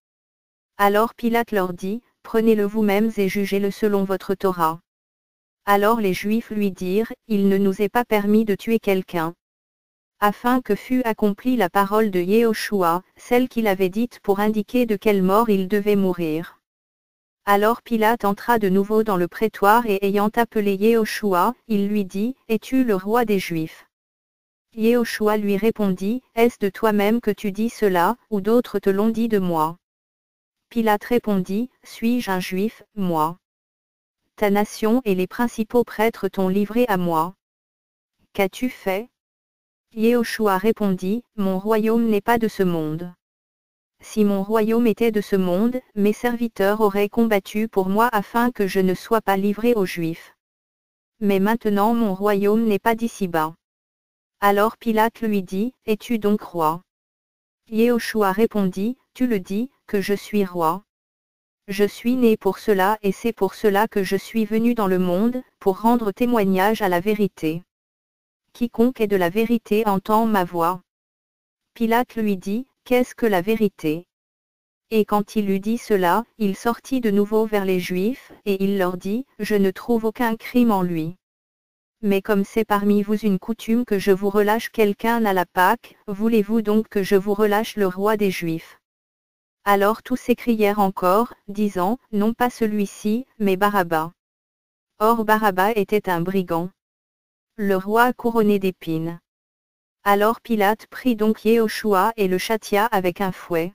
Alors Pilate leur dit, prenez-le vous-mêmes et jugez-le selon votre Torah. Alors les Juifs lui dirent, il ne nous est pas permis de tuer quelqu'un. Afin que fût accomplie la parole de Yehoshua, celle qu'il avait dite pour indiquer de quelle mort il devait mourir. Alors Pilate entra de nouveau dans le prétoire et ayant appelé Yehoshua, il lui dit, es-tu le roi des Juifs? Yehoshua lui répondit, est-ce de toi-même que tu dis cela, ou d'autres te l'ont dit de moi? Pilate répondit, suis-je un Juif, moi? Ta nation et les principaux prêtres t'ont livré à moi. Qu'as-tu fait? Yehoshua répondit, mon royaume n'est pas de ce monde. Si mon royaume était de ce monde, mes serviteurs auraient combattu pour moi afin que je ne sois pas livré aux Juifs. Mais maintenant mon royaume n'est pas d'ici-bas. Alors Pilate lui dit, es-tu donc roi? Yehoshua répondit, tu le dis, que je suis roi. Je suis né pour cela et c'est pour cela que je suis venu dans le monde, pour rendre témoignage à la vérité. Quiconque est de la vérité entend ma voix. Pilate lui dit, qu'est-ce que la vérité? Et quand il eut dit cela, il sortit de nouveau vers les Juifs, et il leur dit, je ne trouve aucun crime en lui. Mais comme c'est parmi vous une coutume que je vous relâche quelqu'un à la Pâque, voulez-vous donc que je vous relâche le roi des Juifs? Alors tous s'écrièrent encore, disant, non pas celui-ci, mais Barabbas. Or Barabbas était un brigand. Le roi couronné d'épines. Alors Pilate prit donc Yehoshua et le châtia avec un fouet.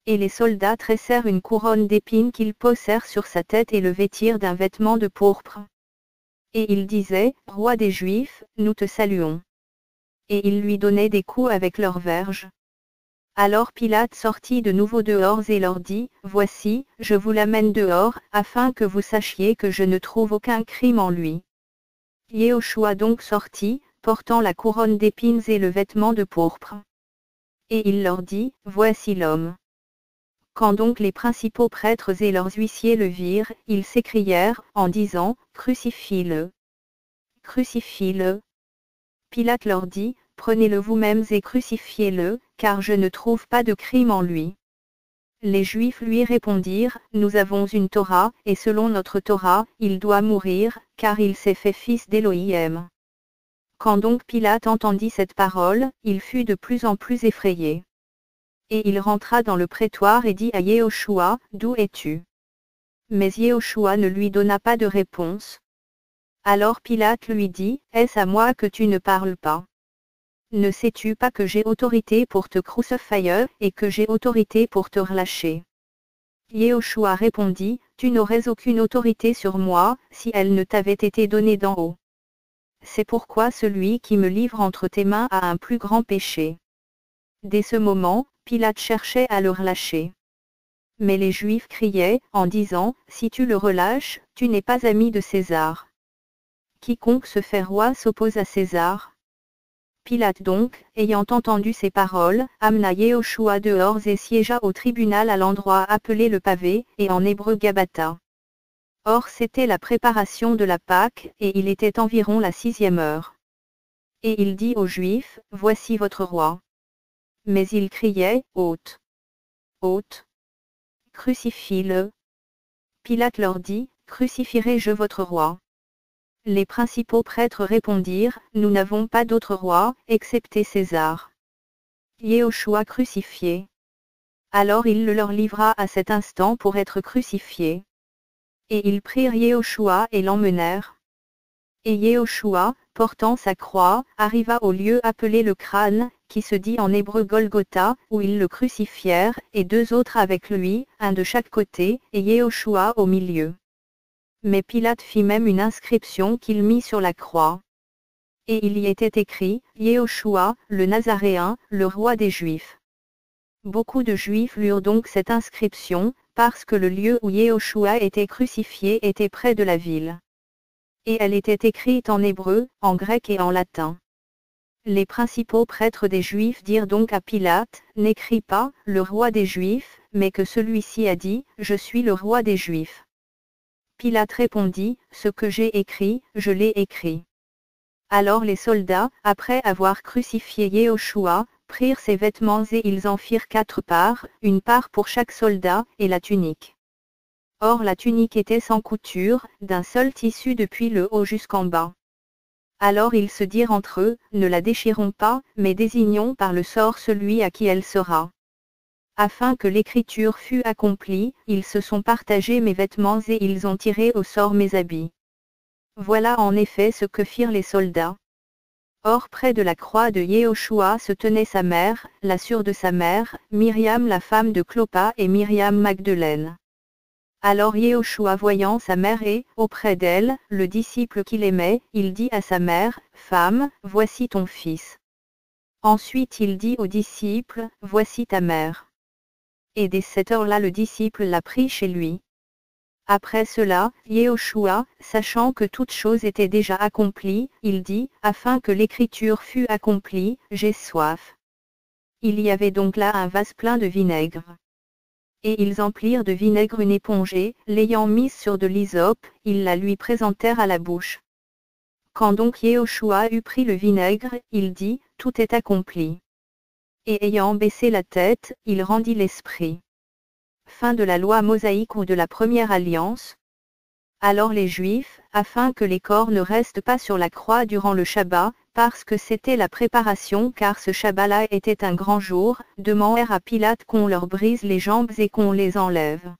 Et les soldats tressèrent une couronne d'épines qu'ils posèrent sur sa tête et le vêtirent d'un vêtement de pourpre. Et ils disaient, Roi des Juifs, nous te saluons. Et ils lui donnaient des coups avec leurs verges. Alors Pilate sortit de nouveau dehors et leur dit, voici, je vous l'amène dehors, afin que vous sachiez que je ne trouve aucun crime en lui. Yehoshua donc sortit, portant la couronne d'épines et le vêtement de pourpre. Et il leur dit, voici l'homme. Quand donc les principaux prêtres et leurs huissiers le virent, ils s'écrièrent, en disant, crucifie-le. Crucifie-le. Pilate leur dit, prenez-le vous-mêmes et crucifiez-le, car je ne trouve pas de crime en lui. Les Juifs lui répondirent, nous avons une Torah, et selon notre Torah, il doit mourir, car il s'est fait fils d'Élohim. Quand donc Pilate entendit cette parole, il fut de plus en plus effrayé. Et il rentra dans le prétoire et dit à Yehoshua, d'où es-tu? Mais Yehoshua ne lui donna pas de réponse. Alors Pilate lui dit, est-ce à moi que tu ne parles pas? Ne sais-tu pas que j'ai autorité pour te crucifier, et que j'ai autorité pour te relâcher? Yehoshua répondit, tu n'aurais aucune autorité sur moi, si elle ne t'avait été donnée d'en haut. C'est pourquoi celui qui me livre entre tes mains a un plus grand péché. Dès ce moment, Pilate cherchait à le relâcher. Mais les Juifs criaient, en disant, si tu le relâches, tu n'es pas ami de César. Quiconque se fait roi s'oppose à César. Pilate donc, ayant entendu ces paroles, amena Yehoshua dehors et siégea au tribunal à l'endroit appelé le pavé, et en hébreu Gabata. Or c'était la préparation de la Pâque, et il était environ la 6e heure. Et il dit aux Juifs, voici votre roi. Mais ils criaient, ôte, ôte, crucifie-le. Pilate leur dit, crucifierai-je votre roi? Les principaux prêtres répondirent, nous n'avons pas d'autre roi, excepté César. Yehoshua crucifié. Alors il le leur livra à cet instant pour être crucifié. Et ils prirent Yehoshua et l'emmenèrent. Et Yehoshua, portant sa croix, arriva au lieu appelé le crâne, qui se dit en hébreu Golgotha, où ils le crucifièrent, et 2 autres avec lui, un de chaque côté, et Yehoshua au milieu. Mais Pilate fit même une inscription qu'il mit sur la croix. Et il y était écrit, Yehoshua, le Nazaréen, le roi des Juifs. Beaucoup de Juifs lurent donc cette inscription, parce que le lieu où Yehoshua était crucifié était près de la ville. Et elle était écrite en hébreu, en grec et en latin. Les principaux prêtres des Juifs dirent donc à Pilate, n'écris pas, le roi des Juifs, mais que celui-ci a dit, je suis le roi des Juifs. Pilate répondit, ce que j'ai écrit, je l'ai écrit. Alors les soldats, après avoir crucifié Yehoshua, prirent ses vêtements et ils en firent 4 parts, une part pour chaque soldat, et la tunique. Or la tunique était sans couture, d'un seul tissu depuis le haut jusqu'en bas. Alors ils se dirent entre eux, ne la déchirons pas, mais désignons par le sort celui à qui elle sera. Afin que l'écriture fût accomplie, ils se sont partagés mes vêtements et ils ont tiré au sort mes habits. Voilà en effet ce que firent les soldats. Or près de la croix de Yehoshua se tenait sa mère, la sœur de sa mère, Myriam la femme de Clopas et Myriam Magdeleine. Alors Yehoshua voyant sa mère et, auprès d'elle, le disciple qu'il aimait, il dit à sa mère, femme, voici ton fils. Ensuite il dit au disciple, voici ta mère. Et dès cette heure-là le disciple l'a pris chez lui. Après cela, Yehoshua, sachant que toute chose était déjà accomplie, il dit, afin que l'écriture fût accomplie, j'ai soif. Il y avait donc là un vase plein de vinaigre. Et ils emplirent de vinaigre une éponge et, l'ayant mise sur de l'hysope, ils la lui présentèrent à la bouche. Quand donc Yehoshua eut pris le vinaigre, il dit, tout est accompli. Et ayant baissé la tête, il rendit l'esprit. Fin de la loi mosaïque ou de la première alliance. Alors les Juifs, afin que les corps ne restent pas sur la croix durant le Shabbat, parce que c'était la préparation car ce Shabbat-là était un grand jour, demandèrent à Pilate qu'on leur brise les jambes et qu'on les enlève.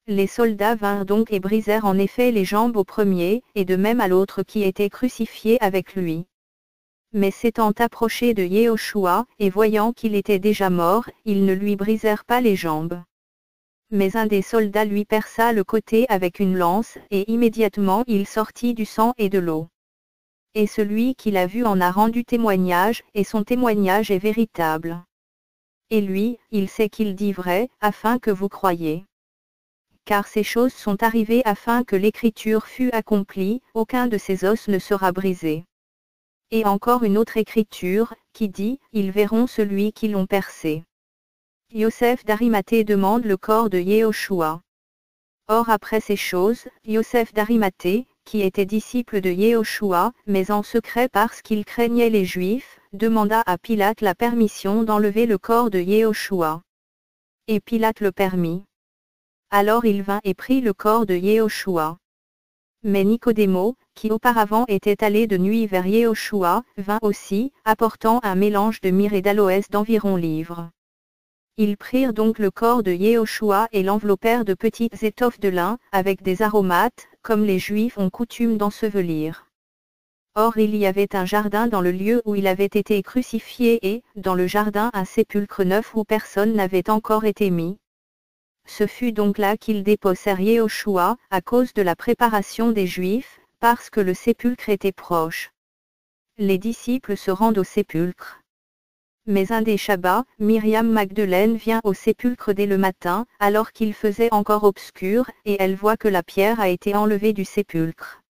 Les soldats vinrent donc et brisèrent en effet les jambes au premier, et de même à l'autre qui était crucifié avec lui. Mais s'étant approchés de Yehoshua, et voyant qu'il était déjà mort, ils ne lui brisèrent pas les jambes. Mais un des soldats lui perça le côté avec une lance, et immédiatement il sortit du sang et de l'eau. Et celui qui l'a vu en a rendu témoignage, et son témoignage est véritable. Et lui, il sait qu'il dit vrai, afin que vous croyiez. Car ces choses sont arrivées afin que l'écriture fût accomplie, aucun de ces os ne sera brisé. Et encore une autre écriture, qui dit, ils verront celui qui l'ont percé. Yoseph d'Arimathée demande le corps de Yehoshua. Or après ces choses, Yoseph d'Arimathée, qui était disciple de Yehoshua, mais en secret parce qu'il craignait les Juifs, demanda à Pilate la permission d'enlever le corps de Yehoshua. Et Pilate le permit. Alors il vint et prit le corps de Yehoshua. Mais Nicodémo, qui auparavant était allé de nuit vers Yehoshua, vint aussi, apportant un mélange de myrrhe et d'aloès d'environ livres. Ils prirent donc le corps de Yehoshua et l'enveloppèrent de petites étoffes de lin, avec des aromates, comme les Juifs ont coutume d'ensevelir. Or il y avait un jardin dans le lieu où il avait été crucifié et, dans le jardin un sépulcre neuf où personne n'avait encore été mis. Ce fut donc là qu'ils déposèrent Yehoshua, à cause de la préparation des Juifs, parce que le sépulcre était proche. Les disciples se rendent au sépulcre. Mais un des Shabbats, Myriam Magdeleine vient au sépulcre dès le matin, alors qu'il faisait encore obscur, et elle voit que la pierre a été enlevée du sépulcre.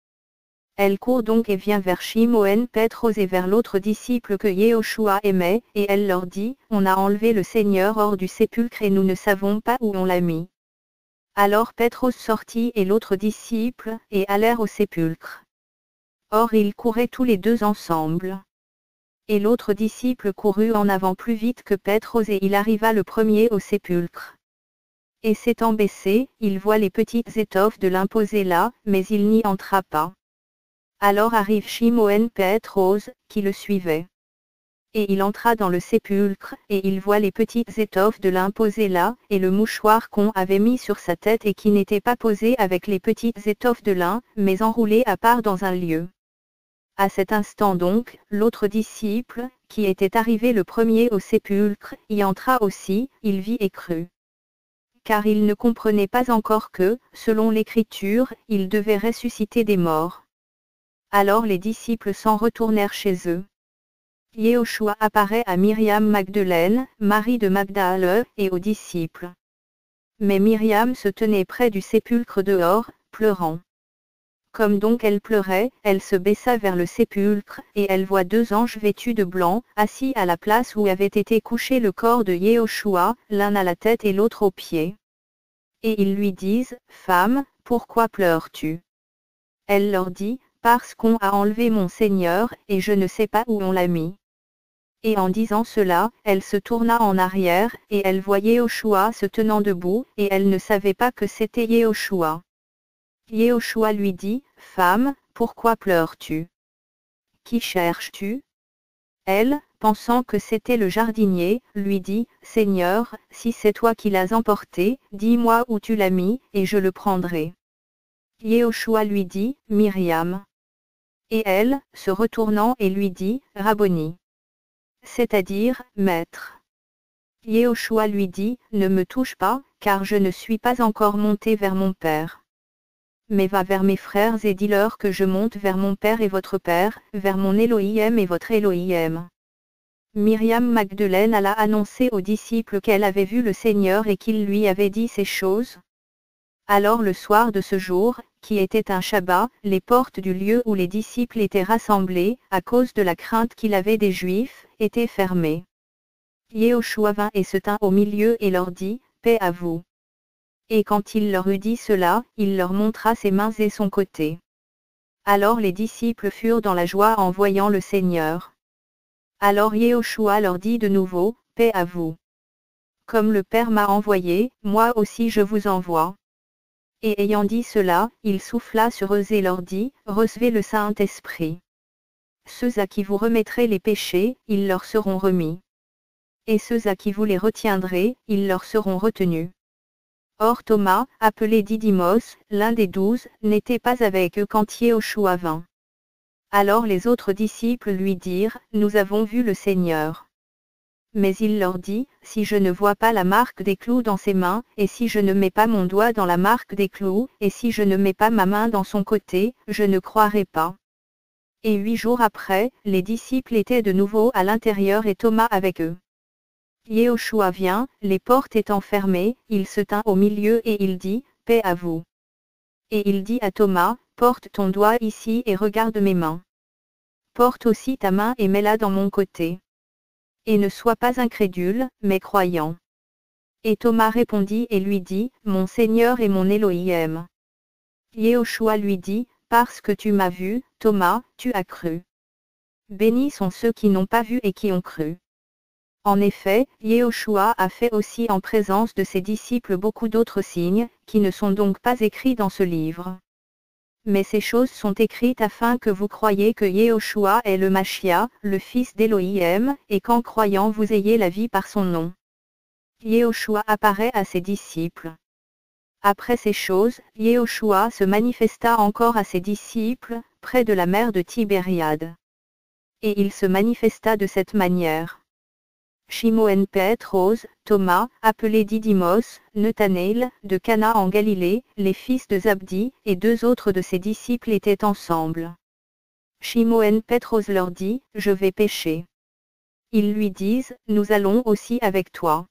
Elle court donc et vient vers Shimon Pétros et vers l'autre disciple que Yehoshua aimait, et elle leur dit, « On a enlevé le Seigneur hors du sépulcre et nous ne savons pas où on l'a mis. » Alors Pétros sortit et l'autre disciple, et allèrent au sépulcre. Or ils couraient tous les deux ensemble. Et l'autre disciple courut en avant plus vite que Pétros et il arriva le premier au sépulcre. Et s'étant baissé, il voit les petites étoffes de lin posées là, mais il n'y entra pas. Alors arrive Shimon Pétros, qui le suivait. Et il entra dans le sépulcre, et il voit les petites étoffes de lin posées là, et le mouchoir qu'on avait mis sur sa tête et qui n'était pas posé avec les petites étoffes de lin, mais enroulé à part dans un lieu. À cet instant donc, l'autre disciple, qui était arrivé le premier au sépulcre, y entra aussi, il vit et crut. Car il ne comprenait pas encore que, selon l'Écriture, il devait ressusciter des morts. Alors les disciples s'en retournèrent chez eux. Yehoshua apparaît à Myriam Magdeleine, Marie de Magdale, et aux disciples. Mais Myriam se tenait près du sépulcre dehors, pleurant. Comme donc elle pleurait, elle se baissa vers le sépulcre, et elle voit deux anges vêtus de blanc, assis à la place où avait été couché le corps de Yehoshua, l'un à la tête et l'autre aux pieds. Et ils lui disent, « Femme, pourquoi pleures-tu » Elle leur dit, « Parce qu'on a enlevé mon Seigneur, et je ne sais pas où on l'a mis. » Et en disant cela, elle se tourna en arrière, et elle voyait Yehoshua se tenant debout, et elle ne savait pas que c'était Yehoshua. Yehoshua lui dit, « Femme, pourquoi pleures-tu? Qui cherches-tu » Elle, pensant que c'était le jardinier, lui dit, « Seigneur, si c'est toi qui l'as emporté, dis-moi où tu l'as mis, et je le prendrai. » Yehoshua lui dit, « Myriam. » Et elle, se retournant et lui dit, « Rabboni. » C'est-à-dire, « Maître. » Yehoshua lui dit, « Ne me touche pas, car je ne suis pas encore monté vers mon Père. Mais va vers mes frères et dis-leur que je monte vers mon Père et votre Père, vers mon Elohim et votre Elohim. » Myriam Magdeleine alla annoncer aux disciples qu'elle avait vu le Seigneur et qu'il lui avait dit ces choses. Alors le soir de ce jour, qui était un Shabbat, les portes du lieu où les disciples étaient rassemblés, à cause de la crainte qu'il avait des Juifs, étaient fermées. Yehoshua vint et se tint au milieu et leur dit, « Paix à vous. » Et quand il leur eut dit cela, il leur montra ses mains et son côté. Alors les disciples furent dans la joie en voyant le Seigneur. Alors Yehoshua leur dit de nouveau, « Paix à vous. Comme le Père m'a envoyé, moi aussi je vous envoie. » Et ayant dit cela, il souffla sur eux et leur dit, « Recevez le Saint-Esprit. Ceux à qui vous remettrez les péchés, ils leur seront remis. Et ceux à qui vous les retiendrez, ils leur seront retenus. » Or Thomas, appelé Didymos, l'un des 12, n'était pas avec eux quand Yehoshua vint. Alors les autres disciples lui dirent, « Nous avons vu le Seigneur. » Mais il leur dit, « Si je ne vois pas la marque des clous dans ses mains, et si je ne mets pas mon doigt dans la marque des clous, et si je ne mets pas ma main dans son côté, je ne croirai pas. » Et 8 jours après, les disciples étaient de nouveau à l'intérieur et Thomas avec eux. Yehoshua vient, les portes étant fermées, il se tint au milieu et il dit, « Paix à vous. » Et il dit à Thomas, « Porte ton doigt ici et regarde mes mains. Porte aussi ta main et mets-la dans mon côté. Et ne sois pas incrédule, mais croyant. » Et Thomas répondit et lui dit, « Mon Seigneur et mon Elohim. » Yehoshua lui dit, parce que tu m'as vu, Thomas, tu as cru. Bénis sont ceux qui n'ont pas vu et qui ont cru. En effet, Yehoshua a fait aussi en présence de ses disciples beaucoup d'autres signes, qui ne sont donc pas écrits dans ce livre. Mais ces choses sont écrites afin que vous croyiez que Yehoshua est le Machia, le fils d'Élohim, et qu'en croyant vous ayez la vie par son nom. Yehoshua apparaît à ses disciples. Après ces choses, Yehoshua se manifesta encore à ses disciples, près de la mer de Tibériade. Et il se manifesta de cette manière. Shimon Pétros, Thomas, appelé Didymos, Nathanaël, de Cana en Galilée, les fils de Zabdi, et 2 autres de ses disciples étaient ensemble. Shimon Pétros leur dit, je vais pêcher. Ils lui disent, nous allons aussi avec toi.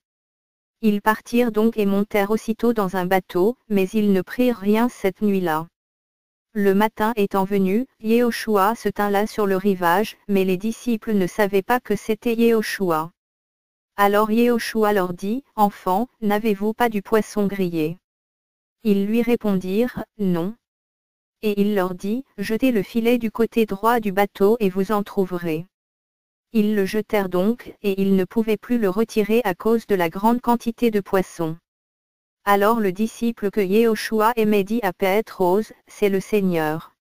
Ils partirent donc et montèrent aussitôt dans un bateau, mais ils ne prirent rien cette nuit-là. Le matin étant venu, Yehoshua se tint là sur le rivage, mais les disciples ne savaient pas que c'était Yehoshua. Alors Yehoshua leur dit, enfants, n'avez-vous pas du poisson grillé? Ils lui répondirent, non. Et il leur dit, jetez le filet du côté droit du bateau et vous en trouverez. Ils le jetèrent donc, et ils ne pouvaient plus le retirer à cause de la grande quantité de poissons. Alors le disciple que Yehoshua aimait dit à Pétros, c'est le Seigneur.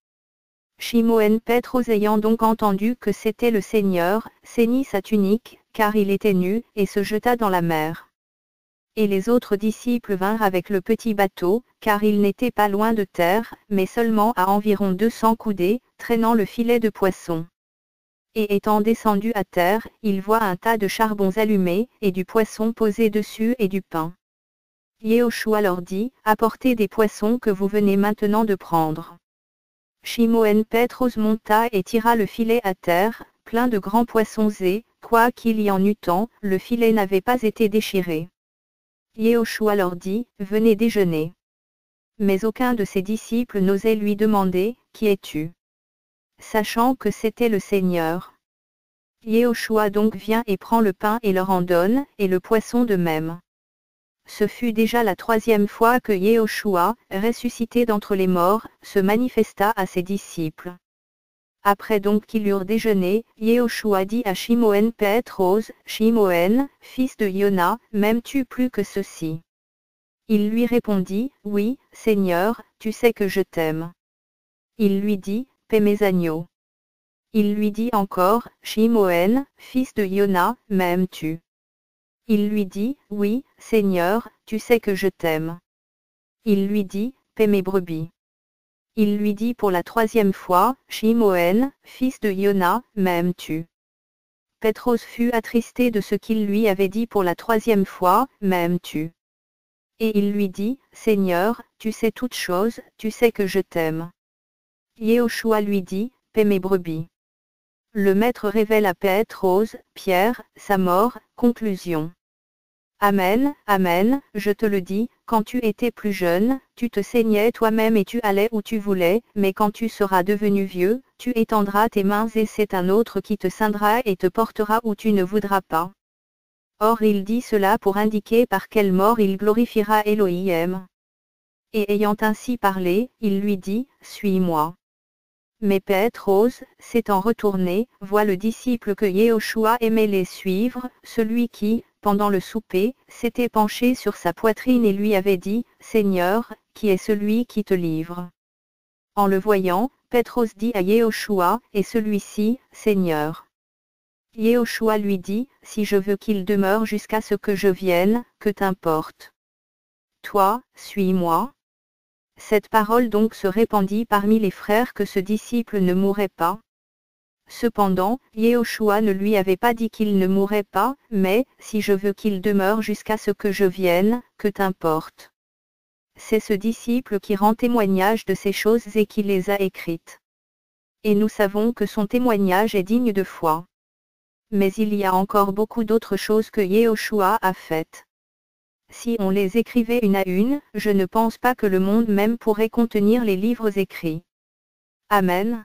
Shimon Pétros ayant donc entendu que c'était le Seigneur, ceignit sa tunique, car il était nu, et se jeta dans la mer. Et les autres disciples vinrent avec le petit bateau, car il n'était pas loin de terre, mais seulement à environ 200 coudées, traînant le filet de poisson. Et étant descendu à terre, il voit un tas de charbons allumés, et du poisson posé dessus et du pain. Yehoshua leur dit, apportez des poissons que vous venez maintenant de prendre. Shimon Pétros monta et tira le filet à terre, plein de grands poissons et, quoi qu'il y en eût tant, le filet n'avait pas été déchiré. Yehoshua leur dit, venez déjeuner. Mais aucun de ses disciples n'osait lui demander, qui es-tu? Sachant que c'était le Seigneur. Yehoshua donc vient et prend le pain et leur en donne, et le poisson de même. Ce fut déjà la 3e fois que Yehoshua, ressuscité d'entre les morts, se manifesta à ses disciples. Après donc qu'ils eurent déjeuné, Yehoshua dit à Shimon Pétros, Shimon, fils de Yona, m'aimes-tu plus que ceci? Il lui répondit, oui, Seigneur, tu sais que je t'aime. Il lui dit, paie mes agneaux. Il lui dit encore, Shimon, fils de Yona, m'aimes-tu? Il lui dit, oui, Seigneur, tu sais que je t'aime. Il lui dit, paie mes brebis. Il lui dit pour la 3e fois, Shimon, fils de Yona, m'aimes-tu? Pétros fut attristé de ce qu'il lui avait dit pour la 3e fois, m'aimes-tu? Et il lui dit, Seigneur, tu sais toutes choses, tu sais que je t'aime. Yehoshua lui dit, paie mes brebis. Le Maître révèle à Pétros, Pierre, sa mort. Conclusion. Amen, amen, je te le dis, quand tu étais plus jeune, tu te saignais toi-même et tu allais où tu voulais, mais quand tu seras devenu vieux, tu étendras tes mains et c'est un autre qui te ceindra et te portera où tu ne voudras pas. Or il dit cela pour indiquer par quelle mort il glorifiera Elohim. Et ayant ainsi parlé, il lui dit, suis-moi. Mais Pétros, s'étant retourné, voit le disciple que Yehoshua aimait les suivre, celui qui, pendant le souper, s'était penché sur sa poitrine et lui avait dit, Seigneur, qui est celui qui te livre? En le voyant, Pétros dit à Yehoshua, et celui-ci, Seigneur. Yehoshua lui dit, si je veux qu'il demeure jusqu'à ce que je vienne, que t'importe? Toi, suis-moi. Cette parole donc se répandit parmi les frères que ce disciple ne mourrait pas. Cependant, Yehoshua ne lui avait pas dit qu'il ne mourrait pas, mais, si je veux qu'il demeure jusqu'à ce que je vienne, que t'importe? C'est ce disciple qui rend témoignage de ces choses et qui les a écrites. Et nous savons que son témoignage est digne de foi. Mais il y a encore beaucoup d'autres choses que Yehoshua a faites. Si on les écrivait une à une, je ne pense pas que le monde même pourrait contenir les livres écrits. Amen.